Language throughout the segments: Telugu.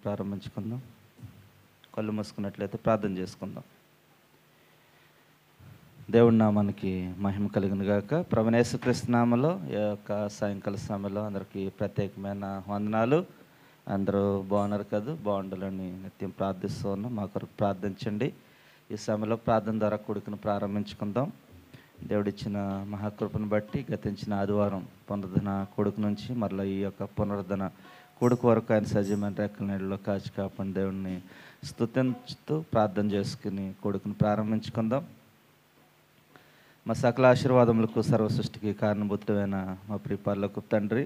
ప్రారంభించుకుందాం. కళ్ళు మూసుకున్నట్లయితే ప్రార్థన చేసుకుందాం. దేవుడి నామానికి మహిమ కలుగును గాక. ప్రభువైన యేసుక్రీస్తు నామములో ఈ యొక్క సాయంకాల సమయంలో అందరికీ ప్రత్యేకమైన వందనాలు. అందరూ బాగున్నారు కదా? బాగుండాలని నిత్యం ప్రార్థిస్తూ ఉన్నాం. మా కొరకు ప్రార్థించండి. ఈ సమయంలో ప్రార్థన ద్వారా కొడుకును ప్రారంభించుకుందాం. దేవుడిచ్చిన మహాకృపను బట్టి గతించిన ఆదివారం పునరుద్ధరణ కొడుకు నుంచి మరలా ఈ యొక్క పునరుద్ధరణ కొడుకు వరకు ఆయన సజీవమైన రెక్కల నీళ్ళలో కాచి కాపాడిన దేవుడిని స్తుతించుతూ ప్రార్థన చేసుకుని కొడుకును ప్రారంభించుకుందాం. మా సకల ఆశీర్వాదములకు సర్వ సృష్టికి కారణభూతుడైన మా ప్రియపాలకు తండ్రి,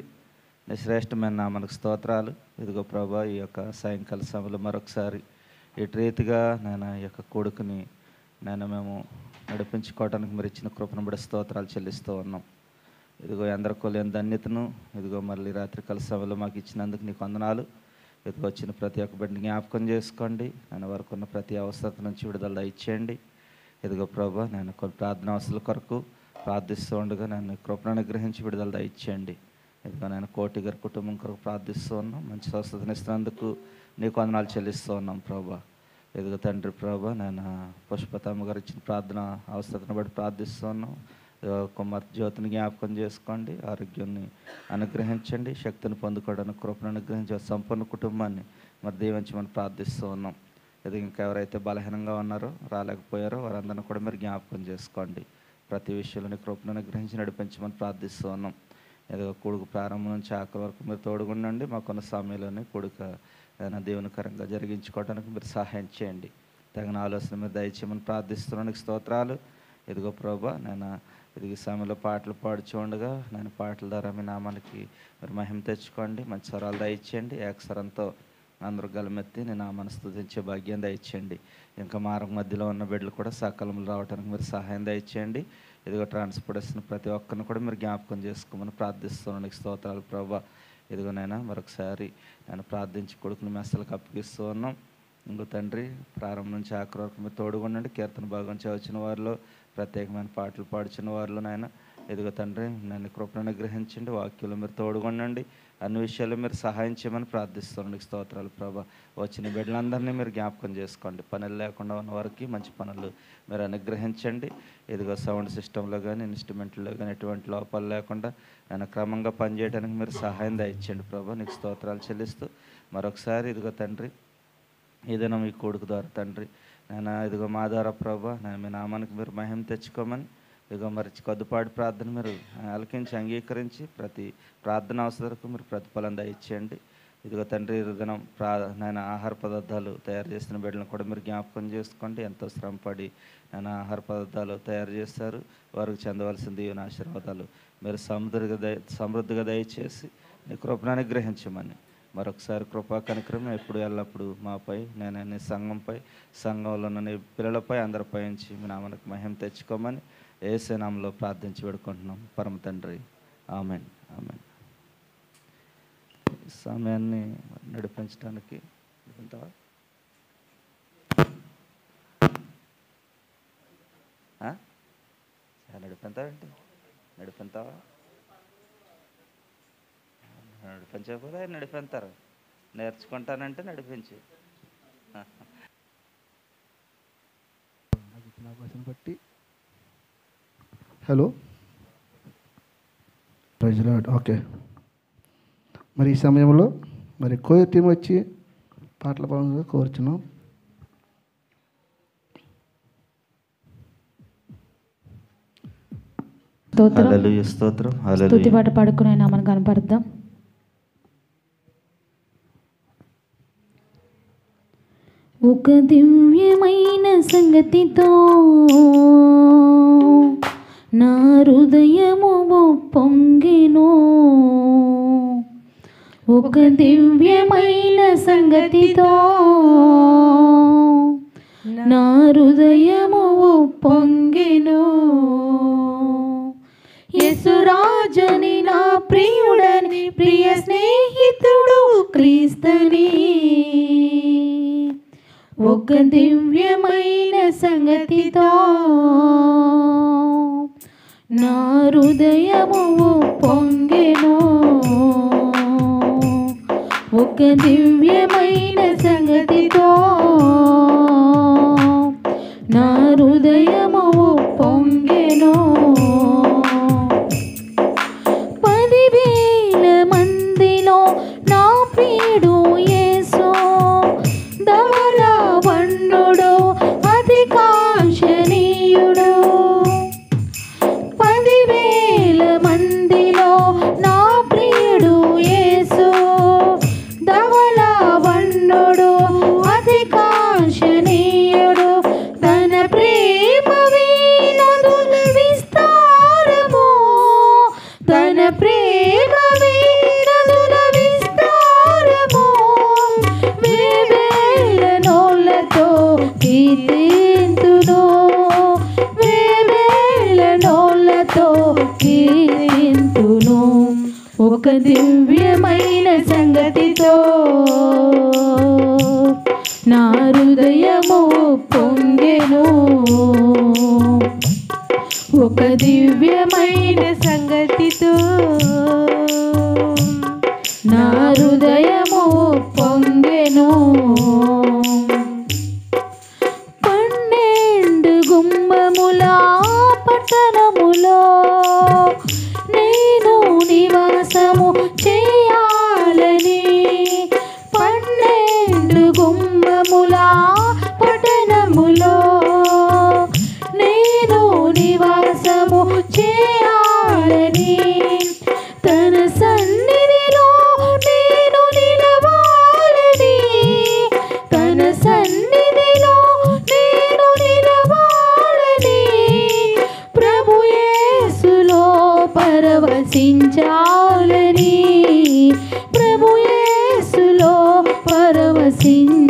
శ్రేష్టమైన నామనకు స్తోత్రాలు. ఇదిగో ప్రభా, ఈ యొక్క సాయంకాల సమయంలో మరొకసారి ఇటు రీతిగా నేను ఈ యొక్క కొడుకుని మేము నడిపించుకోవడానికి మీరు ఇచ్చిన కృపను బట్టి స్తోత్రాలు చెల్లిస్తూ ఉన్నాం. ఇదిగో ఎందరికో లేని ధన్యతను ఇదిగో మళ్ళీ రాత్రికాల సమయంలో మాకు ఇచ్చినందుకు నీకు వందనాలు. ఇదిగో వచ్చిన ప్రతి ఒక్క బిడ్డని జ్ఞాపకం చేసుకోండి. నేను వరకు ఉన్న ప్రతి అవసరత నుంచి విడుదల ఇచ్చేయండి. ఇదిగో ప్రభా, నేను కొన్ని ప్రార్థన అవసరాల కొరకు ప్రార్థిస్తూ ఉండగా నేను కృపను అనుగ్రహించి విడుదల ఇచ్చేయండి. ఇదిగో నేను కోటి గారి కుటుంబం కొరకు ప్రార్థిస్తూ ఉన్నాం. మంచి స్వస్థతను ఇస్తున్నందుకు నీకు వందనాలు చెల్లిస్తూ ఉన్నాం ప్రభా. ఇదిగో తండ్రి ప్రభా, నేను పుష్పతమ్మ గారు ఇచ్చిన ప్రార్థన అవసరతను బట్టి ప్రార్థిస్తూ ఉన్నాం. కుమార్ జ్యోతిని జ్ఞాపకం చేసుకోండి, ఆరోగ్యాన్ని అనుగ్రహించండి, శక్తిని పొందుకోవడానికి కృపను అనుగ్రహించి సంపూర్ణ కుటుంబాన్ని మరి దీవించమని ప్రార్థిస్తూ ఉన్నాం. ఇది ఇంకా ఎవరైతే బలహీనంగా ఉన్నారో రాలేకపోయారో వారందరినీ కూడా మీరు జ్ఞాపకం చేసుకోండి. ప్రతి విషయంలోని కృపను అనుగ్రహించి నడిపించమని ప్రార్థిస్తూ ఉన్నాం. ఏదో కొడుకు ప్రారంభం నుంచి ఆఖరి వరకు మీరు తోడుగుండండి. మాకున్న సమయంలోనే కొడుకు దేవునికరంగా జరిగించుకోవడానికి మీరు సహాయం చేయండి. తగిన ఆలోచన మీరు దయచేయమని ప్రార్థిస్తున్నానికి స్తోత్రాలు. ఇదిగో ప్రభా, నేను ఇది సమయంలో పాటలు పాడుచూడగా నేను పాటల ద్వారా మీ నామానికి మీరు మహిమ తెచ్చుకోండి. మంచి స్వరాలు దయచేయండి. ఏకస్వరంతో అందరూ గలమెత్తి నేను నామాన్ని స్తుతించే భాగ్యం దయచేయండి. ఇంకా మార్గం మధ్యలో ఉన్న బిడ్డలు కూడా సకాలంలో రావడానికి మీరు సహాయం దయచేయండి. ఇదిగో ట్రాన్స్పోర్టేషన్ ప్రతి ఒక్కరిని కూడా మీరు జ్ఞాపకం చేసుకోమని ప్రార్థిస్తున్నాను. స్తోత్రాలు ప్రభా. ఇదిగో నైనా మరొకసారి నేను ప్రార్థించి కొడుకుని మెస్సలకు అప్పగిస్తూ ఉన్నాం. ఇంకో తండ్రి, ప్రారంభం నుంచి ఆఖరి వరకు మీరు తోడుగుండండి. కీర్తన భాగం చదివిన వారిలో, ప్రత్యేకమైన పాటలు పాడుచున్న వారిలో నాయన ఇదిగో తండ్రి నన్ను కృపను అనుగ్రహించండి. వాక్యంలో మీరు తోడుగుండండి. అన్ని విషయాల్లో మీరు సహాయం చేయమని ప్రార్థిస్తున్నాను. స్తోత్రాలు ప్రభా. వచ్చిన బిడ్డలందరినీ మీరు జ్ఞాపకం చేసుకోండి. పనులు లేకుండా ఉన్న వారికి మంచి పనులు మీరు అనుగ్రహించండి. ఇదిగో సౌండ్ సిస్టంలో కానీ ఇన్స్ట్రుమెంట్లో కానీ ఎటువంటి లోపాలు లేకుండా నేను క్రమంగా పనిచేయడానికి మీరు సహాయం దయచేయండి ప్రభా. నీకు స్తోత్రాలు చెల్లిస్తూ మరొకసారి ఇదిగో తండ్రి, ఏదైనా మీ కొడుకు ద్వారా తండ్రి నేను ఇదిగో మా ద్వారా ప్రభా నేను మీ నామానికి మీరు మహిమ తెచ్చుకోమని ఇదిగో మరి కొద్దిపాటి ప్రార్థన మీరు ఆలకించి అంగీకరించి ప్రతి ప్రార్థన అవసరకు మీరు ప్రతిఫలం దయచేయండి. ఇదిగో తండ్రి, దినం నేను ఆహార పదార్థాలు తయారు చేసిన బిడ్డలను కూడా మీరు జ్ఞాపకం చేసుకోండి. ఎంతో శ్రమపడి నేను ఆహార పదార్థాలు తయారు చేస్తారు. వారికి చెందవలసిన దీవెన ఆశీర్వాదాలు మీరు సమృద్ధిగా దయచేసి నీ కృపను అనుగ్రహించమని మరొకసారి కృపా కనికరం ఎప్పుడు ఎల్లప్పుడు మాపై, నేను నీ సంఘంపై, సంఘంలో ఉన్న నీ పిల్లలపై అందరిపై నుంచి మీ నామానికి మహిమ తెచ్చుకోమని యేసు నామములో ప్రార్థించి వేడుకుంటున్నాం పరమ తండ్రి. Amen, amen. సమయాన్ని నడిపించడానికి నడిపెంతావేంటి? నడిపెంతావా? నడిపించకపోతే నడిపెంతారు. నేర్చుకుంటానంటే నడిపించి అవకాశం బట్టి. Hello, praise lord. ఓకే, మరి ఈ సమయంలో మరి కోయర్ టీం వచ్చి పాటల పాడంగా కోరుచున్నాం. స్తోత్రం. స్తుతి పాట పాడుకునే నామను కనపడద్దాం. ఒక దివ్యమైన సంగతితో నా హృదయము పొంగెను. ఒక దివ్యమైన సంగతితో నా హృదయము పొంగెను. యేసురాజని నా ప్రియుడని, ప్రియ స్నేహితుడు క్రీస్తని. ఒక దివ్యమైన సంగతితో నా హృదయము పొంగెను. ఒక దివ్యమైన వేవేల నోళ్ళతో కీర్తింతును, వేవేల నోళ్ళతో కీర్తింతును. ఒక దివ్యమైన సంగతితో నా హృదయము పొంగెను, ఒక దివ్యమైన సంగతితో నా హృదయము పొంగెను. 12 గుమ్మముల పట్టణములో నేను నివాసము చేయాలని, 12 గుమ్మముల పట్టణములో నేను నివాసము చేయాలని, తన సన్నిధిలో నేను నిలవాలని, తన సన్నిధిలో నేను నిలవాలని, ప్రభు యేసులో పరవశించాలని, ప్రభు యేసులో పరవశించాలని,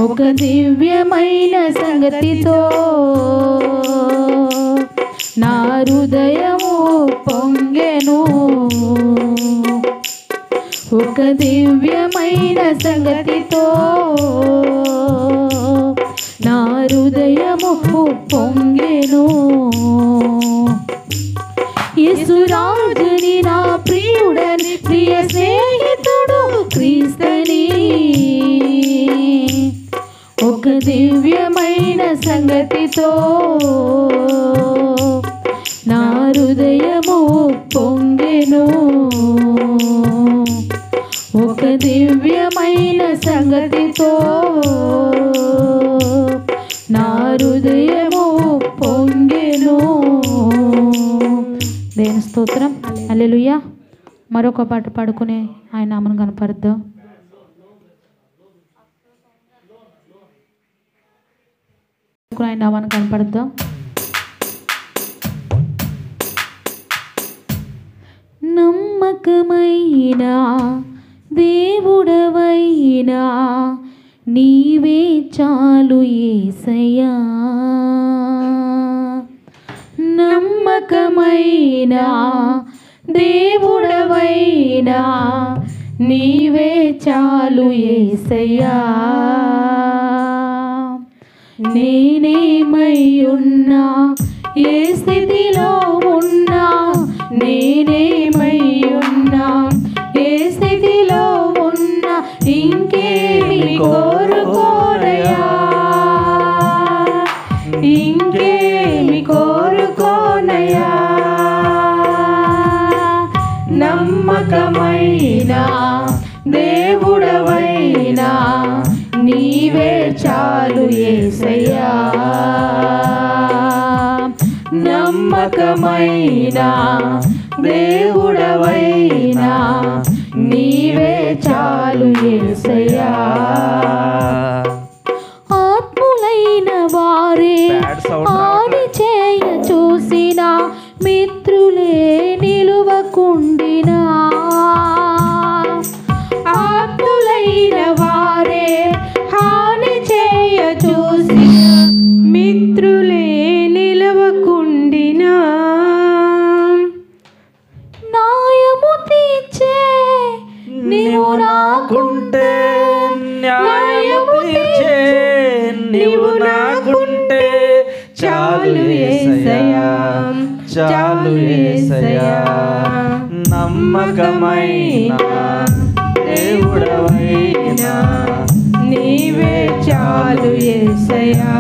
ఒక దివ్యమైన సంగతితో నా హృదయము పొంగెను, ఒక దివ్యమైన సంగతితో నా హృదయము పొంగెను. యేసురాజుని నా ప్రియుడని, ప్రియ స్నేహితుడు క్రీస్తుని, ఒక దివ్యమైన సంగతితో నా హృదయము పొంగెను, ఒక దివ్యమైన సంగతితో నా హృదయము పొంగెను. దేవుని స్తోత్రం. హల్లెలూయా. మరొక పాట పాడుకుని ఆయన నామను కనపరుద్దాం. ఆయన నామాన్ని కనపడుద్దాం. నమ్మకమైన దేవుడవైనా నీవే చాలు యేసయ్యా, నమ్మకమైన దేవుడవైనా నీవే చాలు యేసయ్యా. నేనేమై ఉన్నా, ఏ స్థితిలో ఉన్నా, నేనేమై ఉన్నా, ఏ స్థితిలో ఉన్నా, ఇంకేమి కోరుకోనయా, ఇంకేమి కోరుకోనయా. నమ్మకమైన దేవుడవైనా నీవే చాలు యేసయ్యా, నమ్మకమైన దేవుడవైనా నీవే చాలు యేసయ్యా. ఆత్ములైన వారే హాని చేయ చూసిన, మిత్రులే నిలువకుండినా, ఆత్ములైన వారే హాని చేయ చూసిన, మిత్రులే నిలవకుండినా, న్యాయము తీర్చే నీవు నాకుంటే, న్యాయము తీర్చే నీవు నాకుంటే చాలు యేసయ్యా, చాలు యేసయ్యా. నమ్మకమైన దేవుడవైనా నీవే చాలు యేసయ్యా,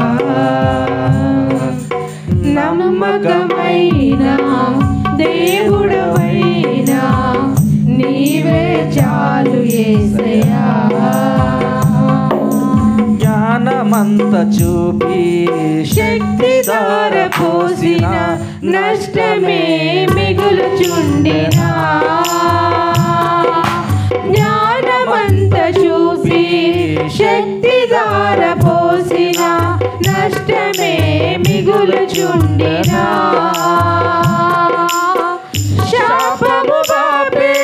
నమ్మకమైన దేవుడవైనా నీవే చాలు యేసయ్యా. జ్ఞానమంత చూపి శక్తి ధార పోసిన, నష్టమే మిగులుచుండినా, జ్ఞానమంత చూపి శక్తి ధార పోసిన, నష్టమే మిగులుచుండినా, శాపము బాపే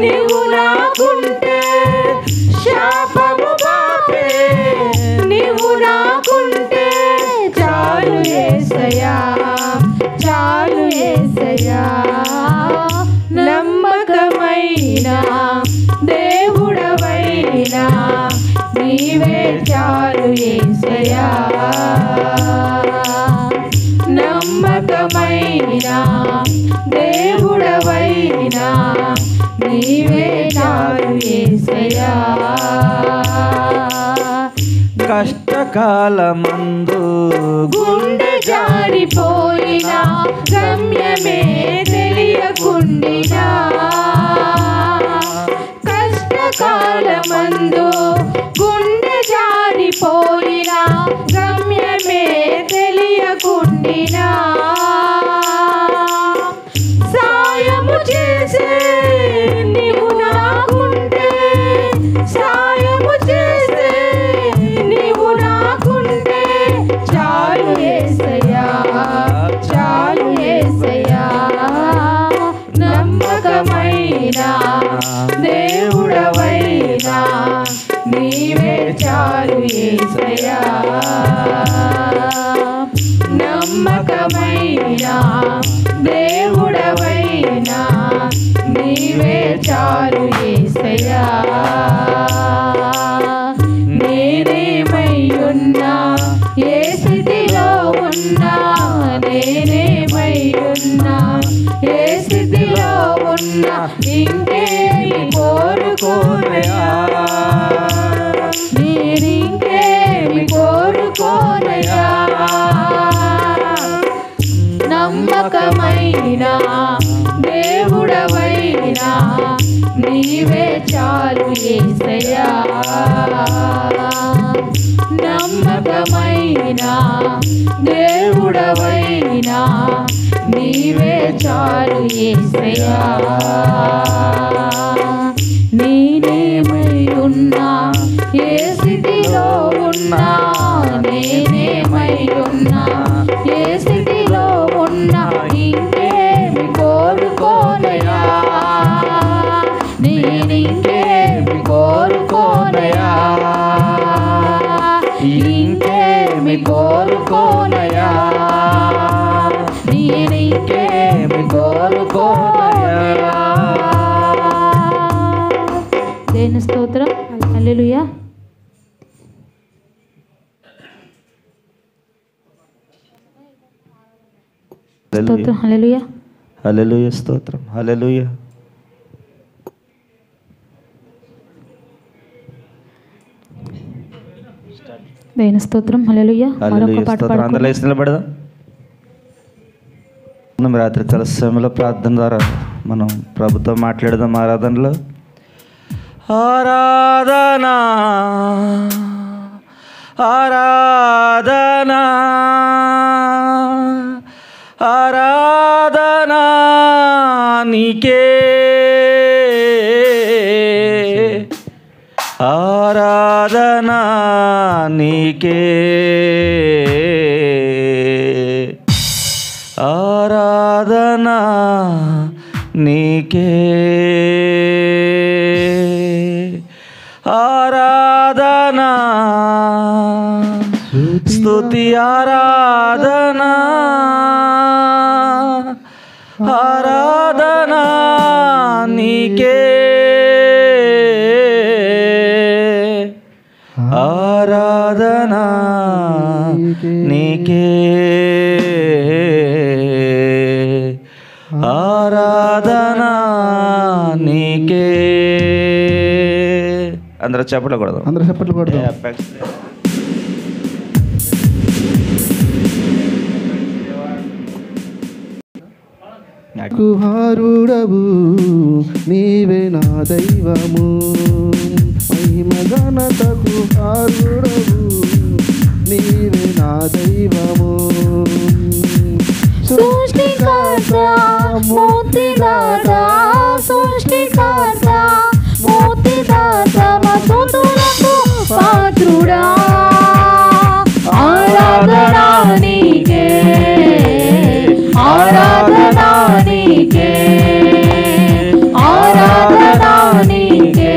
నీవు నాకుంటే, నమ్మకమైన నీవే చాలు యేసయ్యా నమ్మకమైన దేవుడవైనా నీవే చాలు యేసయ్యా కష్టకాలమందు గుండె జారిపోయినా గమ్యమే తెలియకుండినా కష్టకాలమందు గుండె జారిపోయినా గమ్యమే తెలియకుండినా సాయము చేసే నీవు నాకుంటే సాయము చేసే నీవు నాకుంటే చాలు యేసయ్యా చాలు యేసయ్యా నమ్మకమైన దేవుడవైనా నీవే చాలు యేసయ్యా నమ్మకమైన దేవుడవైనా నీవే చాలు యేసయ్యా నేనేమై ఉన్నా ఏ స్థితిలో ఉన్నా నేనేమై ఉన్నా ఏ స్థితిలో ఉన్నా ఇంకేమి కోరుకోనయా నేనింకేమి కోరుకోనయా నమ్మకమైన దేవుడవైనా నీవే చాలు యేసయ్యా నమ్మకమైన దేవుడవైనా నీవే చాలు యేసయ్యా నేనేమై ఉన్నా ఏ స్థితిలో ఉన్నా నేనేమై ఉన్నా ఏ స్థితిలో ఉన్నా ఇంకేమి కోరుకోనయా నేనింకేమి కోరుకోనయా ఇంకేమి కోరుకోనయా నేనింకేమి కోరుకోనయా దేవుని స్తోత్రం హల్లెలూయా స్తోత్రం హల్లెలూయా హల్లెలూయా స్తోత్రం హల్లెలూయా దేవుని స్తోత్రం హల్లెలూయా మరొక పాట స్తోత్రం అందరూ లేచి నిలబడదాం మనం రాత్రి కాల సమయంలో ప్రార్థన ద్వారా మనం ప్రభుతో మాట్లాడదాం ఆరాధనలో ఆరాధనా ఆరాధనా ఆరాధనా నీకే ఆరాధనా నీకే ఆరాధనా నీకే ఆరాధనా స్తుతి ఆరాధనా ఆరాధనా నీకే ఆరాధనా నీకే ఆరాధనా నీకే అందరూ చప్పట్లు కొడదాం అందరూ చప్పట్లు కొడదాం కుహారుడవు నీవే నా దైవము మహిమ ఘనతకు హారుడవు నీవే నా దైవము సృష్టికర్త ముక్తిదాత సృష్టికర్త ముక్తిదాత మస్తుతులకు పాత్రుడా ఆరాధనా నీకే ఆరాధనా నీకే ఆరాధనా నీకే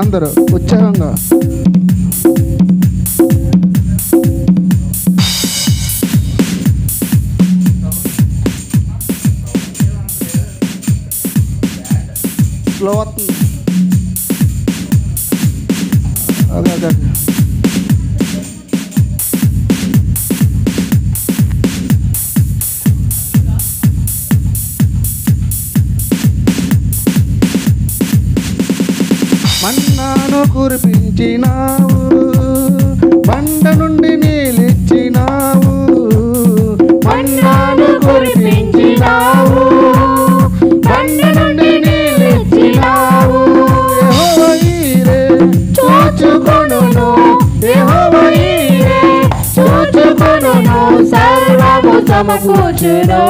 అందరూ ఉత్సాహంగా. స్లో వస్తుంది. అదే మన్నాను కురిపించినావు, బండ నుండి నీళ్ళిచ్చినావు. మన్నాను కురిపించినావు, బండ నుండి నీళ్ళిచ్చినావు. యెహోవా ఈరే చూచుకొనును, యెహోవా ఈరే చూచుకొనును, సర్వము సమకూర్చును.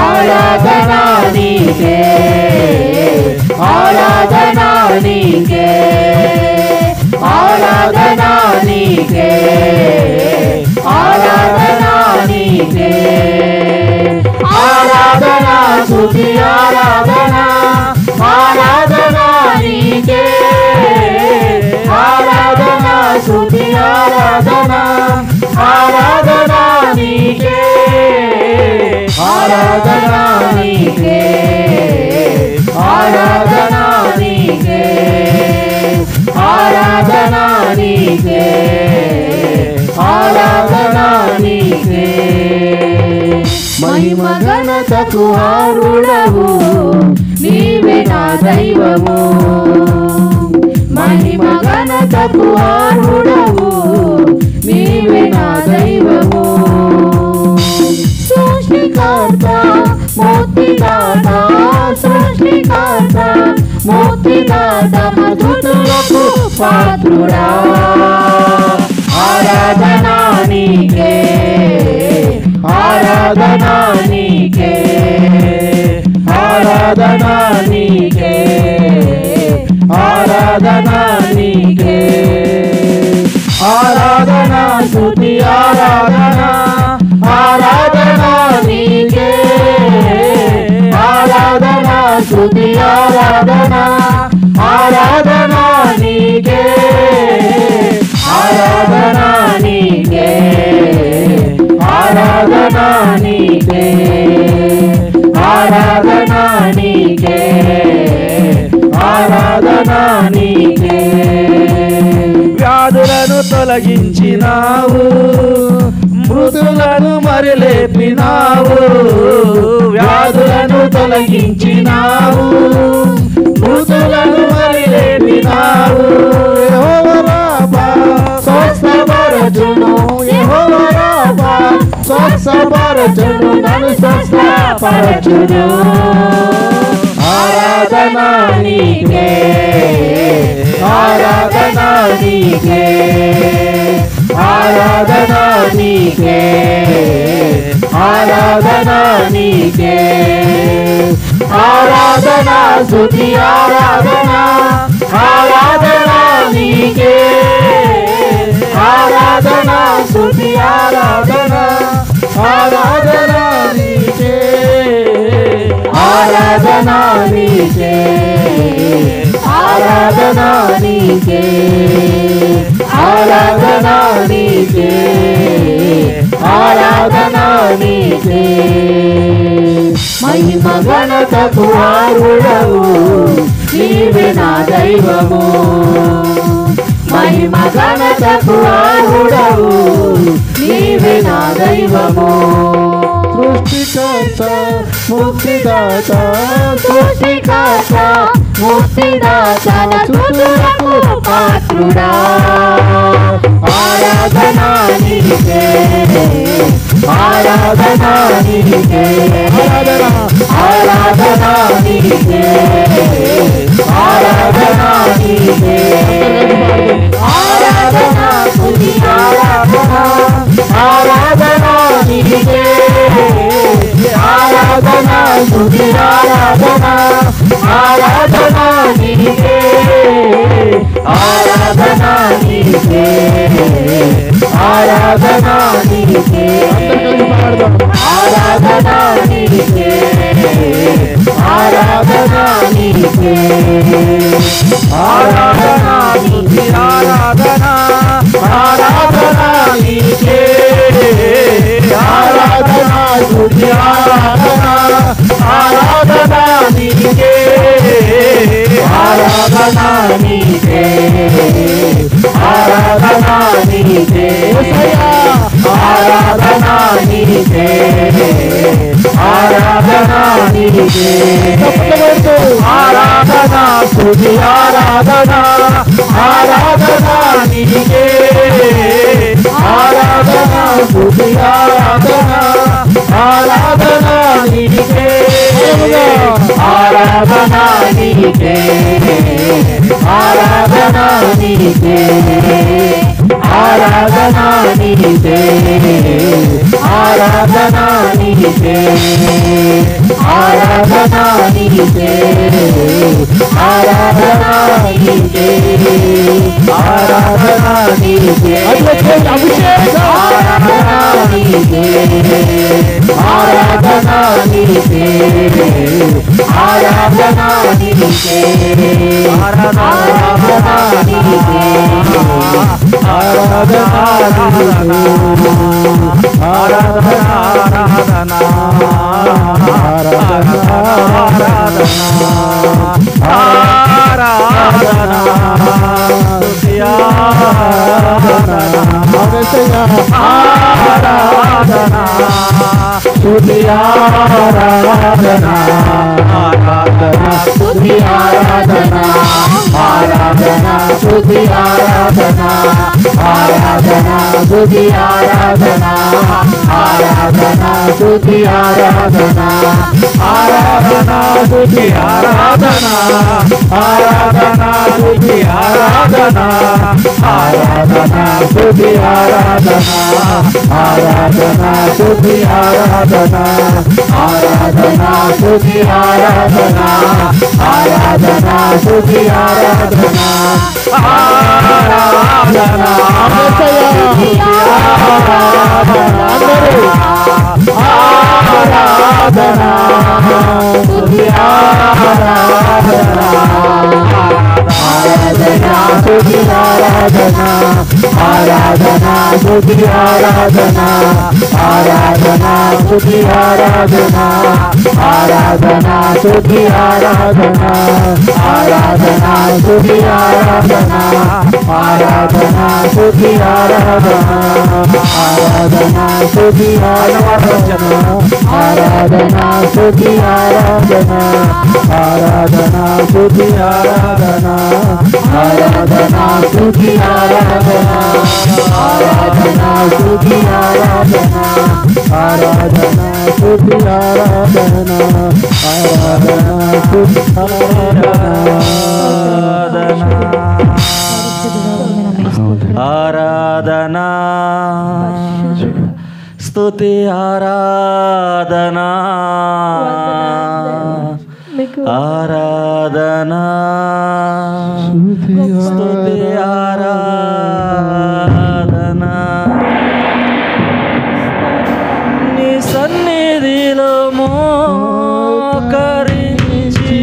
ఆరాధన నీకే, ఆరాధన నీకే, ఆరాధన నీకే, ఆరాధన నీకే. ఆరాధన స్తుతి ఆరాధన, ఆరాధన నీకే, ఆరాధన స్తుతి ఆరాధన, ఆరాధన నీకే, ఆరాధన నీకే, ఆరాధన నీకే, ఆరాధన నీకే, ఆరాధన నీకే. మహిమ ఘనతకు అర్హుడవు, నీవే నా దైవము. మహిమ ఘనతకు అర్హుడవు, నీవే నా దైవము. సృష్టికర్త ముక్తిదాత, సృష్టికర్త ముక్తిదాత, మధుతులకు పాత్రుడా. ఆరాధన నీకే, ఆరాధన నీకే, ఆరాధన నీకే, ఆరాధన నీకే. ఆరాధన స్తుతి ఆరాధన, ఆరాధన నీకే, ఆరాధన స్తుతి ఆరాధన, ఆరాధన నీకే, ఆరాధన నీకే, ఆరాధన నీకే, ఆరాధన నీకే, ఆరాధన నీకే. వ్యాధులను తొలగించినావు, మృతులను మరి లేపినావు. వ్యాధులను తొలగించినావు, మృతులను మరి లేపినావు. యెహోవా రాఫా స్వస్థపరచును, యెహోవా రాఫా స్వస్థపరచును, నన్ను స్వస్థపరచును. ఆరాధన నీకే, ఆరాధన నీకే, ఆరాధన నీకే, ఆరాధన నీకే. ఆరాధన స్తుతి ఆరాధన, ఆరాధన నీకే, ఆరాధన స్తుతి ఆరాధన, ఆరాధన నీకే, ఆరాధన నీకే, ఆరాధన నీకే, ఆరాధన నీకే, ఆరాధన నీకే. మహిమ ఘనతకు అర్హుడవు, నీవే నా దైవము. మహిమ ఘనతకు అర్హుడవు, నీవే నా దైవము. సృష్టికర్త ముక్తిదాత, సృష్టికర్త ముక్తిదాత, స్తుతులకు పాత్రుడా. ఆరాధన నీకే, ఆరాధన నీకే, ఆరాధన నీకే, ఆరాధన నీకే. ఆరాధన స్తుతి ఆరాధన, ఆరాధన నీకే, ఆరాధన స్తుతి ఆరాధన, ఆరాధన నీకే, ఆరాధన నీకే, ఆరాధన నీకే, ఆరాధన నీకే, ఆరాధనా నీకే ఆరాధనా స్తుతి ఆరాధనా ఆరాధనా నీకే ఆరాధనా స్తుతి ఆరాధనా ఆరాధనా నీకే ఆరాధనా నీకే ఆరాధనా నీకే ఆరాధనా నీకే ఆరాధనా నీకే ఆరాధనా స్తుతి ఆరాధనా ఆరాధనా నీకే ఆరాధనా స్తుతి ఆరాధనా ఆరాధనా నీకే ఆరాధనా నీకే ఆరాధనా నీకే ఆరాధనా నీకే ఆరాధనా నీకే ఆరాధనా నీకే ఆరాధనా నీకే ఆరాధనా నీకే ఆరాధనా నీకే ఆరాధనా నీకే ఆరాధనా నీకే ఆరాధనా నీకే ఆరాధనా ఆరాధనా స్తుతి ఆరాధనా ఆరాధనా స్తుతి ఆరాధనా ఆరాధనా స్తుతి ఆరాధనా ఆరాధనా స్తుతి ఆరాధనా ఆరాధనా స్తుతి ఆరాధనా ఆరాధనా స్తుతి ఆరాధనా ఆరాధనా స్తుతి ఆరాధనా ఆరాధనా స్తుతి ఆరాధనా ఆరాధనా స్తుతి ఆరాధనా ఆరాధనా స్తుతి ఆరాధనా ఆరాధనా స్తుతి ఆరాధనా ఆరాధనా ఆరాధనా స్తుతి ఆరాధనా ఆరాధనా స్తుతి ఆరాధనా ఆరాధనా స్తుతి ఆరాధనా ఆరాధనా స్తుతి ఆరాధనా ఆరాధనా స్తుతి ఆరాధనా ఆరాధనా స్తుతి ఆరాధనా ఆరాధనా స్తుతి ఆరాధనా ఆరాధనా స్తుతి ఆరాధనా ఆరాధనా స్తుతి ఆరాధనా ఆరాధనా స్తుతి ఆరాధనా ఆరాధనా స్తుతి ఆరాధనా ఆరాధనా స్తుతి ఆరాధనా ఆరాధనా స్తుతి ఆరాధనా ఆరాధనా స్తుతి ఆరాధనా స్తుతి ఆరాధనా ఆరాధనా స్తుతి ఆరాధనా నీ సన్నిధిలో మోకరించి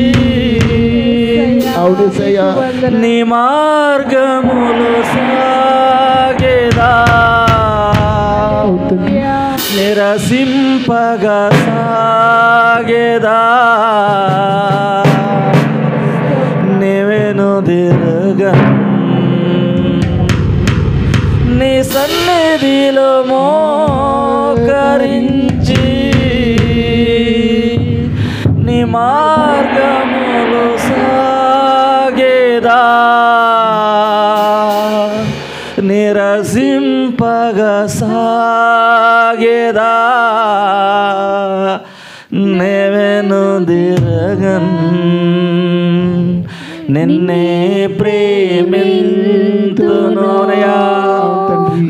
నీ మార్గములు సాగేదా నిరసింపగా సాగేదా నీవెను దిరగా నీ సన్నిధిలో మోకరించి నీ మార్గములు సాగేదా నిరసింపగా సాగేదా నేవెను దిరగన్ నిన్నే ప్రేమింతునోనయా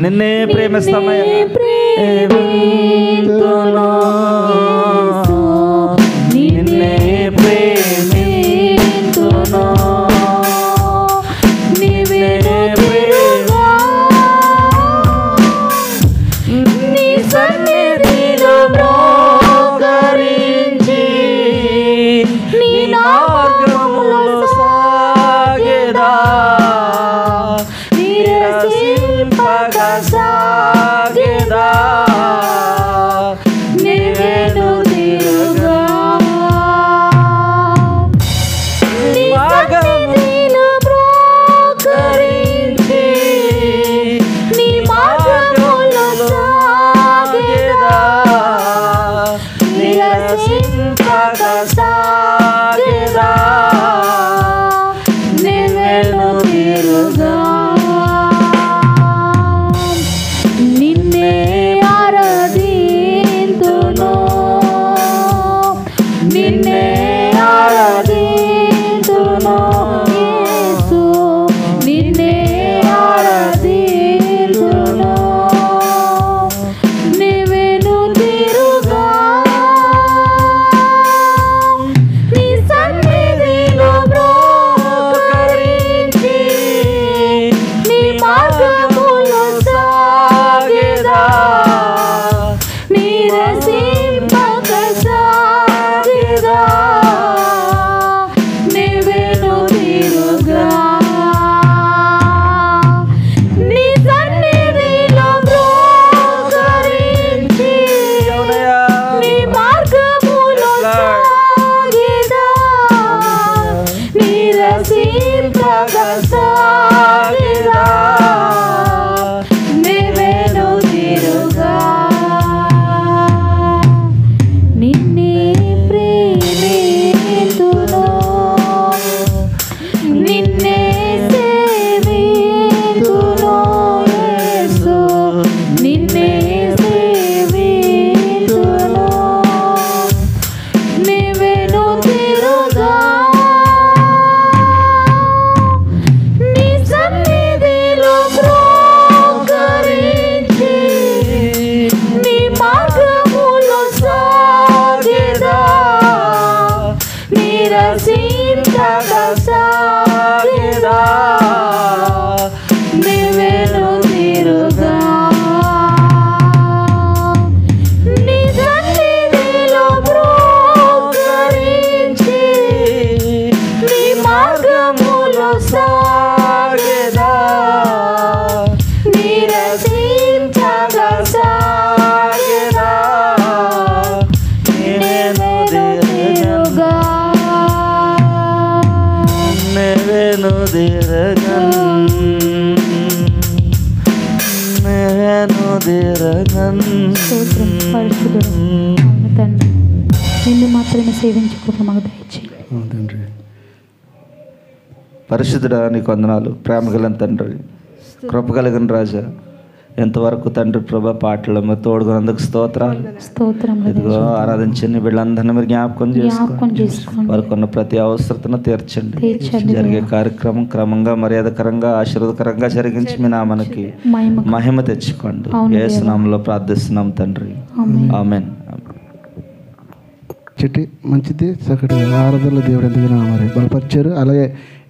నిన్నే ప్రేమిస్తామయ్యా ప్రేమింతునో నిన్నే ప్రేమింతునో నిన్నే నీ సన్నిధిలో మోకరించి నీ నిరసింపక సాగెదా నీవేను తిరుగా నీ మార్గమును బ్రోకరించి నీ మార్గములో సాగెదా నిరసింపక సాగెదా నీవేను తిరుగా నిన్నే ఆరాధింతును నిన్నే ఆరాధింతును యేసు నిన్నే ఆరాధింతును నీవేను తిరుగా నీ సన్నిధిలో బ్రోకరించి నీ మార్గములో సాగెదా నిరసింపక సాగెదా నీవేను తిరుగా నీ సన్నిధిలో బ్రోకరించి నీ మార్గములో సాగెదా నిరసింపక సాగెదా నీవేను తిరుగా నిన్నే ప్రేమితును నిన్నే సేవితును యేసు నిన్నే సేవితును నీవేను తిరుగా నీ సన్నిధిలో బ్రోకరించి నీ మార్గములో సాగెదా నిరసింపక సాగెదా నీవేను తిరుగా నీ సన్నిధిలో బ్రోకరించి నీ మార్గములో సాగెదా నిరసింపక సాగెదా నీవేను తిరుగా నీవేను తిరగన్ నీవేను తిరగన్ స్తోత్రం పరిశుద్ధుడు అవును తండ్రి నిన్ను మాత్రమే సేవించుకోవడం మాకు దయచేయి అవును తండ్రి. పరిశుద్ధుడా నీకు వందనాలు. ప్రేమ కలిగిన తండ్రి, కృప కలిగిన రాజా, ఎంతవరకు తండ్రి ప్రభా పాటలు మీరు తోడుకున్నందుకు స్తోత్రాలు. స్తోత్రం ఇదిగో ఆరాధించండి వీళ్ళందరినీ మీరు జ్ఞాపకం జ్ఞాపకం చేసుకోండి. చేసుకోండి వారికి ఉన్న ప్రతి అవసరతను తీర్చండి. తీర్చండి జరిగే కార్యక్రమం క్రమంగా మర్యాదకరంగా ఆశీర్వదకరంగా జరిగించి మీ నామానికి మహిమ మహిమ తెచ్చుకోండి. అవును యేసు దేవా. నామములో ప్రార్థిస్తున్నాం తండ్రి, ఆమేన్. ఆమేన్. చెట్టి మంచిది చక్కటి ఆరాధనలో దేవుడు ఎందుకు మరి బలపరిచారు. అలాగే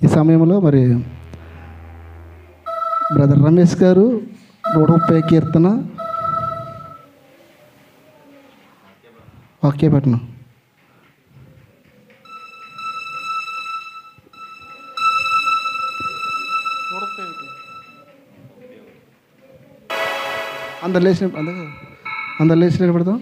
ఈ సమయంలో మరి బ్రదర్ రమేష్ గారు 130 కీర్తన వాక్యపట్నం అందరు లేచిన పెడతాం.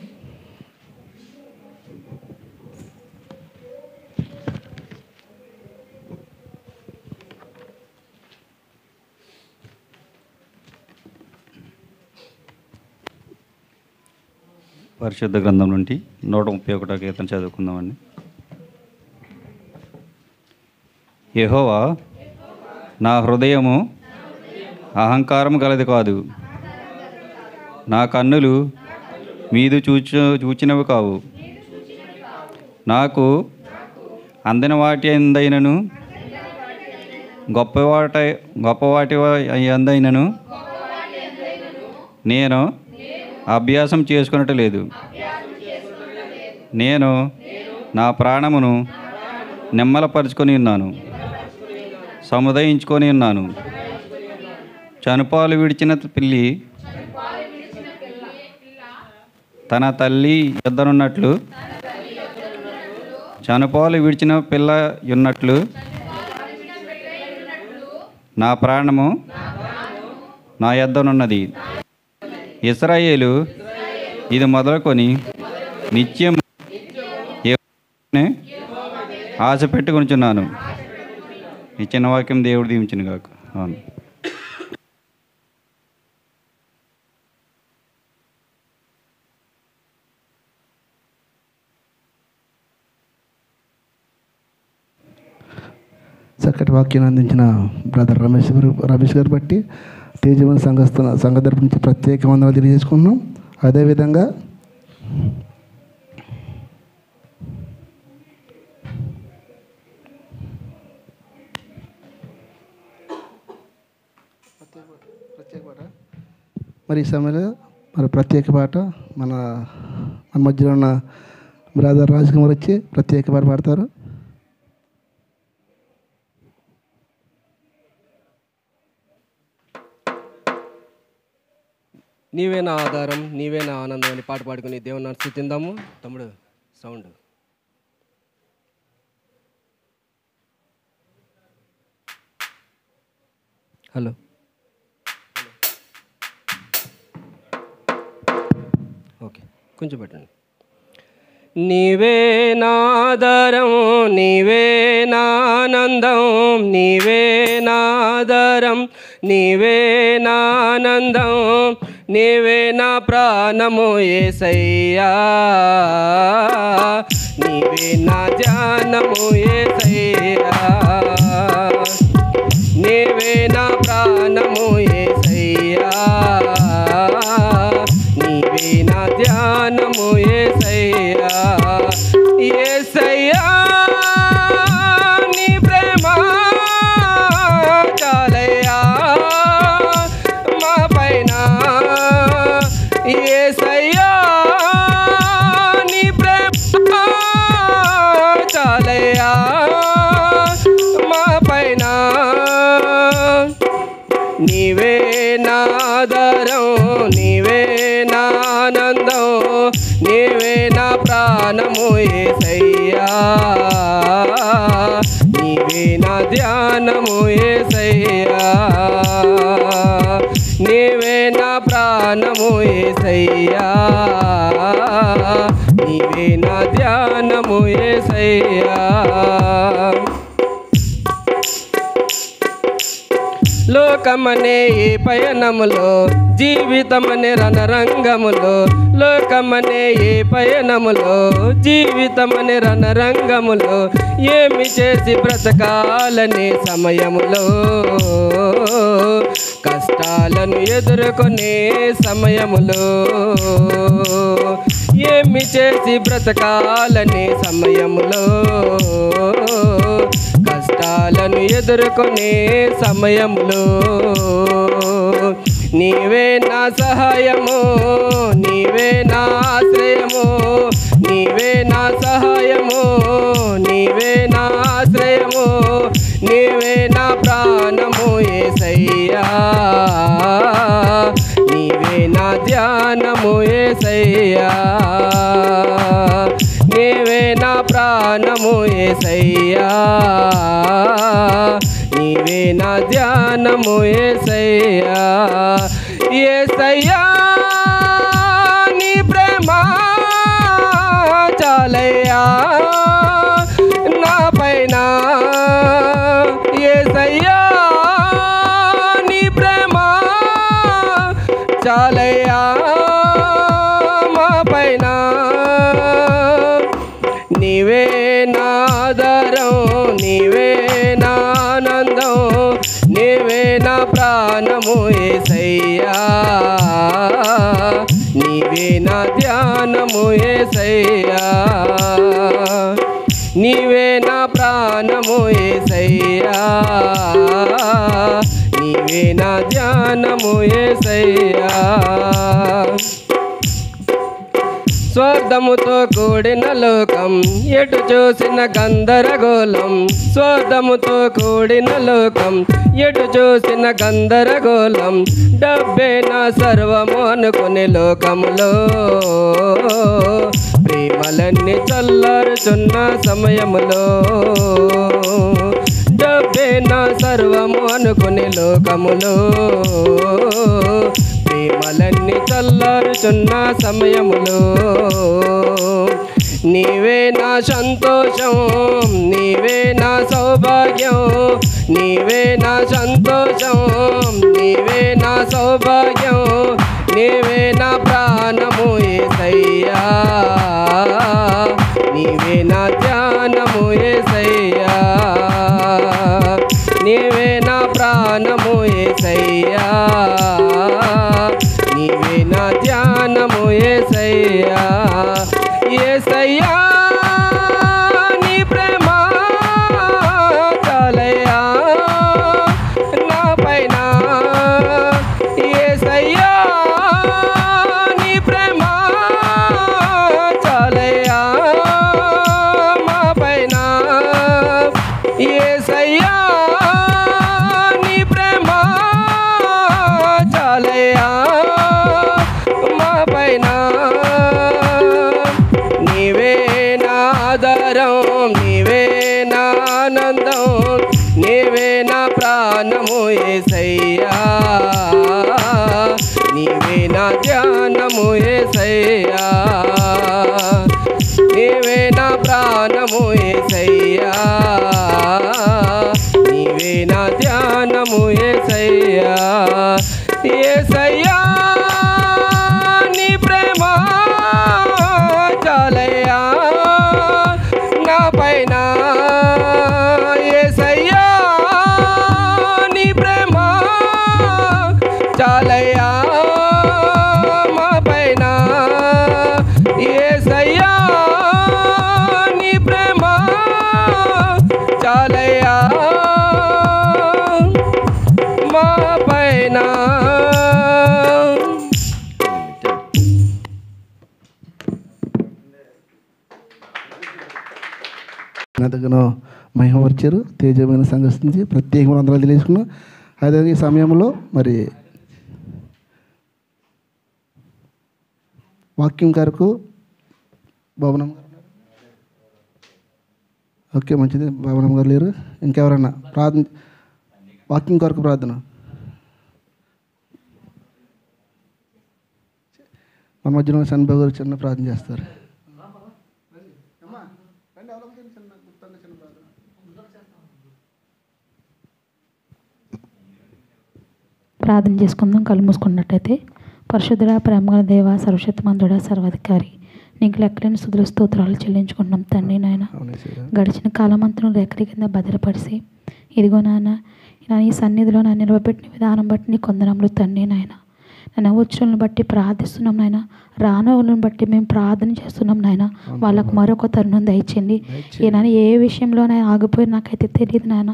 పరిశుద్ధ గ్రంథం నుండి 131 కీర్తన చదువుకుందామండి. యెహోవా నా హృదయము అహంకారము గలది కాదు, నా కన్నులు మీదు చూచినవి కావు. నాకు అందిన వాటి అందైనను గొప్పవాటి అందైనను నేను అభ్యాసం చేసుకున్నట్టు లేదు. నేను నా ప్రాణమును నెమ్మలపరుచుకొని ఉన్నాను, సముదాయించుకొని ఉన్నాను. చనుపాలు విడిచిన పిల్లి తన తల్లి యొద్దనున్నట్లు, చనుపాలు విడిచిన పిల్ల ఉన్నట్లు నా ప్రాణము నా యొద్దనున్నది. ఇశ్రాయేలు ఇది మొదలుకొని నిత్యం యెహోవానే ఆశ పెట్టుకొనుచున్నాను. ఈ చిన్న వాక్యం దేవుడు దీవించును గాక. అవును. చక్కటి వాక్యాన్ని అందించిన బ్రదర్ రమేష్ గారు బట్టి తేజవన్ సంఘ తరపు నుంచి ప్రత్యేక వందనాలు తెలియజేసుకున్నాం. అదేవిధంగా మరి ఈ సమయంలో మరి ప్రత్యేక పాట మన మధ్యలో ఉన్న బ్రదర్ రాజ్ కుమార్ వచ్చి ప్రత్యేక పాట పాడతారు. నీవే నా ఆధారం, నీవే నా ఆనందం అని పాట పాడుకుని దేవుని స్తుతిందాము. తమ్ముడు సౌండ్. హలో, ఓకే, కొంచెం పెట్టండి. నీవే నా ఆధారం, నీవే నా ఆనందం, నీవే నా ఆధారం, నీవే నా ఆనందం, నీవే నా ప్రాణము యేసయ్యా, నీవే నా ధ్యానము యేసయ్యా, నీవే నా ప్రాణము యేసయ్యా, నీవే నా ధ్యానము యేసయ్యా, యేసయ్యా నీ ప్రేమ చాలయ్యా మా పైన, యేసయ్యా నీ ప్రేమ చాలయ్యా మా పైన, నీవే నా ఆధారం, నీవే నా ఆనందం, నీవే నా ప్రాణము యేసయ్యా, నీవే నా ధ్యానము యేసయ్యా, నీవే నా ప్రాణము యేసయ్యా, నీవే నా ధ్యానము యేసయ్యా. లోకమనే ఈ పయనములో, జీవితమనే రణరంగములో, లోకమనే ఈ పయనములో, జీవితమనే రణరంగములో, ఏమి చేసి బ్రతకాలనే సమయములో, కష్టాలను ఎదుర్కొనే సమయములో, ఏమి చేసి బ్రతకాలనే సమయములో, కష్టాలను ఎదుర్కొనే సమయములో, నీవే నా సహాయము, నీవే నా ఆశ్రయము, నీవే నా సహాయము, నీవే నా ఆశ్రయము, నీవే నా ప్రాణము యేసయ్యా, నీవే నా ధ్యానము యేసయ్యా, నీవే నా ప్రాణము యేసయ్యా, నీవే నా ధ్యానము యేసయ్యా, యేసయ్యా నీ ప్రేమ చాలయ్యా నా పైన, యేసయ్యా నీ ప్రేమ చాలయ్యా మా పైన, నీవే నా ఆధారం, నీవే నా ఆనందం, నీవే నా ప్రాణము యేసయ్యా, నీవే నా ధ్యానము యేసయ్యా, నీవే నా ప్రాణము యేసయ్యా, నీవే నా ధ్యానము యేసయ్యా. స్వార్థముతో కూడిన లోకం, ఎటు చూసిన గందరగోళం, స్వార్థముతో కూడిన లోకం, ఎటు చూసిన గందరగోళం, డబ్బే నా సర్వము అనుకునే లోకములో, ప్రేమలన్నీ చల్లారుచున్న సమయములో, డబ్బే నా సర్వము అనుకునే లోకములో, వెళుచున్న సమయములో నీవే నా సంతోషం, నీవే నా సౌభాగ్యం, నీవే నా సంతోషం, నీవే నా సౌభాగ్యం, నీవే నా ప్రాణము యేసయ్యా, నీవే నా ధ్యానము యేసయ్యా, నీవే నా ప్రాణము యేసయ్యా, నీవే నా ధ్యానము యేసయ్యా. యేసయ్యా నీ ప్రేమ చాలయ్యా నా పైన, యేసయ్యా నీ ప్రేమ చాలయ్యా మా పైన, యేసయ్యా నీ ప్రేమ చాలయ్యా మా పైన. నీవే నా ఆధారం, నీవే నా ఆనందం, నీవే నా ప్రాణము యేసయ్యా, నీవే నా ధ్యానము యేసయ్యా, నీవే నా ప్రాణము యేసయ్యా, నీవే నా ధ్యానము యేసయ్యా. యేసయ్యా నీ ప్రేమ చాలయ్యా నా పైన, యేసయ్యా నీ ప్రేమ చాలయ్యా మా పైన, యేసయ్యా నీ ప్రేమ చాలయ్యా మా పైన. ఎంతగానో మహిమపరిచారు. తేజమైన సంఘస్థ నుంచి ప్రత్యేకమైన అందరూ తెలియజేసుకున్నాం. అదే ఈ సమయంలో మరి వాక్యం గారికి భవనం గారు, ఓకే మంచిది, భవనం గారు లేరు. ఇంకెవరన్నా ప్రార్థన, వాక్యం కొరకు ప్రార్థన. మన మధ్యలో చనిపోయి గారు చిన్న ప్రార్థన చేస్తారు. ప్రార్థన చేసుకుందాం. కళ్ళు మూసుకున్నట్టయితే. పరిశుద్ధుడా, ప్రేమగల దేవ, సర్వశక్తిమంతుడా, సర్వాధికారి, నీకు లెక్కలేని స్తుతులు స్తోత్రాలు చెల్లించుకుంటున్నాం తండ్రి. నాయన గడిచిన కాలమంతను రేఖల కింద భద్రపరిచి ఇదిగో నాన్న ఈ సన్నిధిలో నా నిలవబెట్టిన విధానం బట్టి నీ కొందనములు తండ్రి. నాయన నన్ను వచ్చులను బట్టి ప్రార్థిస్తున్నాం నాయన, రానవులను బట్టి మేము ప్రార్థన చేస్తున్నాం నాయన. వాళ్ళకు మరొక తరుణం దయచేయండి. నాయన ఏ విషయంలో నేను ఆగిపోయి నాకైతే తెలియదు నాయన,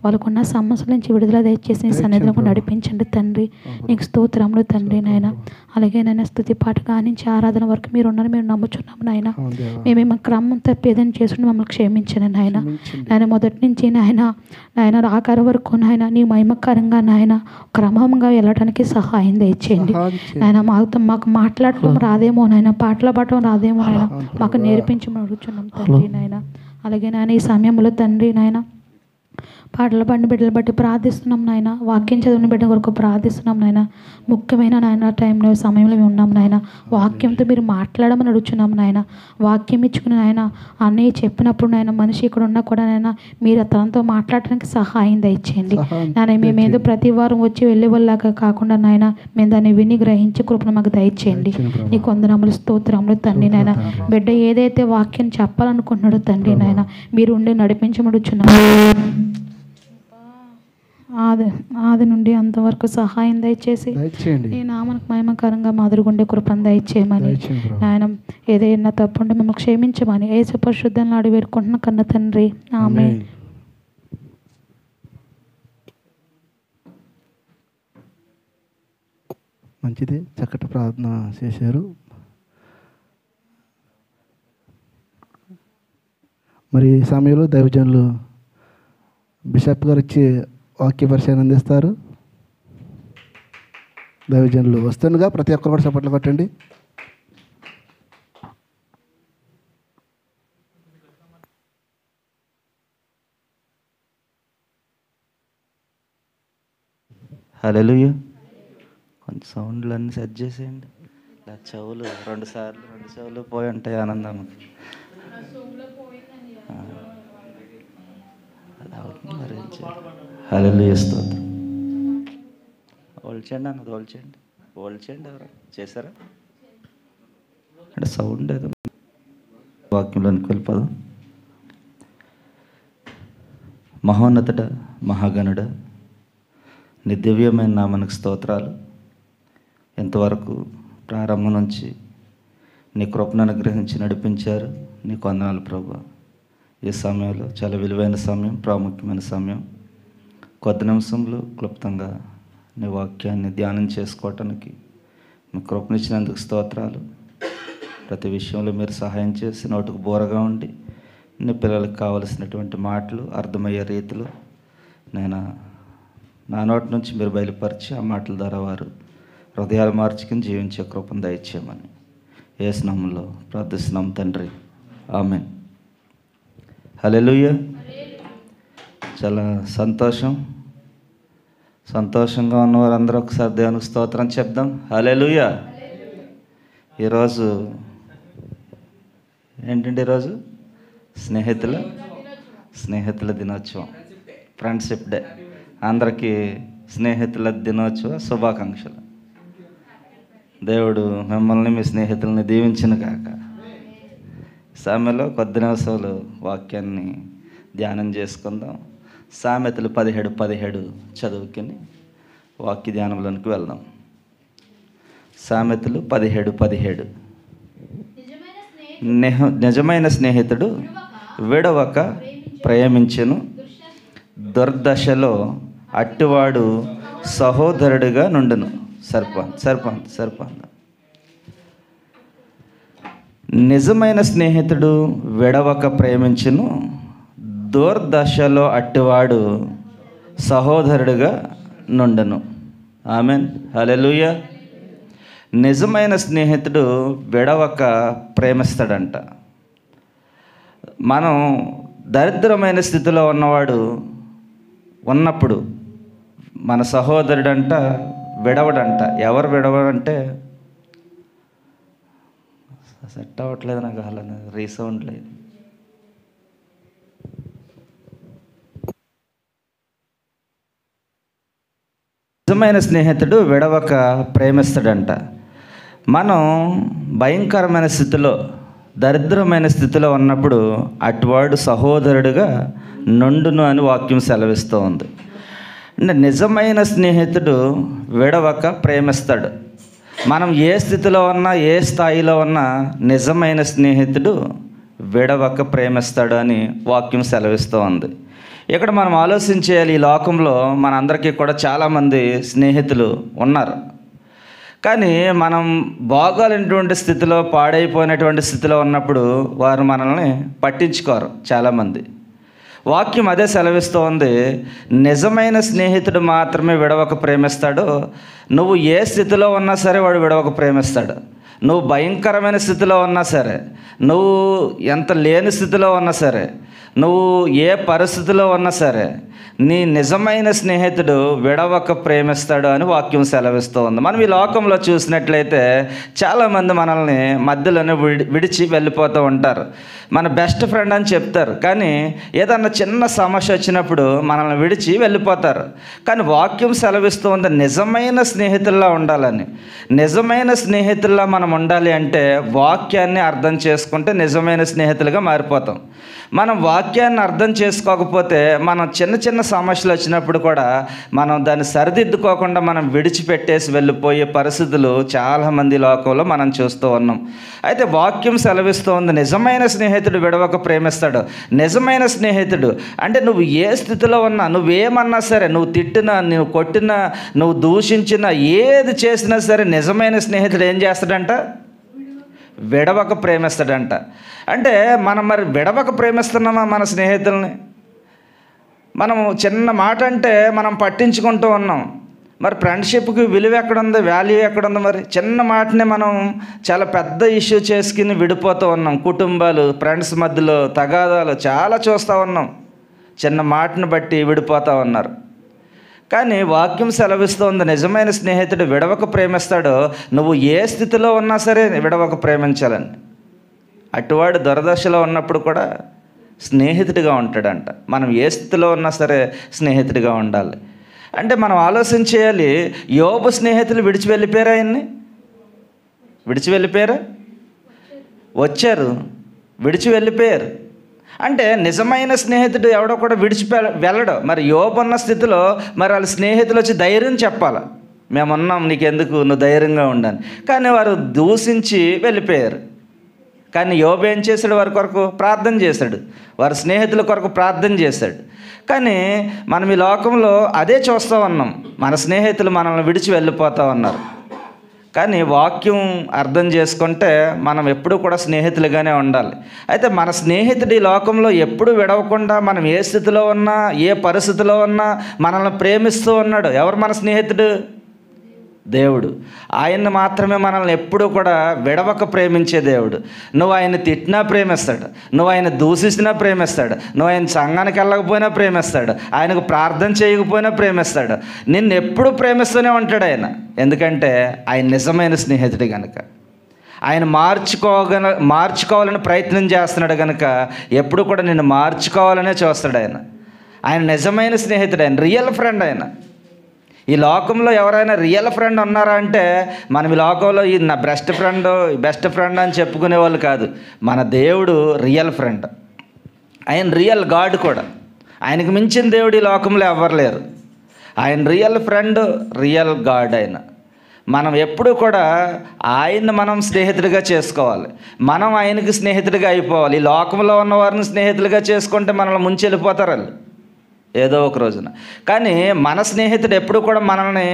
వాళ్ళకున్న సమస్యల నుంచి విడుదల దయచేసి నీ సన్నిధిలో నడిపించండి తండ్రి. నీకు స్తోత్రములు తండ్రి. నాయన అలాగే నాయన స్తుతి పాట కానించి ఆరాధన వరకు మీరు ఉన్నారని మేము నమ్ముచున్నాము నాయన. మేమేమో క్రమం తప్పి ఏదైనా చేసుకుని మమ్మల్ని క్షమించండి నాయన. నాయన మొదటి నుంచి నాయన ఆకారం వరకు నాయన నీ మహిమకరంగా నాయన క్రమంగా వెళ్ళడానికి సహాయం దయచేయండి నాయన. మాకు మాట్లాడటం రాదేమో నాయన, పాటలు పాడటం రాదేమో నాయన, మాకు నేర్పించమని అడుగుతున్నాం తండ్రి. నాయన అలాగే నాయన ఈ సమయంలో తండ్రి నాయన పాటలు పాడిన బిడ్డలు బట్టి ప్రార్థిస్తున్నాం నాయన. వాక్యం చదివిన బిడ్డ కొరకు ప్రార్థిస్తున్నాం నాయన. ముఖ్యమైన నాయన టైంలో సమయంలో మేము ఉన్నాం నాయన. వాక్యంతో మీరు మాట్లాడమని అడుగుతున్నాం నాయన. వాక్యం ఇచ్చుకుని నాయన అన్నయ్య చెప్పినప్పుడు నాయన మనిషి ఇక్కడ ఉన్నా కూడా నాయన మీరు తనతో మాట్లాడడానికి సహాయం దయచేయండి నాయన. మేమేదో ప్రతి వారం వచ్చి వెళ్ళే వాళ్ళలాగా కాకుండా నాయన మేము దాన్ని విని గ్రహించి కృపను మాకు దయచేయండి. నీ కొందనములు స్తోత్రములు తండ్రి. నాయన బిడ్డ ఏదైతే వాక్యం చెప్పాలనుకుంటున్నాడో తండ్రి నాయన మీరు ఉండి నడిపించమడుచున్నాం. ఆది నుండి అంతవరకు సహాయం దయచేసి నీ నామకు మహిమకరంగా మాదిరిగుండే కృపను దయచేయమని నాయన. ఏదైనా తప్పుంటే మమ్మల్ని క్షమించమని యేసు పరిశుద్ధంలో అడిగి వేడుకుంటున్న కన్న తండ్రి, ఆమేన్. మంచిది, చక్కటి ప్రార్థన చేశారు. మరి ఈ సమయంలో దైవజనులు బిషప్ గారు వచ్చి వాక్య పరిచయం అందిస్తారు. దైవజనులు వస్తుండగా ప్రతి ఒక్కరు కూడా చప్పట్లు కొట్టండి. హల్లెలూయా. కొంచెం సౌండ్లు అన్నీ సెట్ చేసేయండి. చెవులు రెండు చెవులు పోయి ఉంటాయి ఆనందం. అలా అవుతుంది మరి. హల్లెలూయా స్తోత్రం. ఓల్చేయండి అన్నది, ఓల్చేయండి ఎవరు చేశారా అంటే సౌండ్ ఏదో వాక్యంలోనికి వెళ్ళిపోదాం. మహోన్నతుడ, మహాగణుడ, నీ దివ్యమైన నామానికి స్తోత్రాలు. ఇంతవరకు ప్రారంభం నుంచి నీ కృపను అనుగ్రహించి నడిపించారు. నీకు వందనాలు ప్రభువా. ఈ సమయంలో చాలా విలువైన సమయం, ప్రాముఖ్యమైన సమయం. కొద్ది నిమిషంలో క్లుప్తంగా నీ వాక్యాన్ని ధ్యానం చేసుకోవటానికి మీ కృపనిచ్చినందుకు స్తోత్రాలు. ప్రతి విషయంలో మీరు సహాయం చేసి నోటుకు బోరగా ఉండి నీ పిల్లలకు కావలసినటువంటి మాటలు అర్థమయ్యే రీతిలో నేను నా నోటి నుంచి మీరు బయలుపరిచి ఆ మాటల ద్వారా వారు హృదయాలు మార్చుకుని జీవించే కృపను దయచేయమని యేసు నామములో ప్రార్థిస్తున్నాం తండ్రి, ఆమేన్. హల్లెలూయా. చాలా సంతోషంగా ఉన్నవారు అందరూ ఒకసారి దేవునికి స్తోత్రం చెప్దాం. హల్లెలూయా. ఈరోజు ఏంటంటే ఈరోజు స్నేహితుల దినోత్సవం, ఫ్రెండ్షిప్ డే. అందరికీ స్నేహితుల దినోత్సవ శుభాకాంక్షలు. దేవుడు మిమ్మల్ని మీ స్నేహితుల్ని దీవించిన కాక. సామెలో కొద్ది నిమిషాలు వాక్యాన్ని ధ్యానం చేసుకుందాం. సామెతలు 17:17 చదువుకుని వాక్య ధ్యానంలోనికి వెళ్దాం. సామెతలు 17:17. నిజమైన స్నేహితుడు విడవక ప్రేమించెను, దుర్దశలో అట్టివాడు సహోదరుడిగా నుండును. సరిపోంది. నిజమైన స్నేహితుడు విడవక ప్రేమించును, దుర్దశలో అట్టివాడు సహోదరుడిగా నుండును. ఆమెన్. హల్లెలూయా. నిజమైన స్నేహితుడు విడవక ప్రేమిస్తాడంట. మనం దరిద్రమైన స్థితిలో ఉన్నప్పుడు మన సహోదరుడంట విడవడంట. ఎవరు విడవడంటే సెట్ అవ్వట్లేదు నాకు, అలా రీసౌండ్ లేదు. నిజమైన స్నేహితుడు విడవక ప్రేమిస్తాడంట. మనం భయంకరమైన స్థితిలో, దరిద్రమైన స్థితిలో ఉన్నప్పుడు అటువాడు సహోదరుడిగా నుండును అని వాక్యం సెలవిస్తూ ఉంది. అంటే నిజమైన స్నేహితుడు విడవక ప్రేమిస్తాడు. మనం ఏ స్థితిలో ఉన్నా, ఏ స్థాయిలో ఉన్నా నిజమైన స్నేహితుడు విడవక ప్రేమిస్తాడు అని వాక్యం సెలవిస్తూ ఉంది. ఇక్కడ మనం ఆలోచించేయాలి, ఈ లోకంలో మనందరికీ కూడా చాలామంది స్నేహితులు ఉన్నారు. కానీ మనం బాగాలేనటువంటి స్థితిలో, పాడైపోయినటువంటి స్థితిలో ఉన్నప్పుడు వారు మనల్ని పట్టించుకోరు చాలామంది. వాక్యం అదే సెలవిస్తూ ఉంది, నిజమైన స్నేహితుడు మాత్రమే విడవక ప్రేమిస్తాడు. నువ్వు ఏ స్థితిలో ఉన్నా సరే వాడు విడవక ప్రేమిస్తాడు. నువ్వు భయంకరమైన స్థితిలో ఉన్నా సరే, నువ్వు ఎంత లేని స్థితిలో ఉన్నా సరే, నువ్వు ఏ పరిస్థితిలో ఉన్నా సరే, నీ నిజమైన స్నేహితుడు విడవక ప్రేమిస్తాడు అని వాక్యం సెలవిస్తూ ఉంది. మనం ఈ లోకంలో చూసినట్లయితే చాలామంది మనల్ని మధ్యలోనే విడిచి వెళ్ళిపోతూ ఉంటారు. మన బెస్ట్ ఫ్రెండ్ అని చెప్తారు, కానీ ఏదన్నా చిన్న సమస్య వచ్చినప్పుడు మనల్ని విడిచి వెళ్ళిపోతారు. కానీ వాక్యం సెలవిస్తూ ఉంది నిజమైన స్నేహితుల్లా ఉండాలని. నిజమైన స్నేహితుల్లా మనం ఉండాలి అంటే వాక్యాన్ని అర్థం చేసుకుంటే నిజమైన స్నేహితులుగా మారిపోతాం. మనం వాక్యాన్ని అర్థం చేసుకోకపోతే మనం చిన్న సమస్యలు వచ్చినప్పుడు కూడా మనం దాన్ని సరిదిద్దుకోకుండా మనం విడిచిపెట్టేసి వెళ్ళిపోయే పరిస్థితులు చాలామంది లోకంలో మనం చూస్తూ ఉన్నాం. అయితే వాక్యం సెలవిస్తూ ఉంది నిజమైన స్నేహితుడు విడవక ప్రేమిస్తాడు. నిజమైన స్నేహితుడు అంటే నువ్వు ఏ స్థితిలో ఉన్నా, నువ్వేమన్నా సరే, నువ్వు తిట్టినా, నువ్వు కొట్టినా, నువ్వు దూషించినా, ఏది చేసినా సరే నిజమైన స్నేహితుడు ఏం చేస్తాడంట? విడవక ప్రేమిస్తాడంట. అంటే మనం మరి విడవక ప్రేమిస్తున్నామా మన స్నేహితుల్ని? మనం చిన్న మాట అంటే మనం పట్టించుకుంటూ ఉన్నాం. మరి ఫ్రెండ్షిప్కి విలువ ఎక్కడుంది, వాల్యూ ఎక్కడుంది? మరి చిన్న మాటనే మనం చాలా పెద్ద ఇష్యూ చేసుకుని విడిపోతూ ఉన్నాం. కుటుంబాలు, ఫ్రెండ్స్ మధ్యలో తగాదాలు చాలా చూస్తూ ఉన్నాం. చిన్న మాటను బట్టి విడిపోతూ ఉన్నారు. కానీ వాక్యం సెలవిస్తోంది, నిజమైన స్నేహితుడు విడవక ప్రేమిస్తాడు. నువ్వు ఏ స్థితిలో ఉన్నా సరే విడవక ప్రేమించాలని. అటువాడు దురదశలో ఉన్నప్పుడు కూడా స్నేహితుడిగా ఉంటాడంట. మనం ఏ స్థితిలో ఉన్నా సరే స్నేహితుడిగా ఉండాలి. అంటే మనం ఆలోచించేయాలి, యోబు స్నేహితులు విడిచి వెళ్ళిపోయారా? ఆయన్ని విడిచి వెళ్ళిపోయారా? వచ్చారు, విడిచి వెళ్ళిపోయారు. అంటే నిజమైన స్నేహితుడు ఎవడో కూడా వెళ్ళడు. మరి యోబు ఉన్న స్థితిలో మరి వాళ్ళ స్నేహితులు వచ్చి ధైర్యం చెప్పాలి, మేమున్నాం నీకెందుకు, నువ్వు ధైర్యంగా ఉండని. కానీ వారు దూషించి వెళ్ళిపోయారు. కానీ యోబు ఏం చేశాడు? వారి కొరకు ప్రార్థన చేశాడు, వారి స్నేహితుల కొరకు ప్రార్థన చేశాడు. కానీ మనం ఈ లోకంలో అదే చూస్తూ ఉన్నాం, మన స్నేహితులు మనల్ని విడిచి వెళ్ళిపోతూ ఉన్నారు. కానీ వాక్యం అర్థం చేసుకుంటే మనం ఎప్పుడూ కూడా స్నేహితులుగానే ఉండాలి. అయితే మన స్నేహితుడు ఈ లోకంలో ఎప్పుడు విడవకుండా మనం ఏ స్థితిలో ఉన్నా, ఏ పరిస్థితిలో ఉన్నా మనల్ని ప్రేమిస్తూ ఉన్నాడు. ఎవరు మన స్నేహితుడు? దేవుడు. ఆయన్ని మాత్రమే మనల్ని ఎప్పుడూ కూడా విడవక ప్రేమించే దేవుడు. నువ్వు ఆయన తిట్టినా ప్రేమిస్తాడు, నువ్వు ఆయన దూషించినా ప్రేమిస్తాడు, నువ్వు ఆయన సంఘానికి వెళ్ళకపోయినా ప్రేమిస్తాడు, ఆయనకు ప్రార్థన చేయకపోయినా ప్రేమిస్తాడు. నిన్ను ఎప్పుడు ప్రేమిస్తూనే ఉంటాడు ఆయన. ఎందుకంటే ఆయన నిజమైన స్నేహితుడు కనుక. ఆయన మార్చుకోవాలని ప్రయత్నం చేస్తున్నాడు కనుక ఎప్పుడు కూడా నిన్ను మార్చుకోవాలనే చూస్తాడు ఆయన. ఆయన నిజమైన స్నేహితుడు, ఆయన రియల్ ఫ్రెండ్. ఆయన ఈ లోకంలో ఎవరైనా రియల్ ఫ్రెండ్ ఉన్నారా అంటే మనం ఈ లోకంలో ఈ నా బెస్ట్ ఫ్రెండ్ అని చెప్పుకునే వాళ్ళు కాదు. మన దేవుడు రియల్ ఫ్రెండ్, ఆయన రియల్ గాడ్ కూడా. ఆయనకు మించిన దేవుడు ఈ లోకంలో ఎవ్వరు లేరు. ఆయన రియల్ ఫ్రెండ్, రియల్ గాడ్. ఆయన మనం ఎప్పుడు కూడా ఆయన్ని మనం స్నేహితుడిగా చేసుకోవాలి, మనం ఆయనకి స్నేహితుడిగా అయిపోవాలి. ఈ లోకంలో ఉన్న వారిని స్నేహితులుగా చేసుకుంటే మనల్ని ముంచి వెళ్ళిపోతారు వాళ్ళు ఏదో ఒక రోజున. కానీ మన స్నేహితుడు ఎప్పుడు కూడా మనల్ని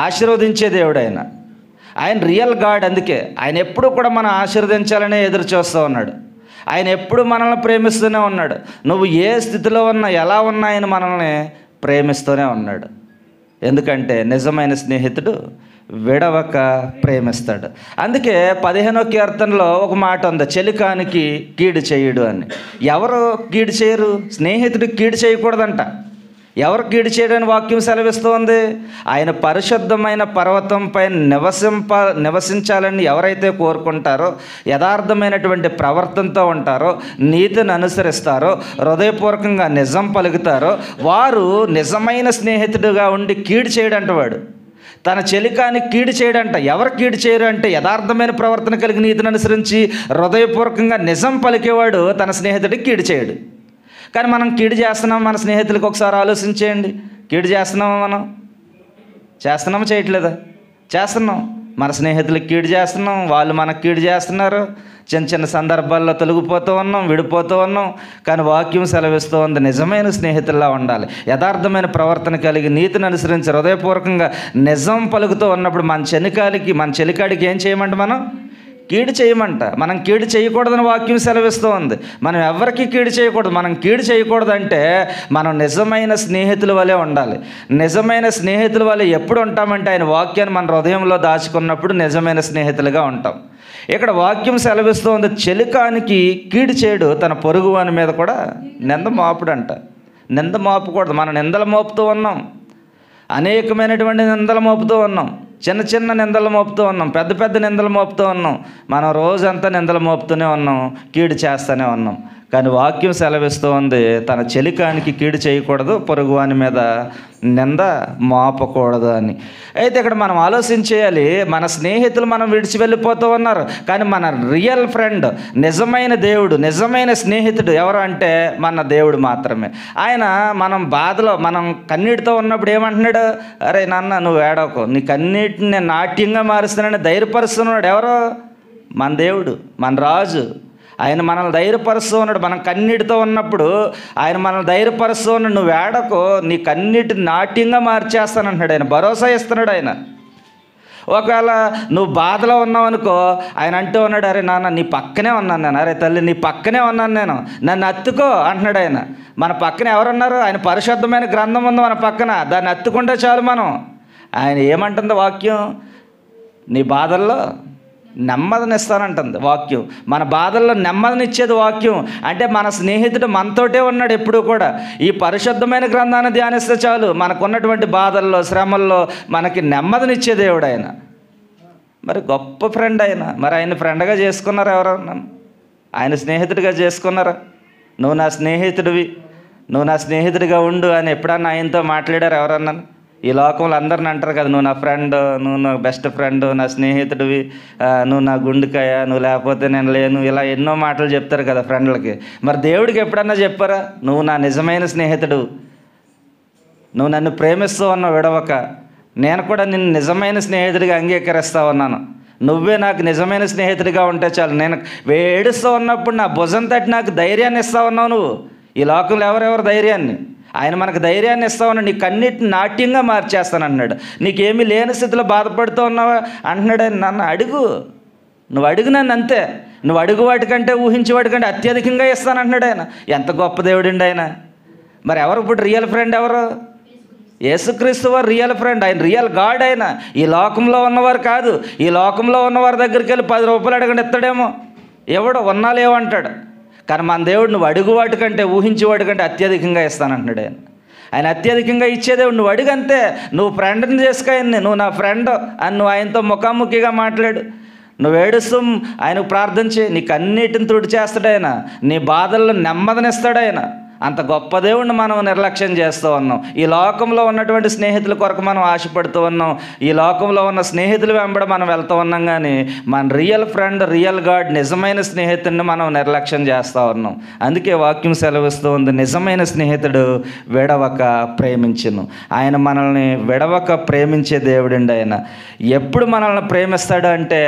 ఆశీర్వదించే దేవుడు ఆయన. ఆయన రియల్ గాడ్. అందుకే ఆయన ఎప్పుడు కూడా మనం ఆశీర్వదించాలనే ఎదురు చూస్తూ ఉన్నాడు. ఆయన ఎప్పుడు మనల్ని ప్రేమిస్తూనే ఉన్నాడు. నువ్వు ఏ స్థితిలో ఉన్నా, ఎలా ఉన్నా ఆయన మనల్ని ప్రేమిస్తూనే ఉన్నాడు. ఎందుకంటే నిజమైన స్నేహితుడు విడవక ప్రేమిస్తాడు. అందుకే 15వ కీర్తనలో ఒక మాట ఉంది, చెలికానికి కీడు చేయుడు అని. ఎవరు కీడు చేయరు? స్నేహితుడికి కీడు చేయకూడదంట. ఎవరు కీడు చేయడానికి వాక్యం సెలవిస్తోంది? ఆయన పరిశుద్ధమైన పర్వతంపై నివసించాలని ఎవరైతే కోరుకుంటారో, యథార్థమైనటువంటి ప్రవర్తనతో ఉంటారో, నీతిని అనుసరిస్తారో, హృదయపూర్వకంగా నిజం పలుకుతారో వారు నిజమైన స్నేహితుడిగా ఉండి కీడు చేయడంట. వాడు తన చెలికానికి కీడు చేయడంట. ఎవరు కీడు చేయరు అంటే యథార్థమైన ప్రవర్తన కలిగి నీతిని అనుసరించి హృదయపూర్వకంగా నిజం పలికేవాడు తన స్నేహితుడికి కీడు చేయడు. కానీ మనం కీడు చేస్తున్నాం మన స్నేహితులకు. ఒకసారి ఆలోచించేయండి, కీడు చేస్తున్నామా? మనం చేస్తున్నామా? చేయట్లేదా? చేస్తున్నాం. మన స్నేహితులకు కీడు చేస్తున్నాం, వాళ్ళు మనకు కీడు చేస్తున్నారు. చిన్న చిన్న సందర్భాల్లో తొలగిపోతూ ఉన్నాం, విడిపోతూ ఉన్నాం. కానీ వాక్యం సెలవిస్తూ ఉంది, నిజమైన స్నేహితుల్లా ఉండాలి, యథార్థమైన ప్రవర్తన కలిగి నీతిని అనుసరించి హృదయపూర్వకంగా నిజం పలుకుతూ ఉన్నప్పుడు మన చెలికాడికి ఏం చేయమంట? మనం కీడు చేయమంట. మనం కీడు చేయకూడదని వాక్యం సెలవిస్తూ ఉంది. మనం ఎవరికి కీడు చేయకూడదు. మనం కీడు చేయకూడదంటే మనం నిజమైన స్నేహితుల వలె ఉండాలి. నిజమైన స్నేహితుల వలె ఎప్పుడు ఉంటామంటే ఆయన వాక్యాన్ని మన హృదయంలో దాచుకున్నప్పుడు నిజమైన స్నేహితులుగా ఉంటాం. ఇక్కడ వాక్యం సెలవిస్తూ ఉంది, చెలికానికి కీడు చేయడు, తన పొరుగు వాని మీద కూడా నింద మోపుడంట. నింద మోపకూడదు. మనం నిందలు మోపుతూ ఉన్నాం, అనేకమైనటువంటి నిందలు మోపుతూ ఉన్నాం, చిన్న చిన్న నిందలు మోపుతూ ఉన్నాం, పెద్ద పెద్ద నిందలు మోపుతూ ఉన్నాం. మనం రోజంతా నిందలు మోపుతూనే ఉన్నాం, కీడు చేస్తూనే ఉన్నాం. కానీ వాక్యం సెలవిస్తూ ఉంది, తన చెలికానికి కీడు చేయకూడదు, పొరుగువాని మీద నింద మోపకూడదు అని. అయితే ఇక్కడ మనం ఆలోచించేయాలి, మన స్నేహితులు మనం విడిచి వెళ్ళిపోతూ ఉన్నారు. కానీ మన రియల్ ఫ్రెండ్, నిజమైన దేవుడు, నిజమైన స్నేహితుడు ఎవరు అంటే మన దేవుడు మాత్రమే. ఆయన మనం బాధలో, మనం కన్నీటితో ఉన్నప్పుడు ఏమంటున్నాడు? అరే నాన్న నువ్వు ఏడవకు, నీ కన్నీటిని నేను నాట్యంగా మారుస్తానని ధైర్యపరుస్తున్నాడు. ఎవరో? మన దేవుడు, మన రాజు. ఆయన మనల్ని ధైర్యపరుస్తూ ఉన్నాడు. మనం కన్నీటితో ఉన్నప్పుడు ఆయన మనల్ని ధైర్యపరుస్తూ ఉన్నాడు. నువ్వు ఏడకు, నీ కన్నీటిని నాట్యంగా మార్చేస్తానంటున్నాడు. ఆయన భరోసా ఇస్తున్నాడు. ఆయన ఒకవేళ నువ్వు బాధలో ఉన్నావు అనుకో, ఆయన అంటూ ఉన్నాడు, అరే నాన్న నీ పక్కనే ఉన్నాను నేను, అరే తల్లి నీ పక్కనే ఉన్నాను నేను, నన్ను అత్తుకో అంటున్నాడు. ఆయన మన పక్కన ఎవరున్నారు? ఆయన పరిశుద్ధమైన గ్రంథం ఉంది మన పక్కన, దాన్ని అత్తుకుంటే చాలు మనం. ఆయన ఏమంటుంది వాక్యం? నీ బాధల్లో నెమ్మదినిస్తానంటుంది వాక్యం. మన బాధల్లో నెమ్మదినిచ్చేది వాక్యం. అంటే మన స్నేహితుడు మనతోటే ఉన్నాడు ఎప్పుడూ కూడా. ఈ పరిశుద్ధమైన గ్రంథాన్ని ధ్యానిస్తే చాలు మనకున్నటువంటి బాధల్లో, శ్రమల్లో మనకి నెమ్మదినిచ్చే దేవుడు ఆయన. మరి గొప్ప ఫ్రెండ్ ఆయన. మరి ఆయన ఫ్రెండ్గా చేసుకున్నారా ఎవరన్నా? ఆయన స్నేహితుడిగా చేసుకున్నారా? నువ్వు నా స్నేహితుడివి, నువ్వు నా స్నేహితుడిగా ఉండు అని ఎప్పుడన్నా ఆయనతో మాట్లాడారు ఎవరన్నా? ఈ లోకంలో అందరిని అంటారు కదా, నువ్వు నా ఫ్రెండ్, నువ్వు నా బెస్ట్ ఫ్రెండ్, నా స్నేహితుడివి, నువ్వు నా గుండెకాయ, నువ్వు లేకపోతే నేను లేను, ఇలా ఎన్నో మాటలు చెప్తారు కదా ఫ్రెండ్లకి. మరి దేవుడికి ఎప్పుడన్నా చెప్పారా, నువ్వు నా నిజమైన స్నేహితుడు, నువ్వు నన్ను ప్రేమిస్తూ ఉన్నావు విడవక, నేను కూడా నిన్ను నిజమైన స్నేహితుడిగా అంగీకరిస్తూ ఉన్నాను, నువ్వే నాకు నిజమైన స్నేహితుడిగా ఉంటే చాలు, నేను ఏడుస్తూ ఉన్నప్పుడు నా భుజం తట్టి నాకు ధైర్యాన్ని ఇస్తా ఉన్నావు నువ్వు. ఈ లోకంలో ఎవరెవరు ధైర్యాన్ని? ఆయన మనకు ధైర్యాన్ని ఇస్తా ఉన్నాడు. నీకు అన్నిటిని నాట్యంగా మార్చేస్తాను అంటున్నాడు. నీకేమీ లేని స్థితిలో బాధపడుతూ ఉన్నావా అంటున్నాడు ఆయన. నన్ను అడుగు, నువ్వు అడుగు నన్ను, అంతే. నువ్వు అడుగు వాటికంటే, ఊహించే వాటికంటే అత్యధికంగా ఇస్తాను అంటున్నాడు ఆయన. ఎంత గొప్ప దేవుడండి ఆయన. మరి ఎవరు ఇప్పుడు రియల్ ఫ్రెండ్ ఎవరు? యేసుక్రీస్తు వారు రియల్ ఫ్రెండ్. ఆయన రియల్ గాడ్. ఆయన ఈ లోకంలో ఉన్నవారు కాదు. ఈ లోకంలో ఉన్నవారి దగ్గరికి వెళ్ళి 10 రూపాయలు అడగండి ఇస్తాడేమో, ఎవడో ఉన్నా లేవంటాడు. కానీ మన దేవుడు నువ్వు అడుగు వాటికంటే, ఊహించే వాటికంటే అత్యధికంగా ఇస్తానంటున్నాడు ఆయన. ఆయన అత్యధికంగా ఇచ్చేదేవుడు. నువ్వు అడుగు అంతే. నువ్వు ఫ్రెండ్ని చేసుకో ఆయన్ని, నువ్వు నా ఫ్రెండ్ అని నువ్వు ఆయనతో ముఖాముఖిగా మాట్లాడు. నువ్వు ఏడుస్తూ ఆయనకు ప్రార్థన చేయి, నీకు అన్నిటిని తుడి చేస్తాడు ఆయన. నీ బాధల్లో నెమ్మదినిస్తాడు ఆయన. అంత గొప్ప దేవుడిని మనం నిర్లక్ష్యం చేస్తూ ఉన్నాం. ఈ లోకంలో ఉన్నటువంటి స్నేహితుల కొరకు మనం ఆశపడుతూ ఉన్నాం. ఈ లోకంలో ఉన్న స్నేహితుల వెంబడ మనం వెళ్తూ ఉన్నాం. కానీ మన రియల్ ఫ్రెండ్, రియల్ గాడ్, నిజమైన స్నేహితుడిని మనం నిర్లక్ష్యం చేస్తూ ఉన్నాం. అందుకే వాక్యం సెలవిస్తూ ఉంది, నిజమైన స్నేహితుడు విడవక ప్రేమించును. ఆయన మనల్ని విడవక ప్రేమించే దేవుడండి ఆయన. ఎప్పుడు మనల్ని ప్రేమిస్తాడు అంటే,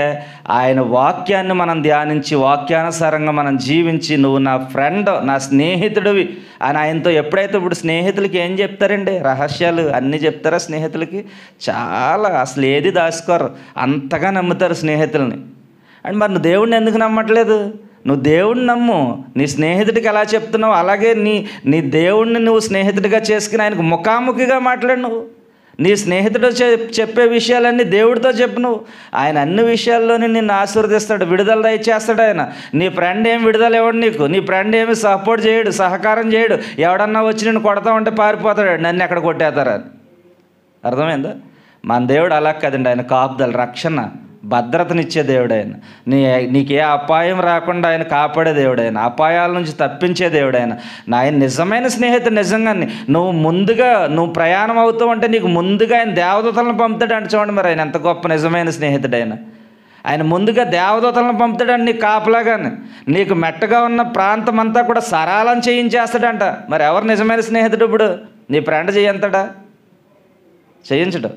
ఆయన వాక్యాన్ని మనం ధ్యానించి, వాక్యానుసారంగా మనం జీవించి, నువ్వు నా ఫ్రెండ్, నా స్నేహితుడివి అని ఆయనతో ఎప్పుడైతే, ఇప్పుడు స్నేహితులకి ఏం చెప్తారండి? రహస్యాలు అన్నీ చెప్తారా స్నేహితులకి? చాలా, అసలు ఏది దాచుకోరు, అంతగా నమ్ముతారు స్నేహితుల్ని. అండ్ మరి నువ్వు దేవుడిని ఎందుకు నమ్మట్లేదు? నువ్వు దేవుడిని నమ్ము. నీ స్నేహితుడికి ఎలా చెప్తున్నావు అలాగే నీ దేవుడిని నువ్వు స్నేహితుడిగా చేసుకుని ఆయనకు ముఖాముఖిగా మాట్లాడు. నువ్వు నీ స్నేహితుడు చెప్పే విషయాలన్నీ దేవుడితో చెప్పు. నువ్వు ఆయన అన్ని విషయాల్లోనే నిన్ను ఆశీర్వదిస్తాడు, విడుదల దయచేస్తాడు ఆయన. నీ ఫ్రెండ్ ఏమి విడుదల ఇవ్వడు నీకు. నీ ఫ్రెండ్ ఏమి సపోర్ట్ చేయడు, సహకారం చేయడు. ఎవడన్నా వచ్చి నేను కొడతా ఉంటే పారిపోతాడు, నన్ను ఎక్కడ కొట్టేస్తారని. అర్థమైందా? మన దేవుడు అలా కదండి. ఆయన కాపుదల, రక్షణ, భద్రతనిచ్చే దేవుడు ఆయన. నీకే అపాయం రాకుండా ఆయన కాపాడే దేవుడు ఆయన. అపాయాల నుంచి తప్పించే దేవుడు ఆయన. ఆయన నిజమైన స్నేహితుడు. నిజంగా నువ్వు ప్రయాణం అవుతూ ఉంటే నీకు ముందుగా ఆయన దేవదూతలను పంపుతాడు అంటే చూడండి. మరి ఆయన ఎంత గొప్ప నిజమైన స్నేహితుడు ఆయన. ఆయన ముందుగా దేవదూతలను పంపుతాడని నీకు కాపలాగానే. నీకు మెట్టగా ఉన్న ప్రాంతం అంతా కూడా సరాలం చేయించేస్తాడంట. మరి ఎవరు నిజమైన స్నేహితుడు? ఇప్పుడు నీ ఫ్రెండ్ చేయంతాడా? చేయించడు.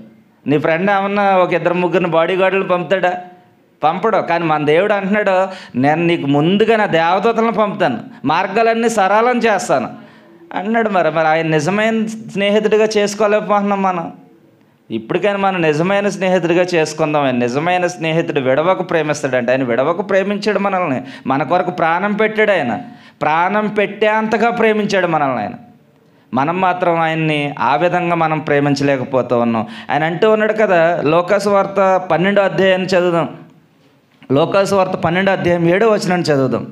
నీ ఫ్రెండ్ ఏమన్నా ఒక 2-3 బాడీ గార్డులు పంపుతాడా? పంపడు. కానీ మన దేవుడు అంటున్నాడు, నేను నీకు ముందుగా నా దేవదూతలను పంపుతాను, మార్గాలన్నీ సరళం చేస్తాను అన్నాడు. మరి ఆయన నిజమైన స్నేహితుడిగా చేసుకోలేకపోతున్నాం మనం. ఇప్పటికైనా మనం నిజమైన స్నేహితుడిగా చేసుకుందాం. ఆయన నిజమైన స్నేహితుడు విడవకు ప్రేమిస్తాడంటే. ఆయన విడవకు ప్రేమించాడు మనల్ని. మన కొరకు ప్రాణం పెట్టాడు ఆయన. ప్రాణం పెట్టేంతగా ప్రేమించాడు మనల్ని ఆయన. మనం మాత్రం ఆయన్ని ఆ విధంగా మనం ప్రేమించలేకపోతూ ఉన్నాం. ఆయన అంటూ ఉన్నాడు కదా, లోకాసువార్త 12వ అధ్యాయాన్ని చదువుదాం. లోకాసువార్త 12వ అధ్యాయం 7వ వచనాన్ని చదువుదాం.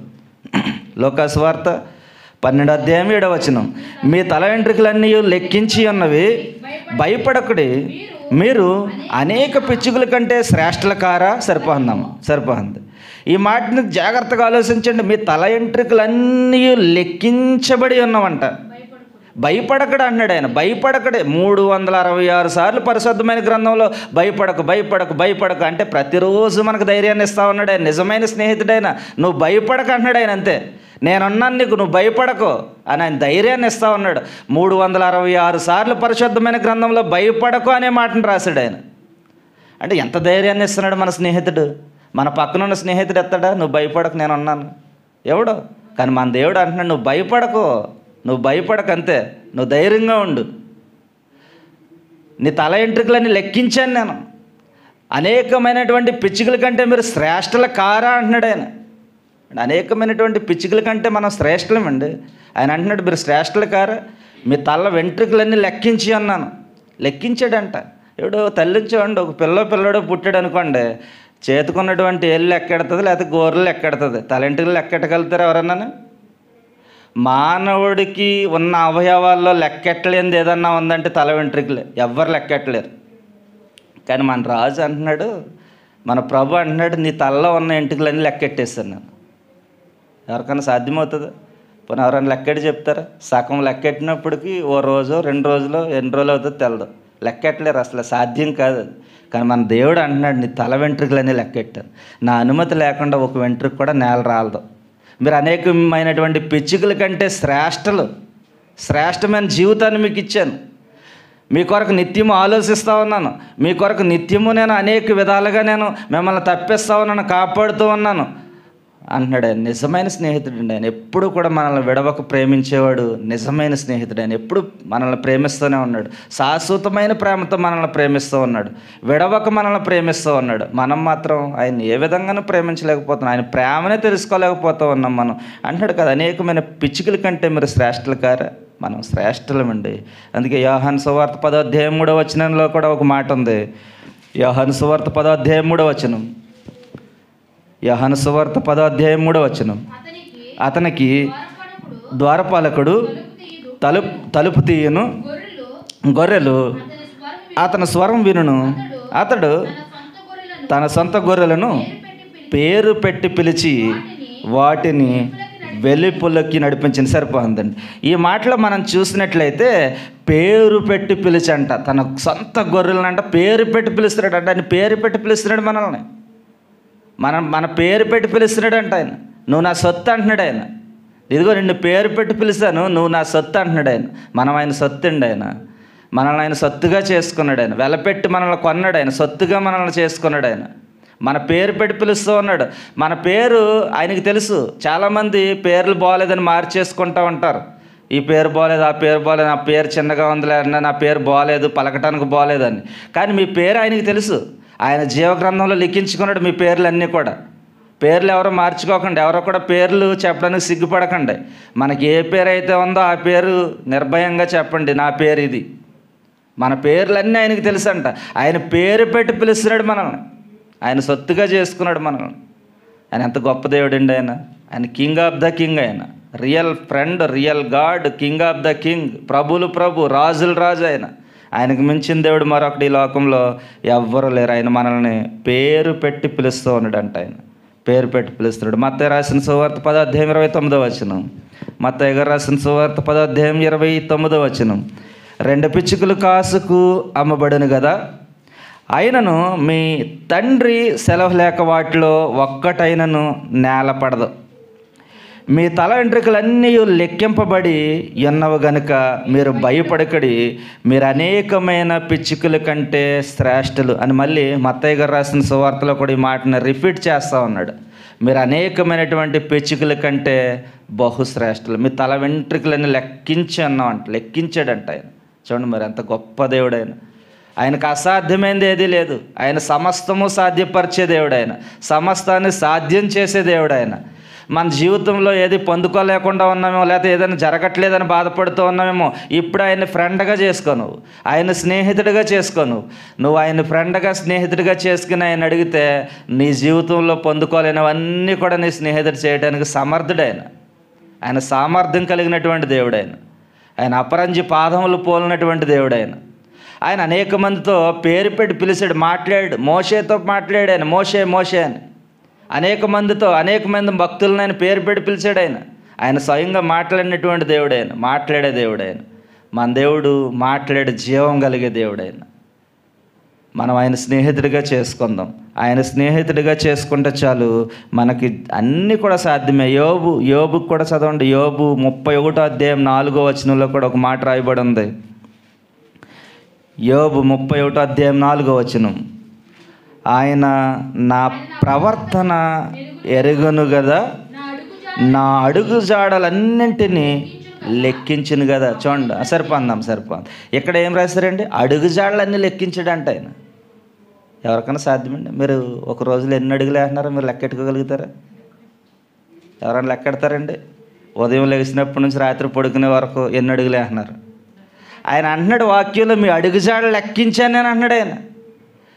లోకాసువార్త 12వ అధ్యాయం 7వ వచనం. మీ తల వెంట్రుకలన్నీ లెక్కించి ఉన్నవి, భయపడకుడి, మీరు అనేక పిచ్చుకల కంటే శ్రేష్ఠుల కారా? సరిపోతుంది. ఈ మాటని జాగ్రత్తగా ఆలోచించండి. మీ తల వెంట్రుకలన్నీ లెక్కించబడి ఉన్నవంట. భయపడకడు అన్నాడు ఆయన. భయపడకడే 366 సార్లు పరిశుద్ధమైన గ్రంథంలో భయపడకు అంటే ప్రతిరోజు మనకు ధైర్యాన్ని ఇస్తా ఉన్నాడు ఆయన. నిజమైన స్నేహితుడైన. నువ్వు భయపడక అన్నాడు ఆయన. అంతే, నేనున్నాను నీకు, నువ్వు భయపడకు అని ఆయన ధైర్యాన్ని ఇస్తా ఉన్నాడు. 366 సార్లు పరిశుద్ధమైన గ్రంథంలో భయపడకు అనే మాటను రాశాడు ఆయన. అంటే ఎంత ధైర్యాన్ని ఇస్తున్నాడు మన స్నేహితుడు. మన పక్కనున్న స్నేహితుడు ఎత్తాడా? నువ్వు భయపడకు, నేనున్నాను. ఎవడో. కానీ మన దేవుడు అంటున్నాడు, నువ్వు భయపడకంతే, నువ్వు ధైర్యంగా ఉండు. నీ తల వెంట్రుకలన్నీ లెక్కించాను నేను. అనేకమైనటువంటి పిచ్చుకల కంటే మీరు శ్రేష్ఠుల కారా అంటున్నాడు ఆయన. అనేకమైనటువంటి పిచ్చుకల కంటే మనం శ్రేష్ఠులమండి. ఆయన అంటున్నాడు, మీరు శ్రేష్ఠుల కారా? మీ తల వెంట్రుకలన్నీ లెక్కించి అన్నాను. లెక్కించాడంట. ఎవడో తల్లించేవాడు ఒక పిల్లడో పుట్టాడు అనుకోండి, చేతుకున్నటువంటి ఏళ్ళు లెక్కెడుతుంది, లేకపోతే గోర్లు లెక్కెడుతుంది. తలెంటుకలు లెక్కెట్టగలుగుతారు ఎవరన్నా? మానవుడికి ఉన్న అవయవాల్లో లెక్కెట్టలేనిది ఏదన్నా ఉందంటే తల వెంట్రుకలే. ఎవ్వరు లెక్కెట్టలేరు. కానీ మన రాజు అంటున్నాడు, మన ప్రభు అంటున్నాడు, నీ తలలో ఉన్న ఎంటుకలన్నీ లెక్కెట్టేస్తాను నేను. ఎవరికైనా సాధ్యమవుతుందా? పోనీ ఎవరైనా లెక్కెట్టి చెప్తారా? సగం లెక్కెట్టినప్పటికీ ఓ రోజు 2 రోజులు ఎన్ని రోజులు అవుతుందో తెలదు. లెక్కెట్టలేరు, అసలు సాధ్యం కాదు అది. కానీ మన దేవుడు అంటున్నాడు, నీ తల వెంట్రుకలన్నీ లెక్కెట్టాను. నా అనుమతి లేకుండా ఒక వెంట్రుక కూడా నేల రాలదు. మీరు అనేకమైనటువంటి పిచ్చుకల కంటే శ్రేష్టమైన జీవితాన్ని మీకు ఇచ్చాను. మీ కొరకు నిత్యము ఆలోచిస్తూ ఉన్నాను. మీ కొరకు నిత్యము నేను అనేక విధాలుగా నేను మిమ్మల్ని తప్పిస్తూ ఉన్నాను, కాపాడుతూ ఉన్నాను అంటున్నాడు. ఆయన నిజమైన స్నేహితుడు అండి. ఆయన ఎప్పుడు కూడా మనల్ని విడవక ప్రేమించేవాడు నిజమైన స్నేహితుడు. ఆయన ఎప్పుడు మనల్ని ప్రేమిస్తూనే ఉన్నాడు. శాశ్వతమైన ప్రేమతో మనల్ని ప్రేమిస్తూ ఉన్నాడు. విడవక మనల్ని ప్రేమిస్తూ ఉన్నాడు. మనం మాత్రం ఆయన ఏ విధంగానూ ప్రేమించలేకపోతున్నాం. ఆయన ప్రేమనే తెలుసుకోలేకపోతూ ఉన్నాం మనం. అంటున్నాడు కదా, అనేకమైన పిచ్చుకల కంటే మీరు శ్రేష్ఠులు కారా? మనం శ్రేష్ఠులమండి. అందుకే యోహాను సువార్త 10వ అధ్యాయం 3వ వచనంలో కూడా ఒక మాట ఉంది. యోహాను సువార్త 10వ అధ్యాయం 3వ వచనం. యోహాను సువార్త 10వ అధ్యాయం 3వ వచనం. అతనికి ద్వారపాలకుడు తలుపు తీయను, గొర్రెలు అతని స్వరం వినును. అతడు తన సొంత గొర్రెలను పేరు పెట్టి పిలిచి వాటిని వెలుపలకి నడిపించింది. సరిపోతుందండి. ఈ మాటలో మనం చూసినట్లయితే పేరు పెట్టి పిలిచంట, తన సొంత గొర్రెలనంట పేరు పెట్టి పిలుస్తున్నాడు అంట. ఆయన పేరు పెట్టి పిలుస్తున్నాడు మనల్ని. మన పేరు పెట్టి పిలుస్తున్నాడు అంట. ఆయన నువ్వు నా సొత్తు అంటున్నాడు. ఆయన ఇదిగో నిన్ను పేరు పెట్టి పిలిచాను, నువ్వు నా సొత్తు అంటున్నాడు. ఆయన మనం ఆయన సొత్తు అండి. ఆయన మనల్ని ఆయన సొత్తుగా చేసుకున్నాడు. ఆయన వెలపెట్టి మనల్ని కొన్నాడు. ఆయన సొత్తుగా మనల్ని చేసుకున్నాడు. ఆయన మన పేరు పెట్టి పిలుస్తూ ఉన్నాడు. మన పేరు ఆయనకి తెలుసు. చాలామంది పేర్లు బాగోలేదని మార్చేసుకుంటూ ఉంటారు. ఈ పేరు బాగోలేదు, ఆ పేరు బాగోలేదు, నా పేరు చిన్నగా ఉందిలే అన్న, నా పేరు బాగోలేదు, పలకటానికి బాగోలేదని. కానీ మీ పేరు ఆయనకి తెలుసు. ఆయన జీవగ్రంథంలో లిఖించుకున్నాడు మీ పేర్లన్నీ కూడా. పేర్లు ఎవరో మార్చుకోకండి. ఎవరో కూడా పేర్లు చెప్పడానికి సిగ్గుపడకండి. మనకి ఏ పేరు అయితే ఉందో ఆ పేరు నిర్భయంగా చెప్పండి, నా పేరు ఇది. మన పేర్లన్నీ ఆయనకి తెలుసు అంట. ఆయన పేరు పెట్టి పిలుస్తున్నాడు మనల్ని. ఆయన సొత్తుగా చేసుకున్నాడు మనల్ని. ఆయన ఎంత గొప్ప దేవుడండి. ఆయన కింగ్ ఆఫ్ ద కింగ్. ఆయన real friend, real God, king of the king, ప్రభులు ప్రభు, రాజుల రాజు. ఆయనకు మించిన దేవుడు మరొకటి ఈ లోకంలో ఎవ్వరు లేరు. ఆయన మనల్ని పేరు పెట్టి పిలుస్తూ ఉన్నాడంట. ఆయన పేరు పెట్టి పిలుస్తున్నాడు. మత్తయి రాసిన సువార్త 10వ అధ్యాయం 29వ వచనం. మత్తయి గారు రాసిన సువార్త 10వ అధ్యాయం 29వ వచనం. 2 పిచ్చుకలు కాసుకు అమ్మబడును కదా, అయినను మీ తండ్రి సెలవు లేక వాటిలో ఒక్కటైనను నేల పడదు. మీ తల వెంట్రుకలన్నీ లెక్కింపబడి ఉన్నవి గనుక మీరు భయపడకడి, మీరు అనేకమైన పిచ్చుకల కంటే శ్రేష్ఠులు అని మళ్ళీ మత్తయి గారు రాసిన సువార్తలో కూడా ఈ మాటను రిపీట్ చేస్తూ ఉన్నాడు. మీరు అనేకమైనటువంటి పిచ్చుకల కంటే బహుశ్రేష్ఠులు. మీ తల వెంట్రుకలన్నీ లెక్కించి అన్నామంట. లెక్కించాడంట ఆయన. చూడండి మరి ఎంత గొప్ప దేవుడు ఆయన. ఆయనకు అసాధ్యమైనది ఏదీ లేదు. ఆయన సమస్తము సాధ్యపరిచే దేవుడు. ఆయన సమస్తాన్ని సాధ్యం చేసే దేవుడు. ఆయన మన జీవితంలో ఏది పొందుకోలేకుండా ఉన్నామేమో, లేకపోతే ఏదైనా జరగట్లేదని బాధపడుతూ ఉన్నామేమో, ఇప్పుడు ఆయన ఫ్రెండ్గా చేసుకో, నువ్వు ఆయన స్నేహితుడిగా చేసుకో. నువ్వు ఆయన ఫ్రెండ్గా స్నేహితుడిగా చేసుకుని ఆయన అడిగితే నీ జీవితంలో పొందుకోలేనివన్నీ కూడా నీ స్నేహితుడు చేయడానికి సమర్థుడు. ఆయన సామర్థ్యం కలిగినటువంటి దేవుడు. ఆయన అపరంజి పాదములు పోలినటువంటి దేవుడు. ఆయన అనేక మందితో పేరు పెట్టి పిలిచాడు, మాట్లాడాడు. మోషేతో మాట్లాడాడు ఆయన, మోషే మోషే అని. అనేక మంది భక్తులను ఆయన పేరు పెట్టి పిలిచాడు. ఆయన స్వయంగా మాట్లాడినటువంటి దేవుడు. మాట్లాడే దేవుడు. మన దేవుడు మాట్లాడే జీవం కలిగే దేవుడు. మనం ఆయన స్నేహితుడిగా చేసుకుందాం. ఆయన స్నేహితుడిగా చేసుకుంటే చాలు, మనకి అన్నీ కూడా సాధ్యమే. యోబుకు కూడా చదవండి. యోబు 31వ అధ్యాయం 4వ వచనంలో కూడా ఒక మాట రాయబడి ఉంది. యోబు 31వ అధ్యాయం 4వ వచనం. ఆయన నా ప్రవర్తన ఎరుగను కదా, నా అడుగు జాడలన్నింటినీ లెక్కించును కదా. చూడండి, సరిపోంది. ఇక్కడ ఏం రాశారండి? అడుగు జాడలన్నీ లెక్కించాడంట ఆయన. ఎవరికైనా సాధ్యమండి? మీరు ఒక రోజులో ఎన్ని అడుగులు వేస్తున్నారో మీరు లెక్కెట్టుకోగలుగుతారా? ఎవరైనా లెక్కెడతారండి? ఉదయం లేచినప్పటి నుంచి రాత్రి పడుకునే వరకు ఎన్ని అడుగులు వేస్తున్నారు? ఆయన అంటున్నాడు వాక్యంలో, మీ అడుగు జాడలు లెక్కించాను నేను అంటున్నాడు ఆయన.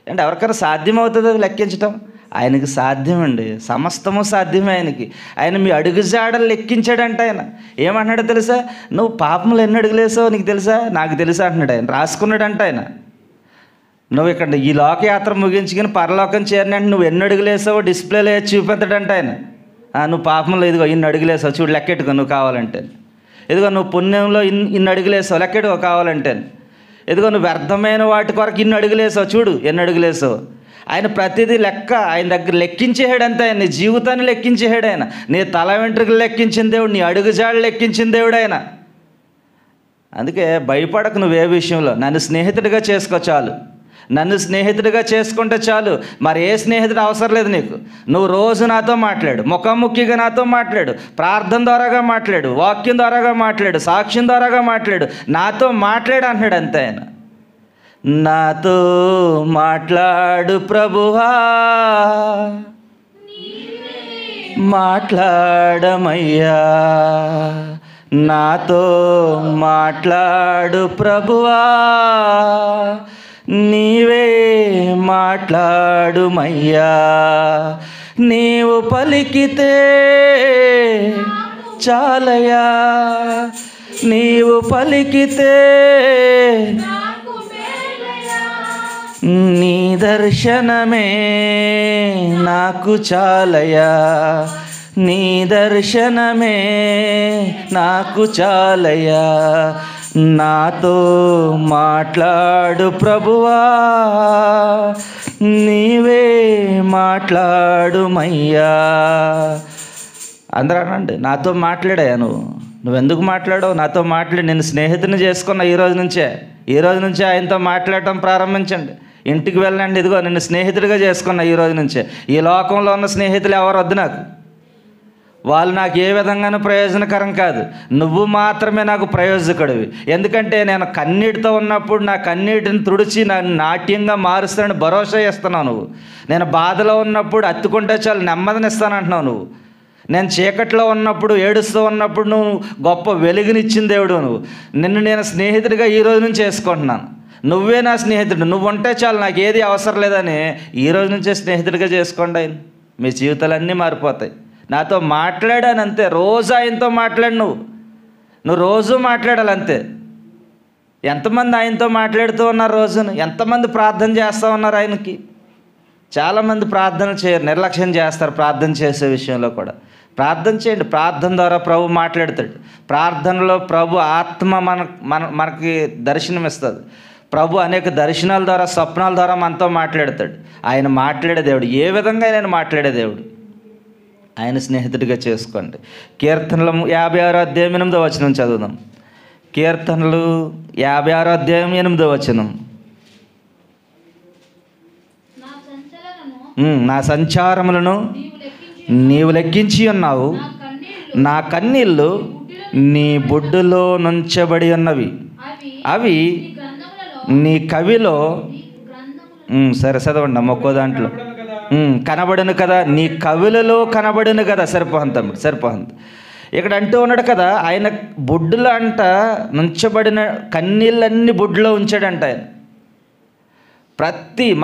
అంటే ఎవరికైనా సాధ్యమవుతుంది అది లెక్కించడం? ఆయనకి సాధ్యమండి, సమస్తము సాధ్యమే ఆయనకి. ఆయన మీ అడుగుజాడలు లెక్కించాడంట. ఆయన ఏమంటున్నాడో తెలుసా? నువ్వు పాపములు ఎన్ని అడుగులేసావు నీకు తెలుసా? నాకు తెలుసా అంటున్నాడు. ఆయన రాసుకున్నాడంట. ఆయన నువ్వు ఇక్కడ ఈ లోకయాత్ర ముగించుకుని పరలోకం చేరినంటే నువ్వు ఎన్ని అడుగులేసావో డిస్ప్లేలో చూపెడతాడంట ఆయన. నువ్వు పాపంలో ఇదిగో ఇన్ని అడుగులేసావు చూడు, లెక్కెట్టుకో నువ్వు కావాలంటే. ఇదిగో నువ్వు పుణ్యంలో ఇన్ని అడుగులేసావు, లెక్కెట్టుకో కావాలంటే. ఇదిగో నువ్వు వ్యర్థమైన వాటి కొరకు ఇన్ని అడుగులేసావు చూడు, ఎన్ని అడుగులేసావు. ఆయన ప్రతిదీ లెక్క ఆయన దగ్గర లెక్కించేసాడంతే. ఆయన నీ జీవితాన్ని లెక్కించేసాడు. ఆయన నీ తల వెంట్రుకలు లెక్కించిన దేవుడు, నీ అడుగుజాడు లెక్కించిన దేవుడు ఆయన. అందుకే భయపడకు నువ్వే విషయంలో. నన్ను స్నేహితుడిగా చేసుకో చాలు, నన్ను స్నేహితుడిగా చేసుకుంటే చాలు. మరి ఏ స్నేహితుడు అవసరం లేదు నీకు. నువ్వు రోజు నాతో మాట్లాడు, ముఖాముఖిగా నాతో మాట్లాడు, ప్రార్థన ద్వారాగా మాట్లాడు, వాక్యం ద్వారాగా మాట్లాడు, సాక్ష్యం ద్వారాగా మాట్లాడు, నాతో మాట్లాడు అంటున్నాడు అంతే. ఆయన నాతో మాట్లాడు ప్రభువా, మాట్లాడమయ్యా, నాతో మాట్లాడు ప్రభువా, నీవే మాట్లాడుమయ్యా. నీవు పలికితే చాలయా, నీవు పలికితే నీ దర్శనమే నాకు చాలయా, నీ దర్శనమే నాకు చాలయా. నాతో మాట్లాడు ప్రభువా, నీవే మాట్లాడుమయ్యా. అందరూ అనండి, నాతో మాట్లాడాయా నువ్వెందుకు మాట్లాడావు? నాతో మాట్లాడి నేను స్నేహితుని చేసుకున్నా. ఈ రోజు నుంచే ఆయనతో మాట్లాడటం ప్రారంభించండి. ఇంటికి వెళ్ళండి, ఇదిగో నిన్ను స్నేహితుడిగా చేసుకున్నా ఈ రోజు నుంచే. ఈ లోకంలో ఉన్న స్నేహితులు ఎవరు వద్దు నాకు. వాళ్ళు నాకు ఏ విధంగానూ ప్రయోజనకరం కాదు. నువ్వు మాత్రమే నాకు ప్రయోజకుడివి. ఎందుకంటే నేను కన్నీటితో ఉన్నప్పుడు నా కన్నీటిని తుడిచి నన్ను నాట్యంగా మారుస్తానని భరోసా ఇస్తున్నావు నువ్వు. నేను బాధలో ఉన్నప్పుడు అత్తుకుంటే చాలు నెమ్మదినిస్తానంటున్నావు నువ్వు. నేను చీకట్లో ఉన్నప్పుడు ఏడుస్తూ ఉన్నప్పుడు నువ్వు గొప్ప వెలుగునిచ్చిన దేవుడు నువ్వు. నిన్ను నేను స్నేహితుడిగా ఈ రోజు నుంచి చేసుకుంటున్నాను. నువ్వే నా స్నేహితుడు, నువ్వు ఉంటే చాలు, నాకు ఏది అవసరం లేదని ఈ రోజు నుంచే స్నేహితుడిగా చేసుకోండి. ఆయన మీ జీవితాలన్నీ మారిపోతాయి. నాతో మాట్లాడానంతే. రోజు ఆయనతో మాట్లాడు. నువ్వు రోజు మాట్లాడాలి అంతే. ఎంతమంది ఆయనతో మాట్లాడుతూ ఉన్నారు రోజును? ఎంతమంది ప్రార్థన చేస్తూ ఉన్నారు ఆయనకి? చాలామంది ప్రార్థన చేయరు, నిర్లక్ష్యం చేస్తారు ప్రార్థన చేసే విషయంలో కూడా. ప్రార్థన చేయండి. ప్రార్థన ద్వారా ప్రభు మాట్లాడతాడు. ప్రార్థనలో ప్రభు ఆత్మ మనకి దర్శనమిస్తుంది. ప్రభు అనేక దర్శనాల ద్వారా, స్వప్నాల ద్వారా మనతో మాట్లాడతాడు. ఆయన మాట్లాడే దేవుడు. ఏ విధంగా ఆయన మాట్లాడే దేవుడు. ఆయన స్నేహితుడిగా చేసుకోండి. కీర్తనలు 56వ అధ్యాయం 8వ వచనం చదువుదాం. కీర్తనలు 56వ అధ్యాయం 8వ వచనం. నా సంచారములను నీవు లెక్కించి ఉన్నావు, నా కన్నీళ్ళు నీ బొడ్డులో నుంచబడి ఉన్నవి, అవి నీ కవిలో సరే చదవండి అమ్మ. ఒక్కో దాంట్లో కనబడును కదా, నీ కవులలో కనబడును కదా. సరిపోతుంది. ఇక్కడ అంటూ ఉన్నాడు కదా, ఆయన బొడ్డులో అంట నుంచబడిన కన్నీళ్ళన్నీ బొడ్డులో ఉంచాడంట ఆయన.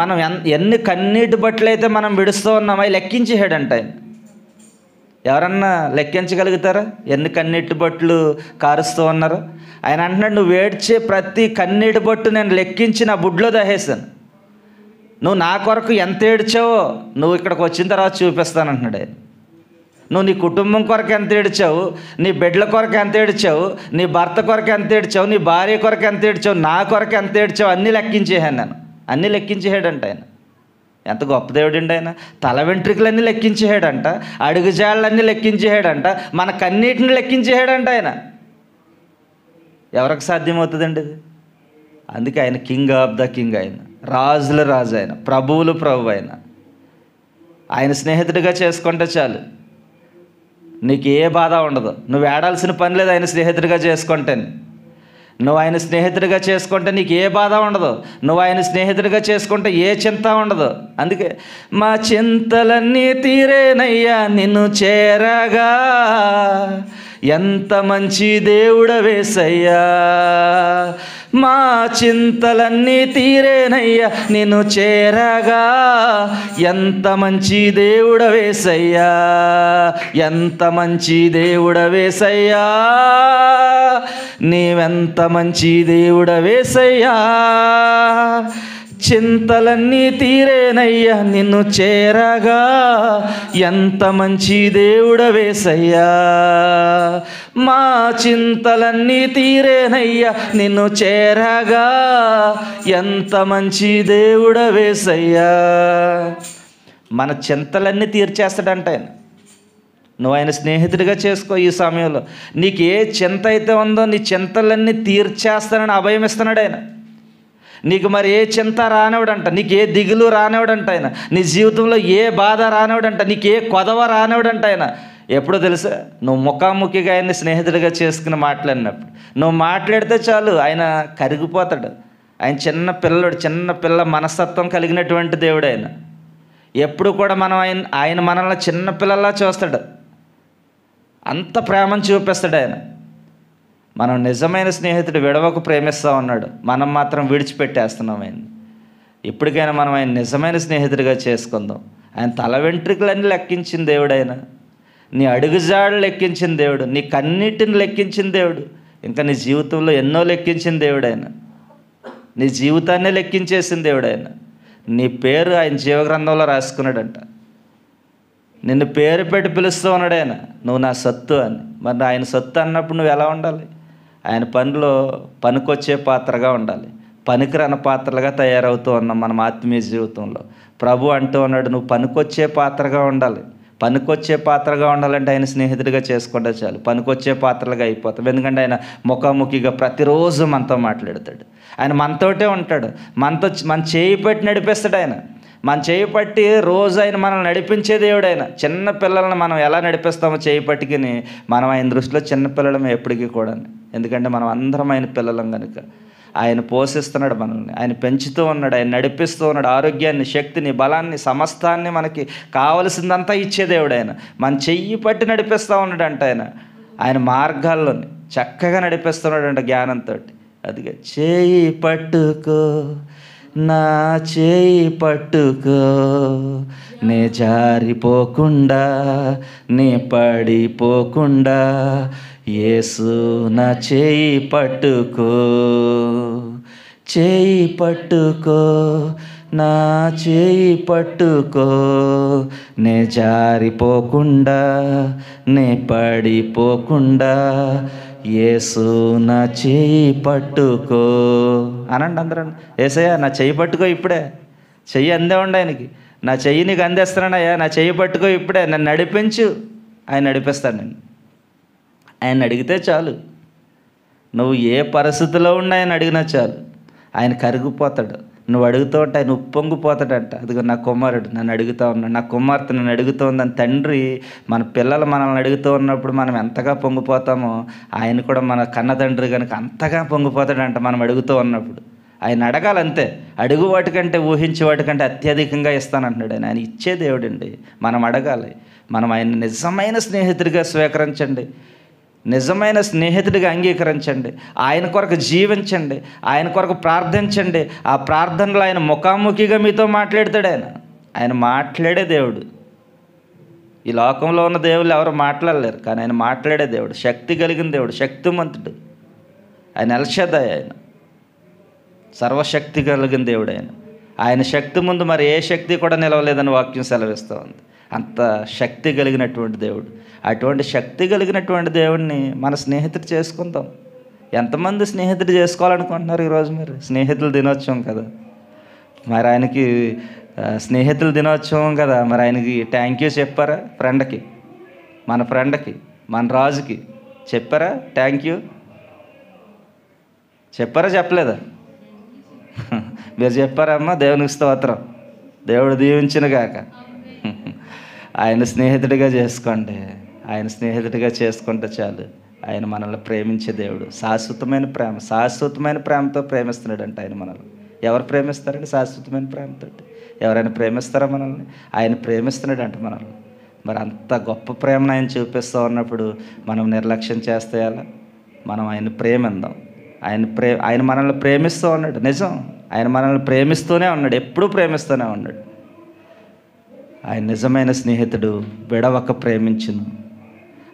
మనం ఎన్ని కన్నీటి బట్టలు అయితే మనం విడుస్తూ ఉన్నామో అవి లెక్కించేసాడంట ఆయన. ఎవరన్నా లెక్కించగలుగుతారా ఎన్ని కన్నీటి బొట్లు కారుస్తూ ఉన్నారో? ఆయన అంటున్నాడు, నువ్వు ఏడ్చే ప్రతి కన్నీటి బొట్టు నేను లెక్కించి నా బుడ్లో దహేసాను. నువ్వు నా కొరకు ఎంత ఏడ్చావో నువ్వు ఇక్కడికి వచ్చిన తర్వాత చూపిస్తానంటున్నాడు ఆయన. నువ్వు నీ కుటుంబం కొరకు ఎంత ఏడ్చావు, నీ బిడ్డల కొరకు ఎంత ఏడ్చావు, నీ భర్త కొరకు ఎంత ఏడ్చావు, నీ భార్య కొరకు ఎంత ఏడ్చావు, నా కొరకు ఎంత ఏడ్చావు, అన్నీ లెక్కించేసాను నేను. అన్నీ లెక్కించేసాడంట ఆయన. ఎంత గొప్ప దేవుడండి ఆయన. తల వెంట్రుకలన్నీ లెక్కించేసాడంట, అడుగుజాళ్ళన్నీ లెక్కించేసాడంట, మన కన్నీటిని లెక్కించేసాడంట ఆయన. ఎవరికి సాధ్యమవుతుందండి ఇది? అందుకే ఆయన కింగ్ ఆఫ్ ద కింగ్, ఆయన రాజుల రాజు, ఆయన ప్రభువులు ప్రభు. ఆయన స్నేహితుడిగా చేసుకుంటే చాలు, నీకు ఏ బాధ ఉండదు. నువ్వు ఏడాల్సిన పని లేదు ఆయన స్నేహితుడిగా చేసుకుంటే. నువ్వు ఆయన స్నేహితుడిగా చేసుకుంటే నీకు ఏ బాధ ఉండదు. నువ్వు ఆయన స్నేహితుడిగా చేసుకుంటే ఏ చింత ఉండదు. అందుకే మా చింతలన్నీ తీరేనయ్యా నిన్ను చేరగా, ఎంత మంచి దేవుడవేసయ్యా, మా చింతలన్నీ తీరేనయ్యా నిన్ను చేరగా. ఎంత మంచి దేవుడవేసయ్యా, ఎంత మంచి దేవుడవేసయ్యా, నీవెంత మంచి దేవుడవేసయ్యా. చింతలన్నీ తీరేనయ్యా నిన్ను చేరగా, ఎంత మంచి దేవుడవేసయ్యా. మా చింతలన్నీ తీరేనయ్యా నిన్ను చేరగా, ఎంత మంచి దేవుడవేసయ్యా. మన చింతలన్నీ తీర్చేస్తాడంట ఆయన. నువ్వు ఆయన స్నేహితుడిగా చేసుకో. ఈ సమయంలో నీకు ఏ చింత అయితే ఉందో నీ చింతలన్నీ తీర్చేస్తానని అభయం ఇస్తున్నాడు ఆయన. నీకు మరి ఏ చింత రానివాడంట, నీకు ఏ దిగులు రానివాడంట ఆయన. నీ జీవితంలో ఏ బాధ రానివాడంట, నీకు ఏ కొదవ రానివాడంట ఆయన. ఎప్పుడో తెలుసా, నువ్వు ముఖాముఖిగా ఆయన్ని స్నేహితుడిగా చేసుకుని మాట్లాడినప్పుడు. నువ్వు మాట్లాడితే చాలు ఆయన కరిగిపోతాడు. ఆయన చిన్న పిల్ల మనస్తత్వం కలిగినటువంటి దేవుడు ఆయన. ఎప్పుడు కూడా మనం ఆయన మనల్ని చిన్నపిల్లలా చూస్తాడు. అంత ప్రేమను చూపిస్తాడు ఆయన. మనం నిజమైన స్నేహితుడు విడవకు ప్రేమిస్తూ ఉన్నాడు, మనం మాత్రం విడిచిపెట్టేస్తున్నాం ఆయన. ఇప్పటికైనా మనం ఆయన నిజమైన స్నేహితుడిగా చేసుకుందాం. ఆయన తల వెంట్రుకలన్నీ లెక్కించిన దేవుడు ఆయన. నీ అడుగుజాడలు లెక్కించిన దేవుడు, నీ కన్నిటిని లెక్కించిన దేవుడు, ఇంకా నీ జీవితంలో ఎన్నో లెక్కించిన దేవుడు ఆయన. నీ జీవితాన్ని లెక్కించేసిన దేవుడు ఆయన. నీ పేరు ఆయన జీవగ్రంథంలో రాసుకున్నాడంట. నిన్ను పేరు పెట్టి పిలుస్తూ ఉన్నాడు ఆయన, నువ్వు నా సొత్తు అని. మరి ఆయన సొత్తు అన్నప్పుడు నువ్వు ఎలా ఉండాలి? ఆయన పనిలో పనికొచ్చే పాత్రగా ఉండాలి. పనికిరాని పాత్రలుగా తయారవుతూ ఉన్నాం మనం ఆత్మీయ జీవితంలో. ప్రభు అంటూ ఉన్నాడు, నువ్వు పనికొచ్చే పాత్రగా ఉండాలి. పనికొచ్చే పాత్రగా ఉండాలంటే ఆయన స్నేహితుడిగా చేసుకుంటే చాలు. పనికొచ్చే పాత్రలుగా అయిపోతాం. ఎందుకంటే ఆయన ముఖాముఖిగా ప్రతిరోజు మనతో మాట్లాడతాడు. ఆయన మనతోటే ఉంటాడు. మన చేయి పెట్టి నడిపిస్తాడు ఆయన. మన చేయి పట్టి రోజు ఆయన మనల్ని నడిపించే దేవుడు ఆయన. చిన్న పిల్లలను మనం ఎలా నడిపిస్తామో చేయి పట్టుకుని, మనం ఆయన దృష్టిలో చిన్నపిల్లలమే ఎప్పటికీ కూడా. ఎందుకంటే మనం అందరం ఆయన పిల్లలం కనుక. ఆయన పోషిస్తున్నాడు మనల్ని, ఆయన పెంచుతూ ఉన్నాడు, ఆయన నడిపిస్తూ ఉన్నాడు. ఆరోగ్యాన్ని, శక్తిని, బలాన్ని, సమస్తాన్ని మనకి కావలసిందంతా ఇచ్చే దేవుడు ఆయన. మన చెయ్యి పట్టి నడిపిస్తూ ఉన్నాడంట ఆయన. ఆయన మార్గాల్లోని చక్కగా నడిపిస్తున్నాడంట జ్ఞానంతో. అదిగా చేయి పట్టుకో, నా చేయి పట్టుకో, నే జారిపోకుండా, నే పడిపోకుండా, యేసు నా చేయి పట్టుకో, చేయి పట్టుకో, నా చేయి పట్టుకో, నే జారిపోకుండా, నే పడిపోకుండా, యేసు నా చేయి పట్టుకో అనండి అందరూ. యేసయ్యా నా చెయ్యి పట్టుకో ఇప్పుడే. చెయ్యి అందే ఉండి ఆయనకి. నా చెయ్యి నీకు అందేస్తున్నానయ్యా, నా చెయ్యి పట్టుకో ఇప్పుడే, నన్ను నడిపించు. ఆయన నడిపిస్తాడు నేను. ఆయన అడిగితే చాలు. నువ్వు ఏ పరిస్థితిలో ఉన్నా ఆయన అడిగినా చాలు. ఆయన కరిగిపోతాడు. నువ్వు అడుగుతూ ఉంటే ఆయన ఉప్పొంగిపోతాడంట. అదిగో నా కుమారుడు నన్ను అడుగుతూ ఉన్నాడు, నా కుమార్తె నన్ను అడుగుతూ ఉందని. తండ్రి మన పిల్లలు మనల్ని అడుగుతూ ఉన్నప్పుడు మనం ఎంతగా పొంగిపోతామో, ఆయన కూడా మన కన్న తండ్రి కనుక అంతగా పొంగిపోతాడంట మనం అడుగుతూ ఉన్నప్పుడు. ఆయన అడగాలంతే. అడుగు వాటికంటే, ఊహించే వాటికంటే అత్యధికంగా ఇస్తానంటున్నాడు ఆయన. ఆయన ఇచ్చే దేవుడండి. మనం అడగాలి. మనం ఆయన నిజమైన స్నేహితుడిగా స్వీకరించండి, నిజమైన స్నేహితుడిగా అంగీకరించండి. ఆయన కొరకు జీవించండి, ఆయన కొరకు ప్రార్థించండి. ఆ ప్రార్థనలో ఆయన ముఖాముఖిగా మీతో మాట్లాడతాడు. ఆయన మాట్లాడే దేవుడు. ఈ లోకంలో ఉన్న దేవుళ్ళు ఎవరు మాట్లాడలేరు, కానీ ఆయన మాట్లాడే దేవుడు. శక్తి కలిగిన దేవుడు, శక్తిమంతుడు ఆయన. ఎల్షదాయ్ ఆయన, సర్వశక్తి కలిగిన దేవుడు ఆయన. ఆయన శక్తి ముందు మరి ఏ శక్తి కూడా నిలవలేదని వాక్యం సెలవిస్తూ ఉంది. అంత శక్తి కలిగినటువంటి దేవుడు. అటువంటి శక్తి కలిగినటువంటి దేవుడిని మన స్నేహితుడు చేసుకుందాం. ఎంతమంది స్నేహితుడు చేసుకోవాలనుకుంటున్నారు ఈరోజు? మీరు స్నేహితుల దినోత్సవం కదా, మరి ఆయనకి స్నేహితుల దినోత్సవం కదా, మరి ఆయనకి థ్యాంక్ యూ చెప్పారా? ఫ్రెండ్కి, మన ఫ్రెండ్కి, మన రాజుకి చెప్పారా థ్యాంక్ యూ? చెప్పారా చెప్పలేదా? మీరు చెప్పారమ్మా? దేవునికి స్తోత్రం. దేవుడు దీవించును గాక. ఆయన స్నేహితుడిగా చేసుకోండి. ఆయన స్నేహితుడిగా చేసుకుంటే చాలు. ఆయన మనల్ని ప్రేమించే దేవుడు. శాశ్వతమైన ప్రేమతో ప్రేమిస్తున్నాడంట ఆయన మనల్ని. ఎవరు ప్రేమిస్తారండి శాశ్వతమైన ప్రేమతో? ఎవరైనా ప్రేమిస్తారా మనల్ని? ఆయన ప్రేమిస్తున్నాడంట మనల్ని. మరి అంత గొప్ప ప్రేమను ఆయన చూపిస్తూ ఉన్నప్పుడు మనం నిర్లక్ష్యం చేస్తే ఎలా? మనం ఆయన ప్రేమిందాం. ఆయన మనల్ని ప్రేమిస్తూ ఉన్నాడు. నిజం, ఆయన మనల్ని ప్రేమిస్తూనే ఉన్నాడు, ఎప్పుడూ ప్రేమిస్తూనే ఉన్నాడు. ఆయన నిజమైన స్నేహితుడు, విడవక ప్రేమించును.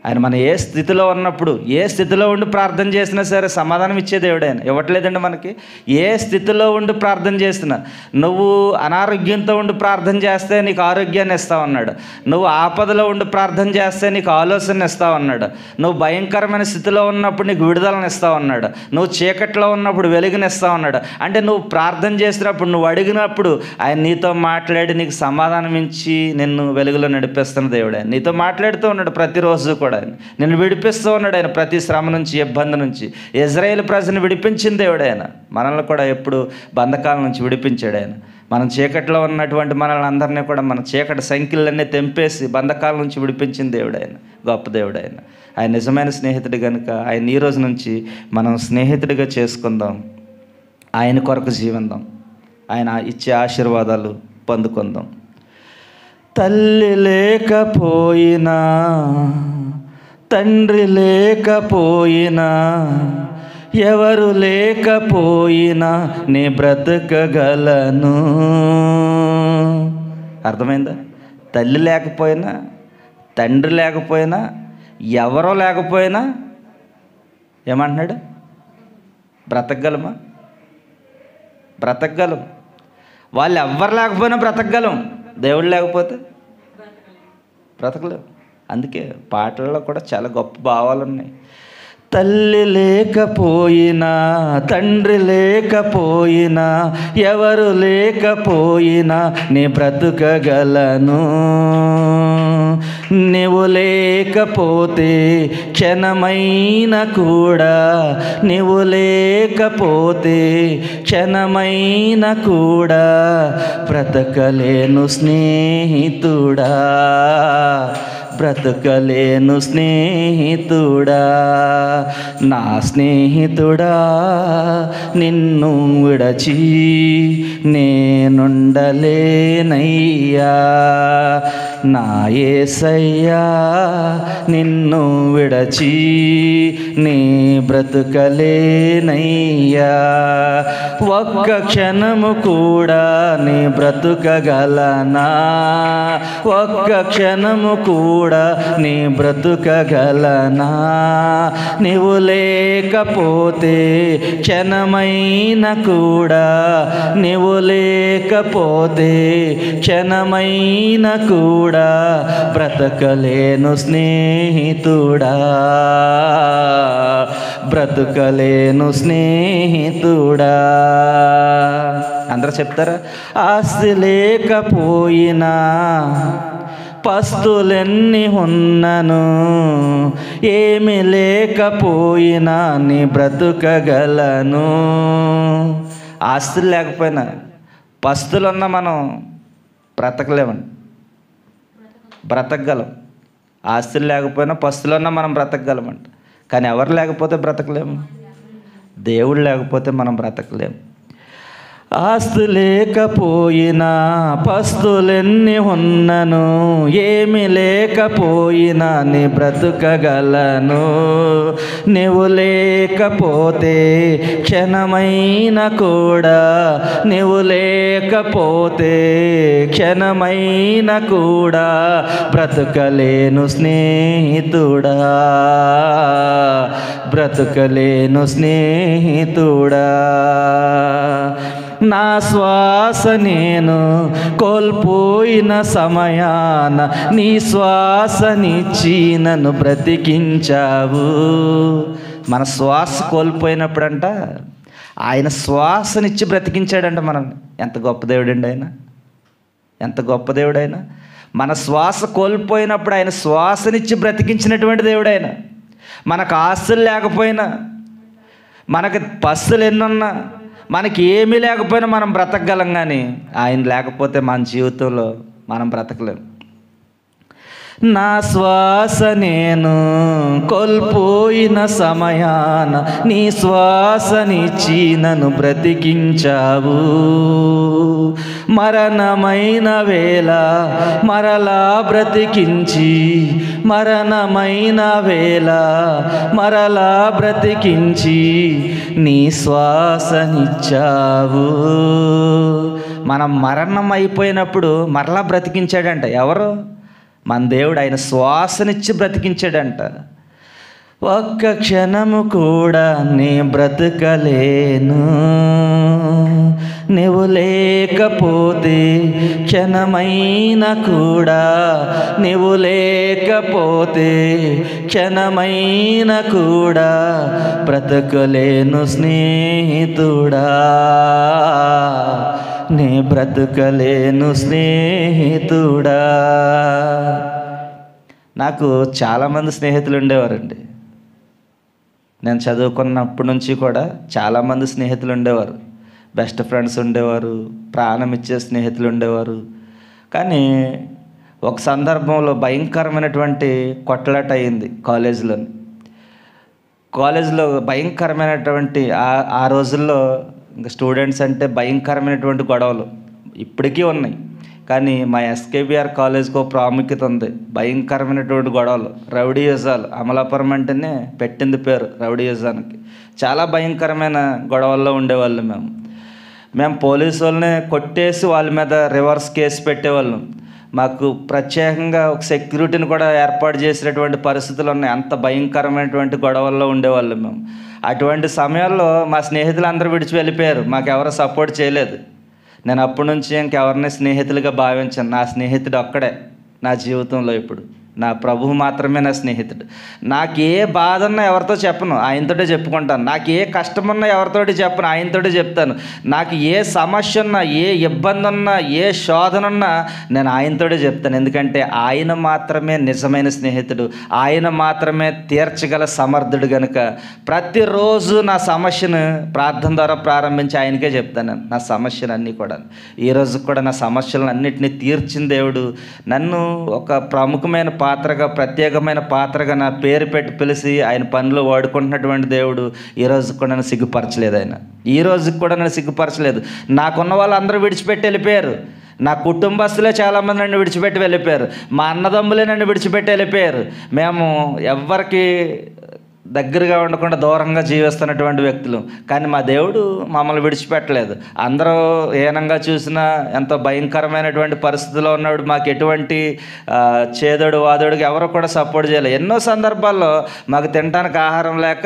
ఆయన మన ఏ స్థితిలో ఉన్నప్పుడు, ఏ స్థితిలో ఉండి ప్రార్థన చేసినా సరే సమాధానం ఇచ్చే దేవుడు ఆయన. ఇవ్వట్లేదండి మనకి. ఏ స్థితిలో ఉండి ప్రార్థన చేసినా, నువ్వు అనారోగ్యంతో ఉండి ప్రార్థన చేస్తే నీకు ఆరోగ్యాన్ని ఇస్తా ఉన్నాడు. నువ్వు ఆపదలో ఉండి ప్రార్థన చేస్తే నీకు ఆలోచన ఇస్తా ఉన్నాడు. నువ్వు భయంకరమైన స్థితిలో ఉన్నప్పుడు నీకు విడుదలను ఇస్తా ఉన్నాడు. నువ్వు చీకట్లో ఉన్నప్పుడు వెలుగుని ఇస్తా ఉన్నాడు. అంటే నువ్వు ప్రార్థన చేసినప్పుడు, నువ్వు అడిగినప్పుడు ఆయన నీతో మాట్లాడి నీకు సమాధానం ఇచ్చి నిన్ను వెలుగులో నడిపిస్తున్న దేవుడు ఆయన. నీతో మాట్లాడుతూ ఉన్నాడు ప్రతిరోజు కూడా. నిన్ను విడిపిస్తూ ఉన్నాడు ఆయన ప్రతి శ్రమ నుంచి, ఇబ్బంది నుంచి. ఇజ్రాయేల్ ప్రజలను విడిపించిన దేవుడు ఆయన. మనల్ని కూడా ఎప్పుడు బంధకాల నుంచి విడిపించాడు ఆయన. మనం చీకట్లో ఉన్నటువంటి మనల్ని అందరినీ కూడా మన చీకటి సంఖ్యలన్నీ తెంపేసి బంధకాల నుంచి విడిపించిన దేవుడు ఆయన. గొప్ప దేవుడు ఆయన. ఆయన నిజమైన స్నేహితుడు కనుక ఆయన ఈ రోజు నుంచి మనం స్నేహితుడిగా చేసుకుందాం. ఆయన కొరకు జీవిద్దాం. ఆయన ఇచ్చే ఆశీర్వాదాలు పొందుకుందాం. తల్లి లేకపోయినా, తండ్రి లేకపోయినా, ఎవరు లేకపోయినా నీ బ్రతకగలను. అర్థమైందా? తల్లి లేకపోయినా, తండ్రి లేకపోయినా, ఎవరో లేకపోయినా ఏమంటున్నాడు? బ్రతకగలమా? బ్రతకగలం. వాళ్ళు ఎవ్వరు లేకపోయినా బ్రతకగలం. దేవుడు లేకపోతే బ్రతకలేం. అందుకే పాటల్లో కూడా చాలా గొప్ప భావాలు ఉన్నాయి. తల్లి లేకపోయినా, తండ్రి లేకపోయినా, ఎవరు లేకపోయినా నీ బ్రతుకగలను. నీవు లేకపోతే క్షణమైన కూడా, నీవు లేకపోతే క్షణమైన కూడా బ్రతకలేను స్నేహితుడా, బ్రతకలేను స్నేహితుడా. నా స్నేహితుడా, నిన్ను విడచి నేనుండలేనయ్యా. నా యేసయ్యా, నిన్ను విడచి నీ బ్రతుకలేనయ్యా. ఒక్క క్షణము కూడా నీ బ్రతుకగలనా? ఒక్క క్షణము కూడా నీ బ్రతుకగలనా? నీవు లేకపోతే క్షణమైన కూడా, నీవు లేకపోతే క్షణమైన కూడా బ్రతకలేను స్నేహితుడా, బ్రతకలేను స్నేహితుడా. అందరూ చెప్తారా? ఆస్తి లేకపోయినా, పస్తులెన్ని ఉన్నను, ఏమి లేకపోయినా నీ బ్రతుకగలను. ఆస్తులు లేకపోయినా, పస్తులున్న మనం బ్రతకలేమండి. బ్రతకగలం. ఆస్తులు లేకపోయినా, పస్తులున్నా మనం బ్రతకగలమంట. కానీ ఎవరు లేకపోతే బ్రతకలేము. దేవుడు లేకపోతే మనం బ్రతకలేము. ఆస్తు లేకపోయినా, పస్తులెన్ని ఉన్నను, ఏమి లేకపోయినా నీ బ్రతుకగలను. నీవు లేకపోతే క్షణమైన కూడా, నీవు లేకపోతే క్షణమైన కూడా బ్రతకలేను స్నేహితుడా, బ్రతకలేను స్నేహితుడా. నా శ్వాస నేను కోల్పోయిన సమయాన నీ శ్వాసనిచ్చి నన్ను బ్రతికించావు. మన శ్వాస కోల్పోయినప్పుడంట ఆయన శ్వాసనిచ్చి బ్రతికించాడంట మనల్ని. ఎంత గొప్ప దేవుడండి ఆయన, ఎంత గొప్ప దేవుడైనా. మన శ్వాస కోల్పోయినప్పుడు ఆయన శ్వాసనిచ్చి బ్రతికించినటువంటి దేవుడు ఆయన. మనకు ఆస్తులు లేకపోయినా, మనకు పస్తులు ఎన్నున్నా, మనకి ఏమీ లేకపోయినా మనం బ్రతకగలం. కానీ ఆయన లేకపోతే మన జీవితంలో మనం బ్రతకలేం. నా శ్వాస నేను కోల్పోయిన సమయాన నీ శ్వాసనిచ్చి నన్ను బ్రతికించావు. మరణమైన వేళ మరలా బ్రతికించి, మరణమైన వేళ మరలా బ్రతికించి నీ శ్వాసనిచ్చావు. మనం మరణం అయిపోయినప్పుడు మరలా బ్రతికించాడంట. ఎవరు? మన దేవుడు. ఆయన శ్వాసనిచ్చి బ్రతికించాడంట. ఒక్క క్షణము కూడా నే బ్రతకలేను, నువ్వు లేకపోతే క్షణమైన కూడా, నువ్వు లేకపోతే క్షణమైన కూడా బ్రతకలేను స్నేహితుడా, నే బ్రతకలేను స్నేహితుడా. నాకు చాలామంది స్నేహితులు ఉండేవారండి. నేను చదువుకున్నప్పటి నుంచి కూడా చాలామంది స్నేహితులు ఉండేవారు. బెస్ట్ ఫ్రెండ్స్ ఉండేవారు, ప్రాణం ఇచ్చే స్నేహితులు ఉండేవారు. కానీ ఒక సందర్భంలో భయంకరమైనటువంటి కొట్లాట అయింది కాలేజీలో భయంకరమైనటువంటి ఆ రోజుల్లో ఇంకా స్టూడెంట్స్ అంటే భయంకరమైనటువంటి గొడవలు ఇప్పటికీ ఉన్నాయి. కానీ మా ఎస్కేబిఆర్ కాలేజ్కి ఒక ప్రాముఖ్యత ఉంది. భయంకరమైనటువంటి గొడవలు, రౌడీయుజాలు. అమలాపురం అంటేనే పెట్టింది పేరు రౌడీయుజానికి. చాలా భయంకరమైన గొడవల్లో ఉండేవాళ్ళు. మేము పోలీసు వాళ్ళని కొట్టేసి వాళ్ళ మీద రివర్స్ కేసు పెట్టేవాళ్ళం. మాకు ప్రత్యేకంగా ఒక సెక్యూరిటీని కూడా ఏర్పాటు చేసినటువంటి పరిస్థితులు ఉన్నాయి. అంత భయంకరమైనటువంటి గొడవల్లో ఉండేవాళ్ళు మేము. అటువంటి సమయాల్లో మా స్నేహితులు అందరూ విడిచి వెళ్ళిపోయారు. మాకెవరు సపోర్ట్ చేయలేదు. నేను అప్పటి నుంచి ఇంకెవరిని స్నేహితులుగా భావించాను. నా స్నేహితుడు ఒక్కడే నా జీవితంలో. ఇప్పుడు నా ప్రభువు మాత్రమే నా స్నేహితుడు. నాకు ఏ బాధ ఉన్నా ఎవరితో చెప్పను, ఆయనతోటే చెప్పుకుంటాను. నాకు ఏ కష్టం ఉన్నా ఎవరితోటి చెప్పను, ఆయనతోటే చెప్తాను. నాకు ఏ సమస్య ఉన్నా, ఏ ఇబ్బంది ఉన్నా, ఏ శోధన ఉన్నా నేను ఆయనతోటే చెప్తాను. ఎందుకంటే ఆయన మాత్రమే నిజమైన స్నేహితుడు, ఆయన మాత్రమే తీర్చగల సమర్థుడు. కనుక ప్రతిరోజు నా సమస్యను ప్రార్థన ద్వారా ప్రారంభించి ఆయనకే చెప్తాను. నా సమస్యలన్నీ కూడా ఈరోజు కూడా నా సమస్యలను అన్నింటినీ తీర్చిన దేవుడు, నన్ను ఒక ప్రముఖమైన పాత్రగా, ప్రత్యేకమైన పాత్రగా నా పేరు పెట్టి పిలిచి ఆయన పనిలో వాడుకుంటున్నటువంటి దేవుడు ఈరోజు కూడా నన్ను సిగ్గుపరచలేదు. ఆయన ఈ రోజుకి కూడా నన్ను సిగ్గుపరచలేదు. నాకున్న వాళ్ళు అందరూ విడిచిపెట్టి వెళ్ళిపోయారు. నా కుటుంబస్తులే చాలామంది నన్ను విడిచిపెట్టి వెళ్ళిపోయారు. మా అన్నదమ్ములే నన్ను విడిచిపెట్టి వెళ్ళిపోయారు. మేము ఎవ్వరికి దగ్గరగా ఉండకుండా దూరంగా జీవిస్తున్నటువంటి వ్యక్తులు. కానీ మా దేవుడు మమ్మల్ని విడిచిపెట్టలేదు. అందరూ హీనంగా చూసినా, ఎంతో భయంకరమైనటువంటి పరిస్థితిలో ఉన్నాడు. మాకు ఎటువంటి చేదోడు వాదోడికి ఎవరు కూడా సపోర్ట్ చేయలేదు. ఎన్నో సందర్భాల్లో మాకు తినడానికి ఆహారం లేక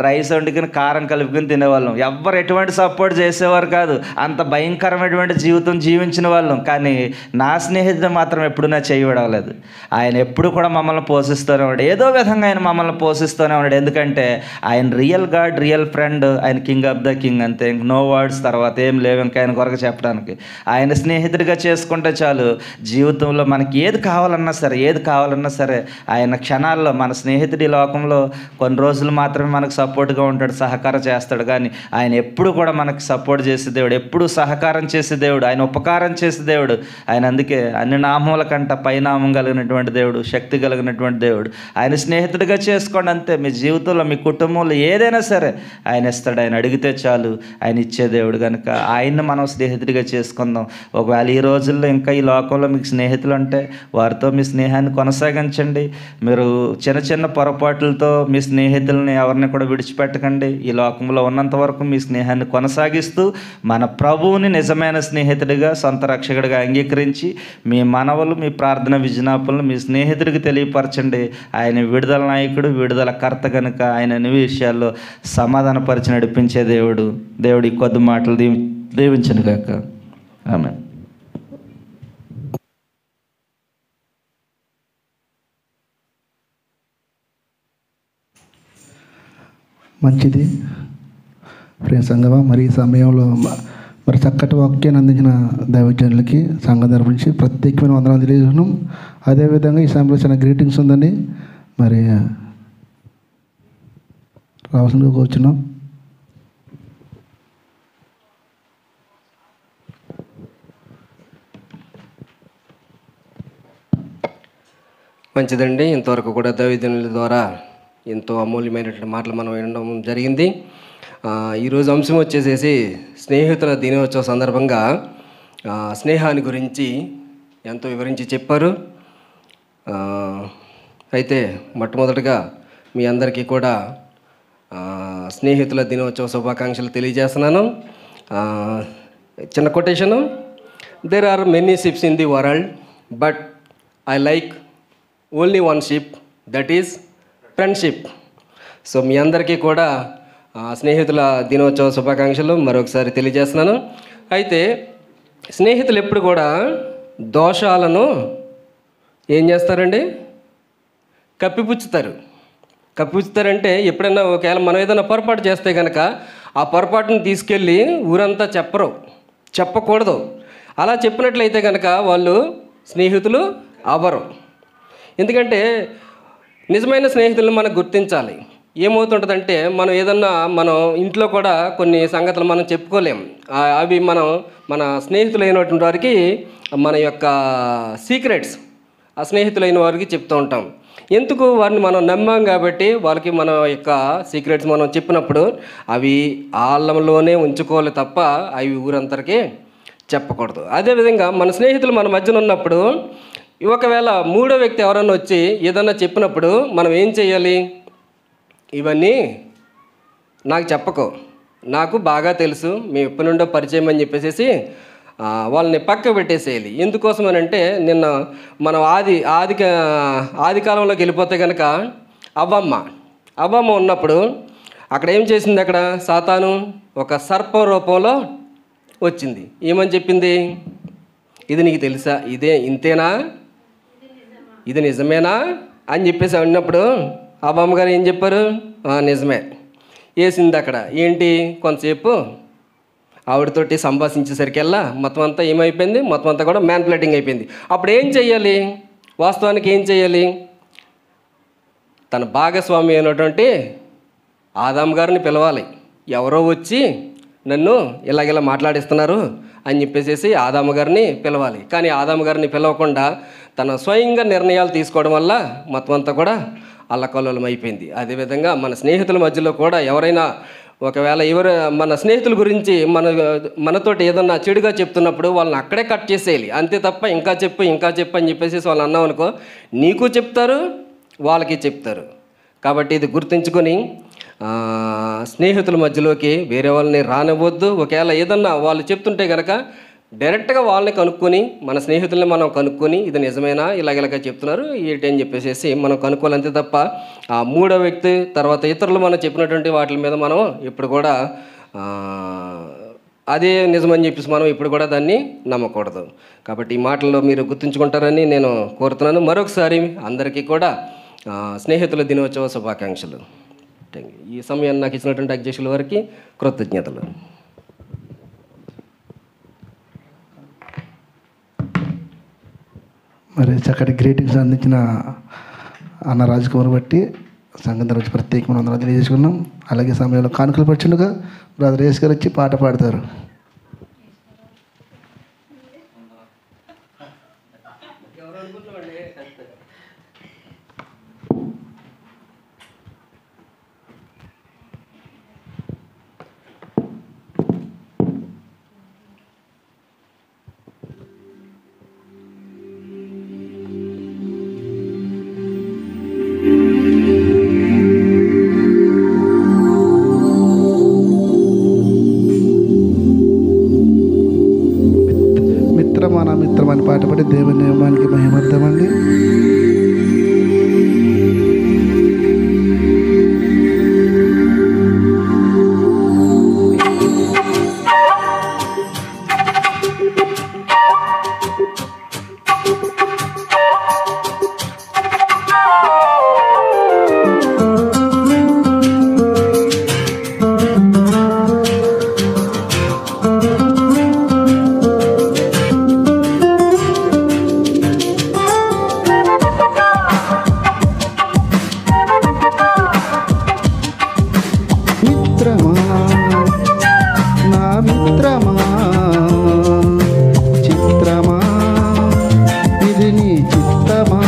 రైస్ వండుకుని కారం కలుపుకుని తినేవాళ్ళం. ఎవ్వరు ఎటువంటి సపోర్ట్ చేసేవారు కాదు. అంత భయంకరమైనటువంటి జీవితం జీవించిన వాళ్ళం. కానీ నా స్నేహితుడు మాత్రం ఎప్పుడు నా చేయి విడవలేదు. ఆయన ఎప్పుడు కూడా మమ్మల్ని పోషిస్తూనే ఉన్నాడు. ఏదో విధంగా ఆయన మమ్మల్ని పోషిస్తూనే ఉన్నాడు. ఎందుకంటే ఆయన రియల్ గాడ్, రియల్ ఫ్రెండ్, ఆయన కింగ్ ఆఫ్ ద కింగ్. అంతే, ఇంక నో వర్డ్స్ తర్వాత ఏం లేవు ఇంకా ఆయన కొరకు చెప్పడానికి. ఆయన స్నేహితుడిగా చేసుకుంటే చాలు. జీవితంలో మనకి ఏది కావాలన్నా సరే ఆయన క్షణాల్లో, మన స్నేహితుడి లోకంలో కొన్ని రోజులు మాత్రమే మనకు సపోర్ట్గా ఉంటాడు, సహకారం చేస్తాడు. కానీ ఆయన ఎప్పుడు కూడా మనకు సపోర్ట్ చేసే దేవుడు, ఎప్పుడు సహకారం చేసే దేవుడు, ఆయన ఉపకారం చేసే దేవుడు. ఆయన అందుకే అన్ని నామముల కంట పైనామం కలిగినటువంటి దేవుడు, శక్తి కలిగినటువంటి దేవుడు. ఆయన స్నేహితుడిగా చేసుకోండి. అంతే, మీ జీవితంలో, మీ కుటుంబంలో ఏదైనా సరే ఆయన ఇస్తాడు. ఆయన అడిగితే చాలు ఆయన ఇచ్చే దేవుడు. కనుక ఆయన్ని మనం స్నేహితుడిగా చేసుకుందాం. ఒకవేళ ఈ రోజుల్లో ఇంకా ఈ లోకంలో మీకు స్నేహితులు అంటే వారితో మీ స్నేహాన్ని కొనసాగించండి. మీరు చిన్న చిన్న పొరపాట్లతో మీ స్నేహితులని ఎవరిని కూడా విడిచిపెట్టకండి. ఈ లోకంలో ఉన్నంత వరకు మీ స్నేహాన్ని కొనసాగిస్తూ మన ప్రభువుని నిజమైన స్నేహితుడిగా, సొంత రక్షకుడిగా అంగీకరించి మీ మనవలు, మీ ప్రార్థన విజ్ఞాపనలు మీ స్నేహితుడికి తెలియపరచండి. ఆయన విడుదల నాయకుడు, విడుదల కర్త. కనుక ఆయన అన్ని విషయాల్లో సమాధానపరిచి నడిపించే దేవుడు. ఈ కొద్ది మాటలు దీవించను గాక. ఆమేన్. మంచిది ప్రియ సంగమా. మరి ఈ సమయంలో మరి చక్కటి వాక్యాన్ని అందించిన దైవజనులకి సంఘం తరపు నుంచి ప్రత్యేకమైన వందనాలు తెలియజేస్తున్నాం. అదేవిధంగా ఈ సమయంలో చిన్న గ్రీటింగ్స్ ఉందండి. మరి రావాల్సిందిగా కూర్చున్నాం. మంచిదండి. ఇంతవరకు కూడా దైవజనుల ద్వారా ఎంతో అమూల్యమైనటువంటి మాటలు మనం వినడం జరిగింది. ఈరోజు అంశం వచ్చేసేసి స్నేహితుల దినోత్సవ సందర్భంగా స్నేహాన్ని గురించి ఎంతో వివరించి చెప్పారు. అయితే మొట్టమొదటిగా మీ అందరికీ కూడా స్నేహితుల దినోత్సవ శుభాకాంక్షలు తెలియజేస్తున్నాను. చిన్న quotation, there are many ships in the world but I like only one ship, that is friendship. So మీ అందరికీ కూడా స్నేహితుల దినోత్సవ శుభాకాంక్షలు మరొకసారి తెలియజేస్తున్నాను. అయితే స్నేహితులు ఎప్పుడు కూడా దోషాలను ఏం చేస్తారండి? కప్పిపుచ్చుతారంటే ఎప్పుడైనా ఒకవేళ మనం ఏదైనా పొరపాటు చేస్తే కనుక ఆ పొరపాటును తీసుకెళ్ళి ఊరంతా చెప్పకూడదు. అలా చెప్పినట్లయితే కనుక వాళ్ళు స్నేహితులు అవ్వరు. ఎందుకంటే నిజమైన స్నేహితులను మనం గుర్తించాలి. ఏమవుతుంటుందంటే మనం ఇంట్లో కూడా కొన్ని సంగతులు మనం చెప్పుకోలేం. అవి మన స్నేహితులైనటువంటి వారికి మన యొక్క సీక్రెట్స్ ఆ స్నేహితులైన వారికి చెప్తూ ఉంటాం. ఎందుకు? వారిని మనం నమ్మాం కాబట్టి వాళ్ళకి మన యొక్క సీక్రెట్స్ మనం చెప్పినప్పుడు అవి ఆళ్ళలోనే ఉంచుకోవాలి తప్ప అవి ఊరంతరికి చెప్పకూడదు. అదేవిధంగా మన స్నేహితులు మన మధ్యన ఉన్నప్పుడు ఒకవేళ మూడో వ్యక్తి ఎవరన్నా వచ్చి ఏదన్నా చెప్పినప్పుడు మనం ఏం చేయాలి? ఇవన్నీ నాకు చెప్పకు, నాకు బాగా తెలుసు, మేము ఎప్పటి నుండో పరిచయం అని చెప్పేసి వాళ్ళని పక్క పెట్టేసేయాలి. ఎందుకోసం అని అంటే నిన్న మనం ఆది కాలంలోకి వెళ్ళిపోతే కనుక అవ్వమ్మ ఉన్నప్పుడు అక్కడ ఏం చేసింది? అక్కడ సాతాను ఒక సర్పం రూపంలో వచ్చింది. ఏమని చెప్పింది? ఇది నీకు తెలుసా? ఇంతేనా? ఇది నిజమేనా అని చెప్పేసి అన్నప్పుడు అవ్వమ్మ గారు ఏం చెప్పారు? నిజమే. వేసింది అక్కడ. ఏంటి? కొంతసేపు ఆవిడతోటి సంభాషించేసరికల్లా మొత్తం అంతా ఏమైపోయింది? మొత్తం అంతా కూడా మ్యానిపులేటింగ్ అయిపోయింది. అప్పుడు ఏం చెయ్యాలి? వాస్తవానికి ఏం చెయ్యాలి? తన భాగస్వామి అయినటువంటి ఆదాం గారిని పిలవాలి. ఎవరో వచ్చి నన్ను ఇలాగెలా మాట్లాడిస్తున్నారు అని చెప్పేసి ఆదాము గారిని పిలవాలి. కానీ ఆదాము గారిని పిలవకుండా తన స్వయంగా నిర్ణయాలు తీసుకోవడం వల్ల మొత్తం అంతా కూడా అల్లకల్లోలం అయిపోయింది. అదేవిధంగా మన స్నేహితుల మధ్యలో కూడా ఎవరైనా ఒకవేళ మన స్నేహితుల గురించి మనతోటి ఏదన్నా చెడుగా చెప్తున్నప్పుడు వాళ్ళని అక్కడే కట్ చేసేయాలి. అంతే తప్ప ఇంకా చెప్పు అని చెప్పేసి వాళ్ళు అన్నాం అనుకో, నీకు చెప్తారు, వాళ్ళకి చెప్తారు. కాబట్టి ఇది గుర్తుంచుకొని స్నేహితుల మధ్యలోకి వేరే వాళ్ళని రానివ్వద్దు. ఒకవేళ ఏదన్నా వాళ్ళు చెప్తుంటే కనుక డైరెక్ట్గా వాళ్ళని కనుక్కొని మన స్నేహితుల్ని మనం కనుక్కొని ఇది నిజమేనా, ఇలాగ చెప్తున్నారు ఏంటి అని చెప్పేసి మనం కనుక్కోవాలంతే తప్ప ఆ మూడో వ్యక్తి తర్వాత ఇతరులు మనం చెప్పినటువంటి వాటి మీద మనం ఇప్పుడు కూడా అదే నిజమని చెప్పేసి మనం ఇప్పుడు కూడా దాన్ని నమ్మకూడదు. కాబట్టి ఈ మాటల్లో మీరు గుర్తుంచుకుంటారని నేను కోరుతున్నాను. మరొకసారి అందరికీ కూడా స్నేహితుల దినోత్సవ శుభాకాంక్షలు. ఈ సమయాన్ని నాకు ఇచ్చినటువంటి అధ్యక్షుల వారికి కృతజ్ఞతలు. మరి చక్కటి గ్రీటింగ్స్ అందించిన అన్న రాజకుమార్ బట్టి సంఘం తరఫు ప్రత్యేకమైన వందనాలు తెలియజేసుకున్నాం. అలాగే సమయంలో కానుకలు పచ్చుండగా బ్రదర్ యేసు గారు వచ్చి పాట పాడతారు. మిత్రమని పాట పాడి దేవుని నియమానికి మహిమర్థమండి. చిత్రమా ఇది నీ చిత్తమా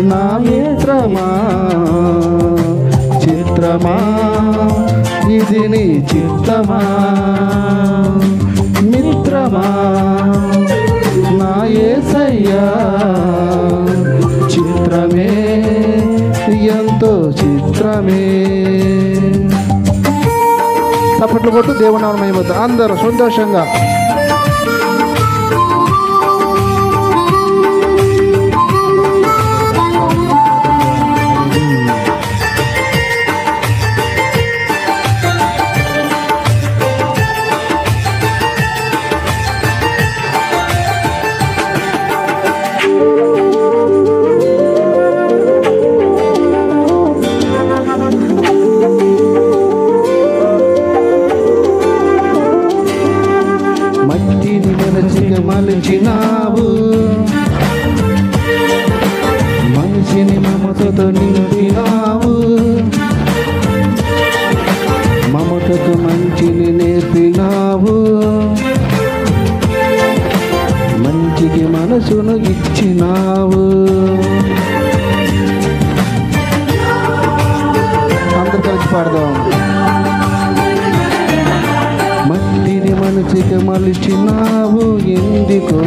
నా మిత్రమా చిత్రమా ఇది నీ చిత్తమా మిత్రమా నా యేసయ్యా చిత్రమే ఎంతో చిత్రమే. చప్పట్లు కొట్టు దేవుని నామమున మహిమ. అందరూ సంతోషంగా మలిచినావు, మనిషిని మమతతో నింపినావు, మమతకు మంచిని నేర్పినావు, మంచికి మనసును ఇచ్చినావు. అందరు కలిసి పాడదాం. మట్టిని మనిషికి మలిచినావు ఎందుకో,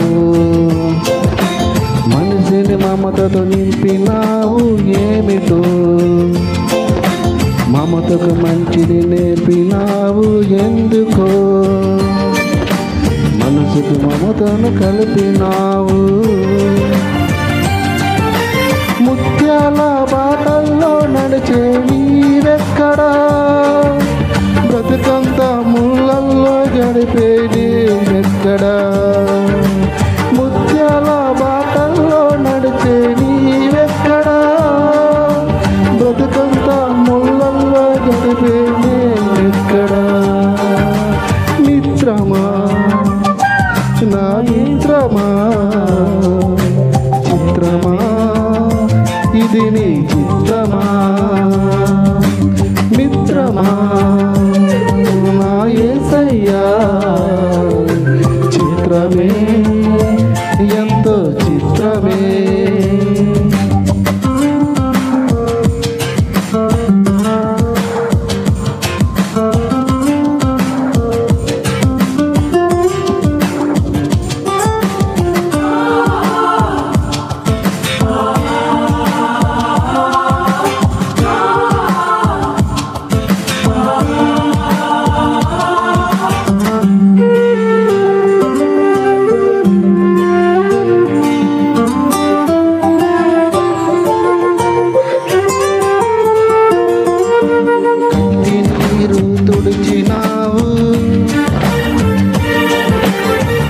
మనిషిని మమతతో నింపినావు ఏమిటో, మమతకు మంచిని నేర్పినావు ఎందుకో, మనసుకు మమతను కలిపినావు. ముత్యాల బాటల్లో నడిచే నీవెక్కడా, బ్రతుకంతా ముళ్ళల్లో గడిపే నీవెక్కడా, ముత్యాల బాటల్లో నడిచే నీవెక్కడా, బ్రతుకంతా ముళ్ళల్లో గడిపే నీవెక్కడా. మిత్రమా నా మిత్రమా చిత్రమా ఇది నీ చిత్తమా మిత్రమా నా యేసయ్యా చిత్రమే ఎంతో చిత్రమే.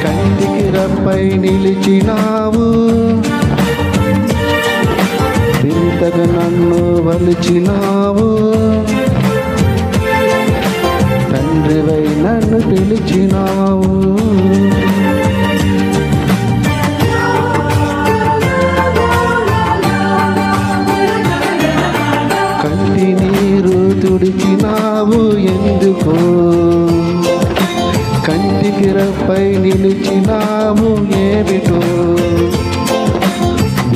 కంటికి రప్పై నిలిచినావు, వింతగా నన్ను వలిచినావు, తండ్రివై నన్ను పిలిచినావు. కంటి నీరు తుడిచినావు ఎందుకో, కంటికి రప్పై నిలిచినావు ఏమిటో,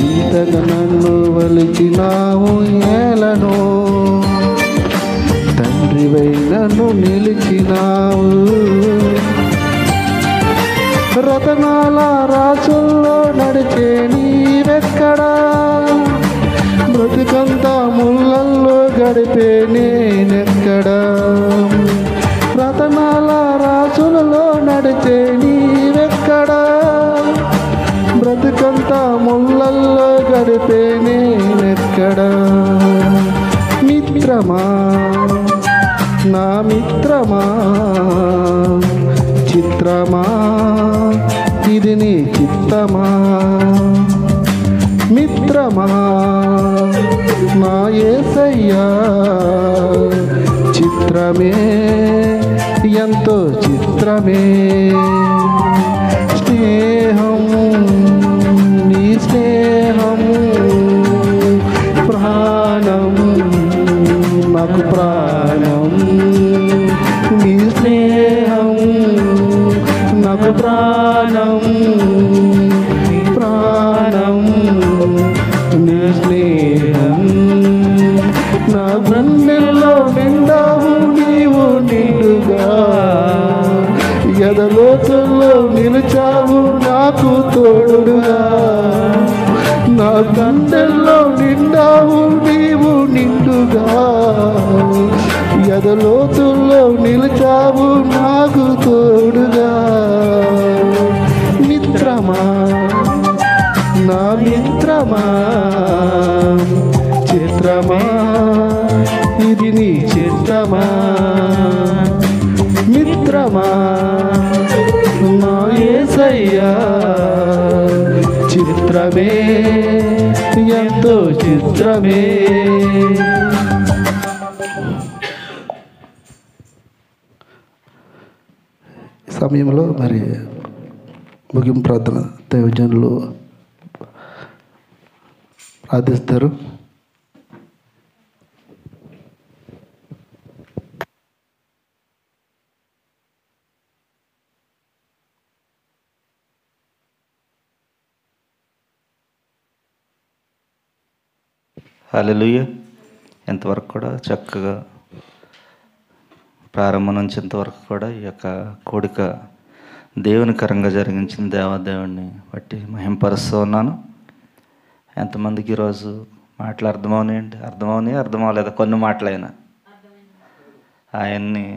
ఇంతగా నన్ను వలిచినావు ఏలనో, తండ్రివై నన్ను నిలిచినావు. రతనాల రాసుల్లో నడిచే నీవెక్కడా, బ్రతుకంతా ముళ్ళల్లో గడిపే నేనెక్కడా, రతనాల రాసులలో నడిచే నీవెక్కడా, బ్రతుకంతా ముళ్ళల్లో గడిపే నేనెక్కడా. మిత్రమా నా మిత్రమా చిత్రమా ఇది నీ చిత్తమా మిత్రమా నా యేసయ్యా చిత్రమే ఎంతో చిత్రమే. స్నేహం నీ స్నేహం ప్రాణం నాకు ప్రాణం, నీ స్నేహం నాకు ప్రాణం ప్రాణం గుండెల్లో నిండావు నీవు నిండుగా, ఎదలోతుల్లో నిలిచావు నాకు తోడుగా. మిత్రమా నా మిత్రమా, చిత్రమా ఇది నీ చిత్రమా. మిత్రమా నా యేసయ్యా, చిత్రమే ఎంతో చిత్రమే. సమయంలో మరి ముగింపు ప్రార్థన దైవజనులు ప్రార్థిస్తారు. హల్లెలూయా. ఎంతవరకు కూడా చక్కగా ప్రారంభం నుంచి ఇంతవరకు కూడా ఈ యొక్క కోడిక దేవునికరంగా జరిగించిన దేవాదేవుడిని బట్టి మహింపరుస్తూ ఉన్నాను. ఎంతమందికి ఈరోజు మాటలు అర్థమవునాయండి? అర్థమవలేదా? కొన్ని మాటలైనా ఆయన్ని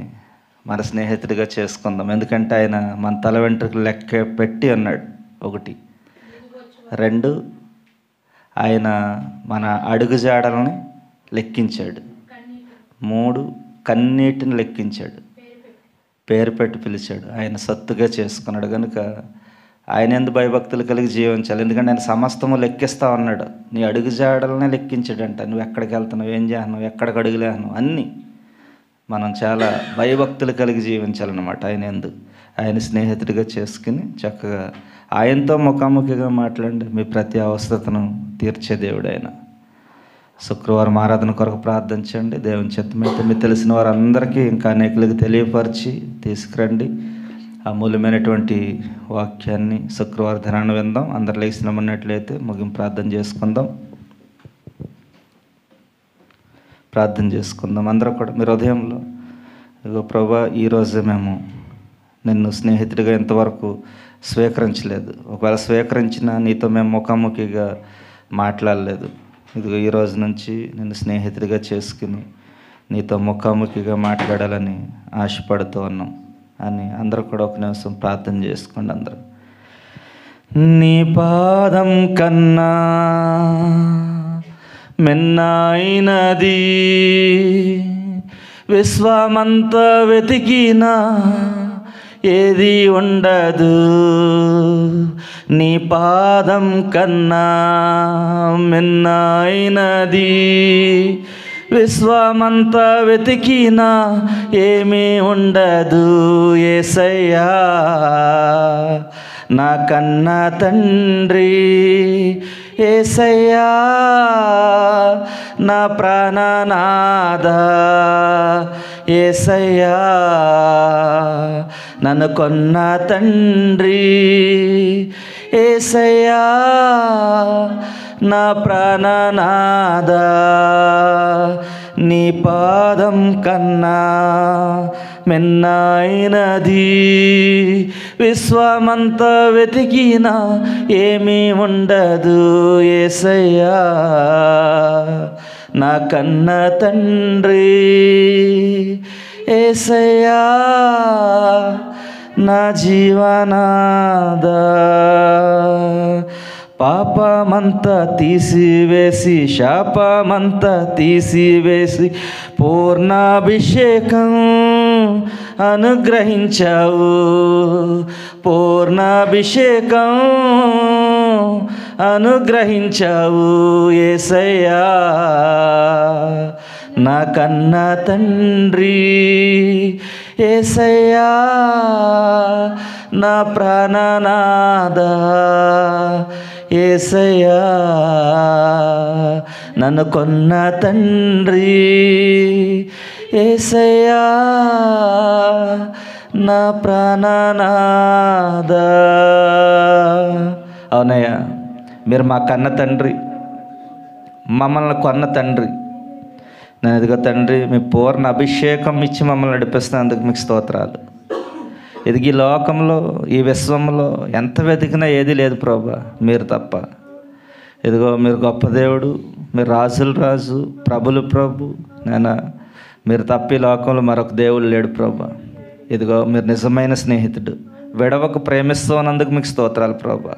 మన స్నేహితుడిగా చేసుకుందాం. ఎందుకంటే ఆయన మన తల వెంట్రుకలు లెక్క పెట్టి అన్నాడు. 1, 2 ఆయన మన అడుగుజాడల్ని లెక్కించాడు. 3 కన్నీటిని లెక్కించాడు, పేరు పెట్టి పిలిచాడు. ఆయన సత్తుగా చేసుకున్నాడు కనుక ఆయన ఎందు భయభక్తులు కలిగి జీవించాలి. ఎందుకంటే ఆయన సమస్తము లెక్కిస్తా ఉన్నాడు. నీ అడుగుజాడలనే లెక్కించాడంట. నువ్వు ఎక్కడికి వెళ్తున్నావు, ఏం చేస్తున్నావు, ఎక్కడికి అడుగులేస్తున్నావు అన్నీ మనం చాలా భయభక్తులు కలిగి జీవించాలన్నమాట. ఆయన ఎందు ఆయన స్నేహితుడిగా చేసుకుని చక్కగా ఆయనతో ముఖాముఖిగా మాట్లాడండి. మీ ప్రతి అవసరతను తీర్చే దేవుడు ఆయన. శుక్రవారం ఆరాధన కొరకు ప్రార్థించండి. దేవుని చిత్తమైతే మీకు తెలిసిన వారందరికీ ఇంకా అనేకులకు తెలియపరిచి తీసుకురండి. అమూల్యమైనటువంటి వాక్యాన్ని శుక్రవారం దినాన్ని విందాం. అందరు లేచినమన్నట్లయితే ముగింపు ప్రార్థన చేసుకుందాం. ప్రార్థన చేసుకుందాం అందరూ కూడా. మీరు హృదయంలో ఇగో ప్రభా, ఈరోజు మేము నిన్ను స్నేహితుడిగా ఇంతవరకు స్వీకరించలేదు. ఒకవేళ స్వీకరించినా నీతో మేము ముఖాముఖిగా మాట్లాడలేదు. ఇదిగో ఈ రోజు నుంచి నిన్ను స్నేహితుడిగా చేసుకుని నీతో ముఖాముఖిగా మాట్లాడాలని ఆశపడుతూ ఉన్నాం అని అందరూ కూడా ఒక నిమిషం ప్రార్థన చేసుకోండి అందరూ. నీ పాదం కన్నా మిన్నైనది విశ్వమంతా వెతికినా ఏది ఉండదు. నీ పాదం కన్నా మిన్నైనది విశ్వమంతా వెతికినా ఏమీ ఉండదు. యేసయ్యా నా కన్నా తండ్రి, యేసయ్యా నా ప్రాణనాథ, యేసయ్యా నన్ను కొన్న తండ్రి, యేసయ్యా నా ప్రాణనాథ. నీ పాదం కన్నా మిన్నైనది విశ్వమంతా వెతికినా ఏమీ ఉండదు. యేసయ్యా నా కన్న తండ్రి, యేసయ్యా నా జీవనాథ. పాపమంతా తీసివేసి శాపమంతా తీసివేసి పూర్ణాభిషేకం అనుగ్రహించావు. పూర్ణాభిషేకం అనుగ్రహించావు. యేసయ్యా నా కన్న తండ్రి, యేసయ్యా నా ప్రాణనాథ, యేసయ్యా నన్ను కొన్న తండ్రి, యేసయ్యా నా ప్రాణనాథ. అవునయ్యా, మీరు మా కన్న తండ్రి, మమ్మల్ని కొన్న తండ్రి. నేను ఎదుగో తండ్రి, మీ పూర్ణ అభిషేకం ఇచ్చి మమ్మల్ని నడిపిస్తున్నందుకు మీకు స్తోత్రాలు. ఇది ఈ లోకంలో, ఈ విశ్వంలో ఎంత వెతికినా ఏది లేదు ప్రభా, మీరు తప్ప. ఇదిగో మీరు గొప్ప దేవుడు, మీరు రాజుల రాజు, ప్రభులు ప్రభు. నాయన మీరు తప్పి లోకంలో మరొక దేవుడు లేడు ప్రభా. ఇదిగో మీరు నిజమైన స్నేహితుడు, విడవకు ప్రేమిస్తూ ఉన్నందుకు మీకు స్తోత్రాలు ప్రభా.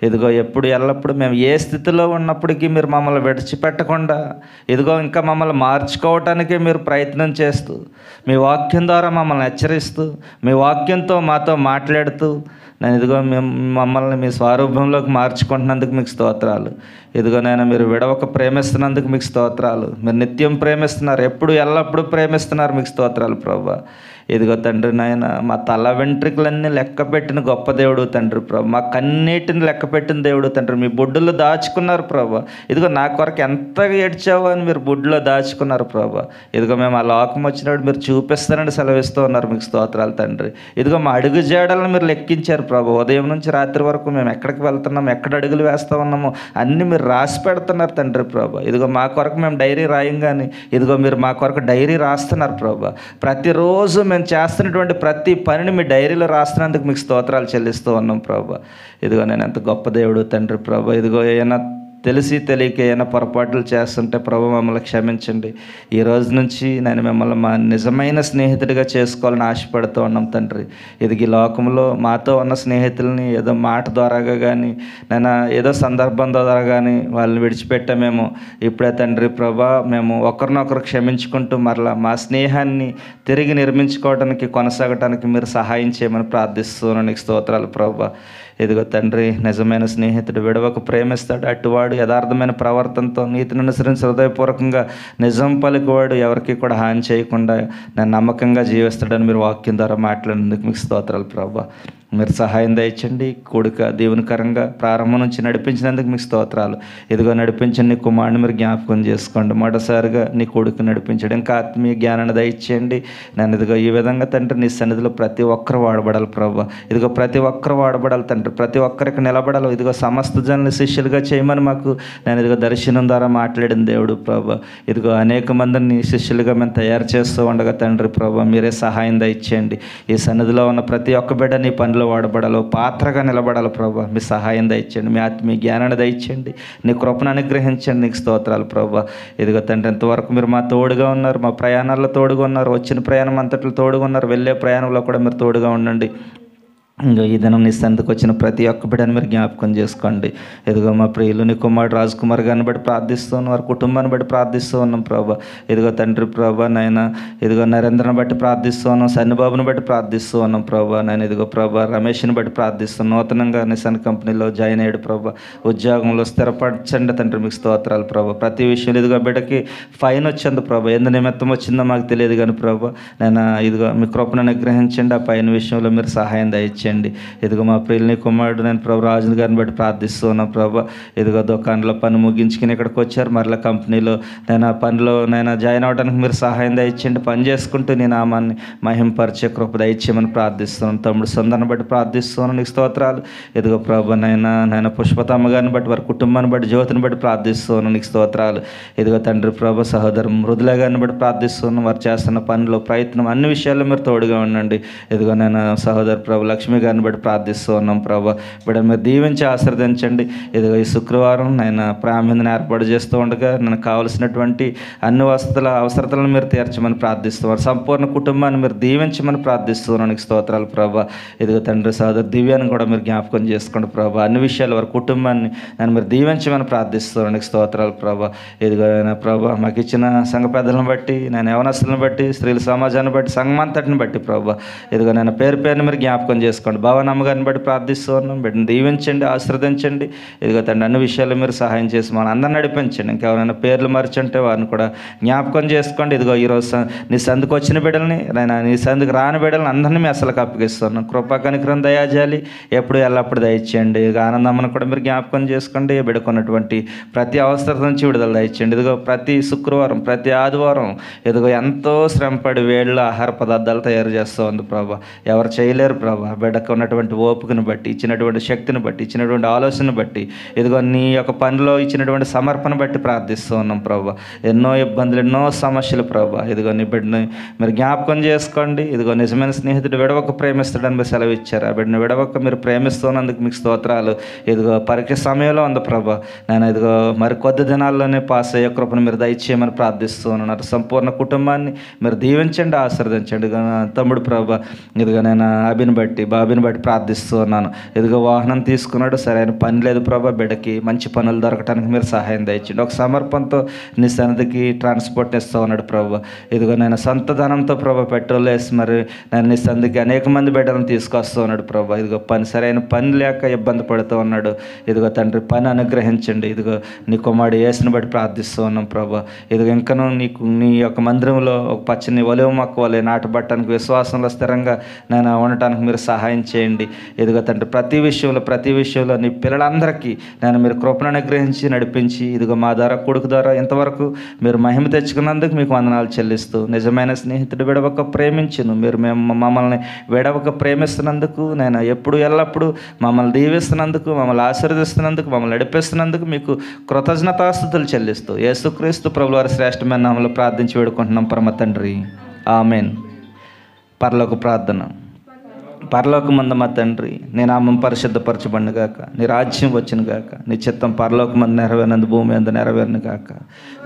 ఇదిగో ఎప్పుడు ఎల్లప్పుడు మేము ఏ స్థితిలో ఉన్నప్పటికీ మీరు మమ్మల్ని విడిచిపెట్టకుండా ఇదిగో ఇంకా మమ్మల్ని మార్చుకోవటానికే మీరు ప్రయత్నం చేస్తూ, మీ వాక్యం ద్వారా మమ్మల్ని హెచ్చరిస్తూ, మీ వాక్యంతో మాతో మాట్లాడుతూ నేను ఇదిగో మేము మమ్మల్ని మీ స్వరూపంలోకి మార్చుకుంటున్నందుకు మీకు స్తోత్రాలు. ఇదిగో నేను మీరు విడవక ప్రేమిస్తున్నందుకు మీకు స్తోత్రాలు. మీరు నిత్యం ప్రేమిస్తున్నారు, ఎప్పుడు ఎల్లప్పుడూ ప్రేమిస్తున్నారు, మీకు స్తోత్రాలు ప్రభా. ఇదిగో తండ్రి నాయన మా తల వెంట్రుకలన్నీ లెక్క పెట్టిన గొప్ప దేవుడు తండ్రి ప్రభు, మా కన్నీటిని లెక్క పెట్టిన దేవుడు తండ్రి. మీ బొడ్డులో దాచుకున్నారు ప్రభా. ఇదిగో నా కొరకు ఎంతగా ఏడ్చావో అని మీరు బొడ్డులో దాచుకున్నారు ప్రభా. ఇదిగో మేము ఆ లోకం వచ్చినప్పుడు మీరు చూపిస్తానని సెలవిస్తూ ఉన్నారు, మీకు స్తోత్రాలు తండ్రి. ఇదిగో మా అడుగు జాడలను మీరు లెక్కించారు ప్రభు. ఉదయం నుంచి రాత్రి వరకు మేము ఎక్కడికి వెళ్తున్నాము, ఎక్కడ అడుగులు వేస్తూ ఉన్నామో అన్నీ మీరు రాసి పెడుతున్నారు తండ్రి ప్రభా. ఇదిగో మా కొరకు మేము డైరీ రాయంగానే ఇదిగో మీరు మా కొరకు డైరీ రాస్తున్నారు ప్రభా. ప్రతిరోజు మేము చేస్తున్నటువంటి ప్రతి పనిని మీ డైరీలో రాస్తున్నందుకు మీకు స్తోత్రాలు చెల్లిస్తూ ఉన్నాం ప్రభా. ఇదిగో నేను ఎంత గొప్ప దేవుడు తండ్రి ప్రభా. ఇదిగో ఏమైనా తెలిసి తెలియక ఏమైనా పొరపాట్లు చేస్తుంటే ప్రభు మమ్మల్ని క్షమించండి. ఈ రోజు నుంచి నేను మిమ్మల్ని మా నిజమైన స్నేహితుడిగా చేసుకోవాలని ఆశపడుతూ ఉన్నాం తండ్రి. ఇది ఈ లోకంలో మాతో ఉన్న స్నేహితుల్ని ఏదో మాట ద్వారాగా కానీ నేను ఏదో సందర్భం ద్వారా కానీ వాళ్ళని విడిచిపెట్టామేమో. ఇప్పుడే తండ్రి ప్రభా మేము ఒకరినొకరు క్షమించుకుంటూ మరలా మా స్నేహాన్ని తిరిగి నిర్మించుకోవడానికి కొనసాగటానికి మీరు సహాయం చేయమని ప్రార్థిస్తున్నాను. నీకు స్తోత్రాలు ప్రభా. ఇదిగో తండ్రి నిజమైన స్నేహితుడు విడవకు ప్రేమిస్తాడు, అటువాడు యథార్థమైన ప్రవర్తనతో నీతిని అనుసరించి హృదయపూర్వకంగా నిజం పలికివాడు ఎవరికి కూడా హాని చేయకుండా నేను నమ్మకంగా జీవిస్తాడని మీరు వాక్యం ద్వారా మాట్లాడినందుకు మీకు స్తోత్రాలు ప్రభా. మీరు సహాయం దయచండి. కూడిక దీవెనకరంగా ప్రారంభం నుంచి నడిపించినందుకు మీకు స్తోత్రాలు. ఇదిగో నడిపించండి నీ కుమారుని మీరు జ్ఞాపకం చేసుకోండి. మొదటిసారిగా నీ కొడుకు నడిపించండి, ఇంకా ఆత్మీయ జ్ఞానాన్ని దయచేయండి. నేను ఇదిగో ఈ విధంగా తండ్రి నీ సన్నిధిలో ప్రతి ఒక్కరు వాడబడాలి ప్రభా. ఇదిగో ప్రతి ఒక్కరు వాడబడాలి తండ్రి, ప్రతి ఒక్కరికి నిలబడాలి. ఇదిగో సమస్త జనులు శిష్యులుగా చేయమని మాకు నేను ఇదిగో దర్శనం ద్వారా మాట్లాడిన దేవుడు ప్రభా. ఇదిగో అనేక మందిని శిష్యులుగా మేము తయారు చేస్తూ ఉండగా తండ్రి ప్రభా మీరే సహాయం దయచేయండి. ఈ సన్నిధిలో ఉన్న ప్రతి ఒక్క బిడ్డ నీ పనిలో వాడబడాలో పాత్రగా నిలబడాలి ప్రభా. మీ సహాయం దయచేయండి, మీ ఆత్మీయ జ్ఞానాన్ని దయచేయండి, నీ కృపను అనుగ్రహించండి. నీకు స్తోత్రాలు ప్రభా. ఇదిగో తండ్రి ఎంతవరకు మీరు మా తోడుగా ఉన్నారు, మా ప్రయాణాల్లో తోడుగా ఉన్నారు, వచ్చిన ప్రయాణం అంతట్లో తోడుగా ఉన్నారు, వెళ్ళే ప్రయాణంలో కూడా మీరు తోడుగా ఉండండి. ఇంకో ఈ దినం నీ సంతకు వచ్చిన ప్రతి ఒక్క బిడ్డని మీరు జ్ఞాపకం చేసుకోండి. ఇదిగో మా ప్రియులు నీ కుమారుడు రాజ్ కుమార్ గారిని బట్టి ప్రార్థిస్తూ ఉన్నాం, వారి కుటుంబాన్ని బట్టి ప్రార్థిస్తూ ఉన్నాం ప్రభా. ఇదిగో తండ్రి ప్రభా నాయన ఇదిగో నరేంద్రని బట్టి ప్రార్థిస్తూ ఉన్నాం, సన్నిబాబుని బట్టి ప్రార్థిస్తూ ఉన్నాం ప్రభా. నేను ఇదిగో ప్రభా రమేష్ని బట్టి ప్రార్థిస్తున్నాను, నూతనంగా నిసాన్ కంపెనీలో జాయిన్ అయ్యాడు ప్రభా. ఉద్యోగంలో స్థిరపరచండి తండ్రి, మీకు స్తోత్రాలు ప్రభా. ప్రతి విషయంలో ఇదిగో బిడ్డకి ఫైన్ వచ్చింది ప్రభా, ఎందు నిమిత్తం వచ్చిందో మాకు తెలియదు కానీ ప్రభా నేను ఇదిగో మీ కృపను అనుగ్రహించండి. ఆ పైన విషయంలో మీరు సహాయం దయచేయండి. ఇదిగో మా ప్రియులని కుమారుడు నేను ప్రభు రాజు గారిని బట్టి ప్రార్థిస్తూ ఉన్నాను ప్రభా. ఇదిగో దుకాణంలో పని ముగించుకుని ఇక్కడికి వచ్చారు, మరలా కంపెనీలో నేను పనిలో నేను జాయిన్ అవ్వడానికి మీరు సహాయం దయచేయండి. పని చేసుకుంటూ నీ నామాన్ని మహింపరిచే కృప దయచేయమని ప్రార్థిస్తున్నాను. తమ్ముడు సొందరని బట్టి ప్రార్థిస్తున్నాను, నీకు స్తోత్రాలు. ఇదిగో ప్రభు నేను పుష్పతమ్మ గారిని బట్టి వారి కుటుంబాన్ని బట్టి జ్యోతిని బట్టి ప్రార్థిస్తున్నాను, నీకు స్తోత్రాలు. ఇదిగో తండ్రి ప్రభు సహోదరు మృదుల గారిని బట్టి ప్రార్థిస్తున్నాను, వారు చేస్తున్న పనిలో ప్రయత్నం అన్ని విషయాల్లో మీరు తోడుగా ఉండండి. ఇదిగో నేను సహోదరు ప్రభు లక్ష్మి గారిని బట్టి ప్రార్థిస్తూ ఉన్నాం ప్రభా. బిడ్డ మీరు దీవించి ఆశీర్వదించండి. ఇదిగో ఈ శుక్రవారం నేను ప్రారంభం ఏర్పాటు చేస్తూ ఉండగా నాకు కావలసినటువంటి అన్ని అవసరతలను మీరు తీర్చమని ప్రార్థిస్తున్నారు. సంపూర్ణ కుటుంబాన్ని మీరు దీవించమని ప్రార్థిస్తున్నాను, నీకు స్తోత్రాలు ప్రభా. ఇదిగో తండ్రి సహోదరు దివ్యాన్ని కూడా మీరు జ్ఞాపకం చేసుకోండి ప్రభా. అన్ని విషయాలు వారి కుటుంబాన్ని నేను మీరు దీవించమని ప్రార్థిస్తున్నాను, నీకు స్తోత్రాలు ప్రభా. ఇదిగో ప్రభా మాకు ఇచ్చిన సంఘ పెద్దలను బట్టి నేను యవనస్తులను బట్టి స్త్రీల సమాజాన్ని బట్టి సంఘం అంతటిని బట్టి ప్రభా ఇదిగో నేను పేరుని మీరు జ్ఞాపకం చేసుకోండి. భవన్ అమ్మగారిని బట్టి ప్రార్థిస్తూ ఉన్నాం, బిడ్డను దీవించండి, ఆశీర్వదించండి. ఇదిగో తండ్రి అన్ని విషయాలు మీరు సహాయం చేసి మన అందరిని నడిపించండి. ఇంకెవరైనా పేర్లు మర్చుంటే వారిని కూడా జ్ఞాపకం చేసుకోండి. ఇదిగో ఈరోజు నీ సందుకు వచ్చిన బిడ్డల్ని నేను నీ సందుకు రాని బిడ్డలను అందరినీ మీ అసలు అప్పగిస్తున్నాను. కృపా కనికరం దయాజాలి ఎప్పుడు ఎల్లప్పుడు దయచేయండి. ఇక ఆనందమ్మను కూడా మీరు జ్ఞాపకం చేసుకోండి. బిడ్డకున్నటువంటి ప్రతి అవసరం నుంచి విడుదల దయచేయండి. ఇదిగో ప్రతి శుక్రవారం ప్రతి ఆదివారం ఇదిగో ఎంతో శ్రమపడి వేళ్ళు ఆహార పదార్థాలు తయారు చేస్తూ ఉంది ప్రభా. ఎవరు చేయలేరు ప్రభా. బిడ్డ బిడ్డకు ఉన్నటువంటి ఓపికను బట్టి, ఇచ్చినటువంటి శక్తిని బట్టి, ఇచ్చినటువంటి ఆలోచనను బట్టి, ఇదిగో నీ యొక్క పనిలో ఇచ్చినటువంటి సమర్పణ బట్టి ప్రార్థిస్తూ ఉన్నాం ప్రభా. ఎన్నో ఇబ్బందులు, ఎన్నో సమస్యలు ప్రభా. ఇదిగో నీ బిడ్డని మీరు జ్ఞాపకం చేసుకోండి. ఇదిగో నిజమైన స్నేహితుడు విడవక ప్రేమిస్తాడని మీరు సెలవు ఇచ్చారు. ఆ బిడ్డని విడవక మీరు ప్రేమిస్తున్నందుకు మీకు స్తోత్రాలు. ఇదిగో పరీక్ష సమయంలో ఉంది ప్రభా. నేను ఇదిగో మరి కొద్ది దినాల్లోనే పాస్ అయ్యే కృపను మీరు దయచేయమని ప్రార్థిస్తూ ఉన్నాను. సంపూర్ణ కుటుంబాన్ని మీరు దీవించండి, ఆశీర్వదించండి. తమ్ముడు ప్రభా, ఇదిగో నేను బాబిని బట్టి ప్రార్థిస్తూ ఉన్నాను. ఇదిగో వాహనం తీసుకున్నాడు, సరైన పని లేదు ప్రభా. బిడ్డకి మంచి పనులు దొరకడానికి మీరు సహాయం దయచండి. ఒక సమర్పణతో నీ సన్నిధికి ట్రాన్స్పోర్ట్ ఇస్తూ ఉన్నాడు ప్రభా. ఇదిగో నేను సొంత ధనంతో ప్రభా పెట్రోల్ వేసి మరి నేను నీ సన్నిధికి అనేక మంది బిడ్డలను తీసుకొస్తూ ఉన్నాడు ప్రభా. ఇదిగో సరైన పని లేక ఇబ్బంది పడుతూ ఉన్నాడు. ఇదిగో తండ్రి పని అనుగ్రహించండి. ఇదిగో నీ కుమారుడు యేసుని బట్టి ప్రార్థిస్తూ ఉన్నాం ప్రభా. ఇదిగో ఇంకనూ నీ యొక్క మందిరంలో ఒక పచ్చని ఒలివ మొక్క వలె నాటబట్టడానికి, విశ్వాసంలో స్థిరంగా నేను ఉండటానికి మీరు సహాయం చేయండి. ఇదిగో తండ్రి ప్రతి విషయంలో నీ పిల్లలందరికీ నేను మీరు కృపను అనుగ్రహించి నడిపించి, ఇదిగో మా ద్వారా కొడుకు ద్వారా ఇంతవరకు మీరు మహిమ తెచ్చుకున్నందుకు మీకు వందనాలు చెల్లిస్తూ, నిజమైన స్నేహితుడు విడవక ప్రేమించును మీరు మమ్మల్ని విడవక ప్రేమిస్తున్నందుకు, నేను ఎల్లప్పుడూ మమ్మల్ని దీవిస్తున్నందుకు, మమ్మల్ని ఆశీర్వదిస్తున్నందుకు, మమ్మల్ని నడిపిస్తున్నందుకు మీకు కృతజ్ఞతాస్తుతులు చెల్లిస్తూ యేసుక్రీస్తు ప్రభువు వారి శ్రేష్టమైన నామములో ప్రార్థించి వేడుకుంటున్నాం పరమ తండ్రి. ఆమెన్. పరలోక ప్రార్థన. పరలోకమందు మా తండ్రి, నీ నామం పరిశుద్ధపరచబడును గాక, నీ రాజ్యం వచ్చును గాక, నీ చిత్తం పరలోకమందు నెరవేరినందు భూమి అందు నెరవేరును గాక.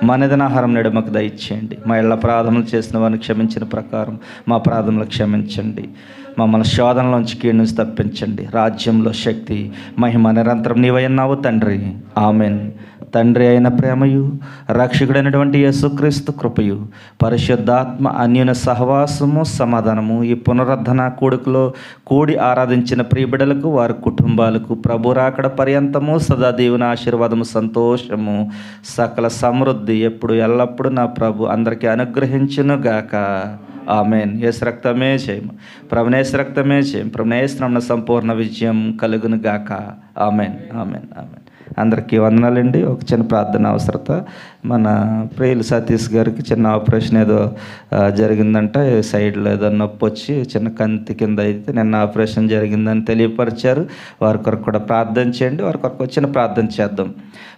మా నిదనాహారం నేడు మాకు దయచేయండి. మా ఇళ్ళ ప్రార్థనలు చేసిన వారిని క్షమించిన ప్రకారం మా ప్రార్థనలు క్షమించండి. మమ్మల్ని శోధనలోంచి కీడు నుంచి తప్పించండి. రాజ్యంలో శక్తి, మహిమ నిరంతరం నీవయ్యున్నావు తండ్రి. ఆమెన్. తండ్రి అయిన ప్రేమయు, రక్షకుడైనటువంటి యేసుక్రీస్తు కృపయు, పరిశుద్ధాత్మ అన్యోన్య సహవాసము, సమాధానము ఈ పునరుద్ధరణ కూడుకులో కూడి ఆరాధించిన ప్రియబిడలకు, వారి కుటుంబాలకు ప్రభు రాకడ పర్యంతము సదా దేవుని ఆశీర్వాదము, సంతోషము, సకల సమృద్ధి ఎప్పుడు ఎల్లప్పుడూ నా ప్రభు అందరికీ అనుగ్రహించును గాక. ఆమెన్. యేసు రక్తమే జయం, ప్రభునేసు రక్తమే జయం, ప్రభునేసు సంపూర్ణ విజయం కలుగును గాక. ఆమెన్. ఆమెన్. ఆమెన్. అందరికీ వందనాలండి. ఒక చిన్న ప్రార్థన అవసరత. మన ప్రియులు సతీష్ గారికి చిన్న ఆపరేషన్ ఏదో జరిగిందంట. సైడ్లో ఏదో నొప్పి వచ్చి చిన్న కంతి కింద అయితే నిన్న ఆపరేషన్ జరిగిందని తెలియపరిచారు. వారి కొరకు కూడా ప్రార్థన చేయండి. వారి కొరకు వచ్చిన ప్రార్థన చేద్దాం.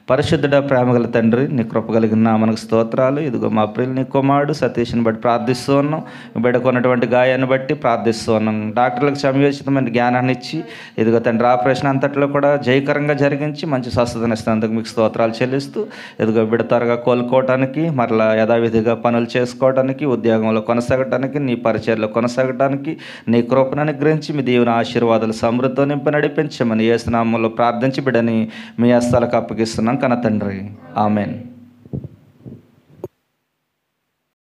పరిశుద్ధుడ, ప్రేమగల తండ్రి, నీ కృప కలిగిన మనకు స్తోత్రాలు. ఇదిగో మా ప్రియులు నీ కుమారుడు సతీష్ని బట్టి ప్రార్థిస్తూ ఉన్నాం. బిడ్డకున్నటువంటి గాయాన్ని బట్టి ప్రార్థిస్తూ ఉన్నాం. డాక్టర్లకు సమయోచితమైన జ్ఞానాన్ని ఇచ్చి, ఇదిగో తండ్రి ఆపరేషన్ అంతట్లో కూడా జయకరంగా జరిగించి మంచి స్వస్థతను ఇస్తున్నందుకు మీకు స్తోత్రాలు చెల్లిస్తూ, ఇదిగో బిడ్డ త్వరగా కోలుకోవటానికి, మరలా యథావిధిగా పనులు చేసుకోవడానికి, ఉద్యోగంలో కొనసాగటానికి, నీ పరిచర్లో కొనసాగటానికి నీ కృపను అనుగ్రహించి మీ దేవుని ఆశీర్వాదాలు సమృద్ధితో నింపి నడిపించమని యేసు నామములో ప్రార్థించి బిడ్డని మీ హస్తాలకు అప్పగిస్తున్నాం కన్న తండ్రి. ఆమెన్.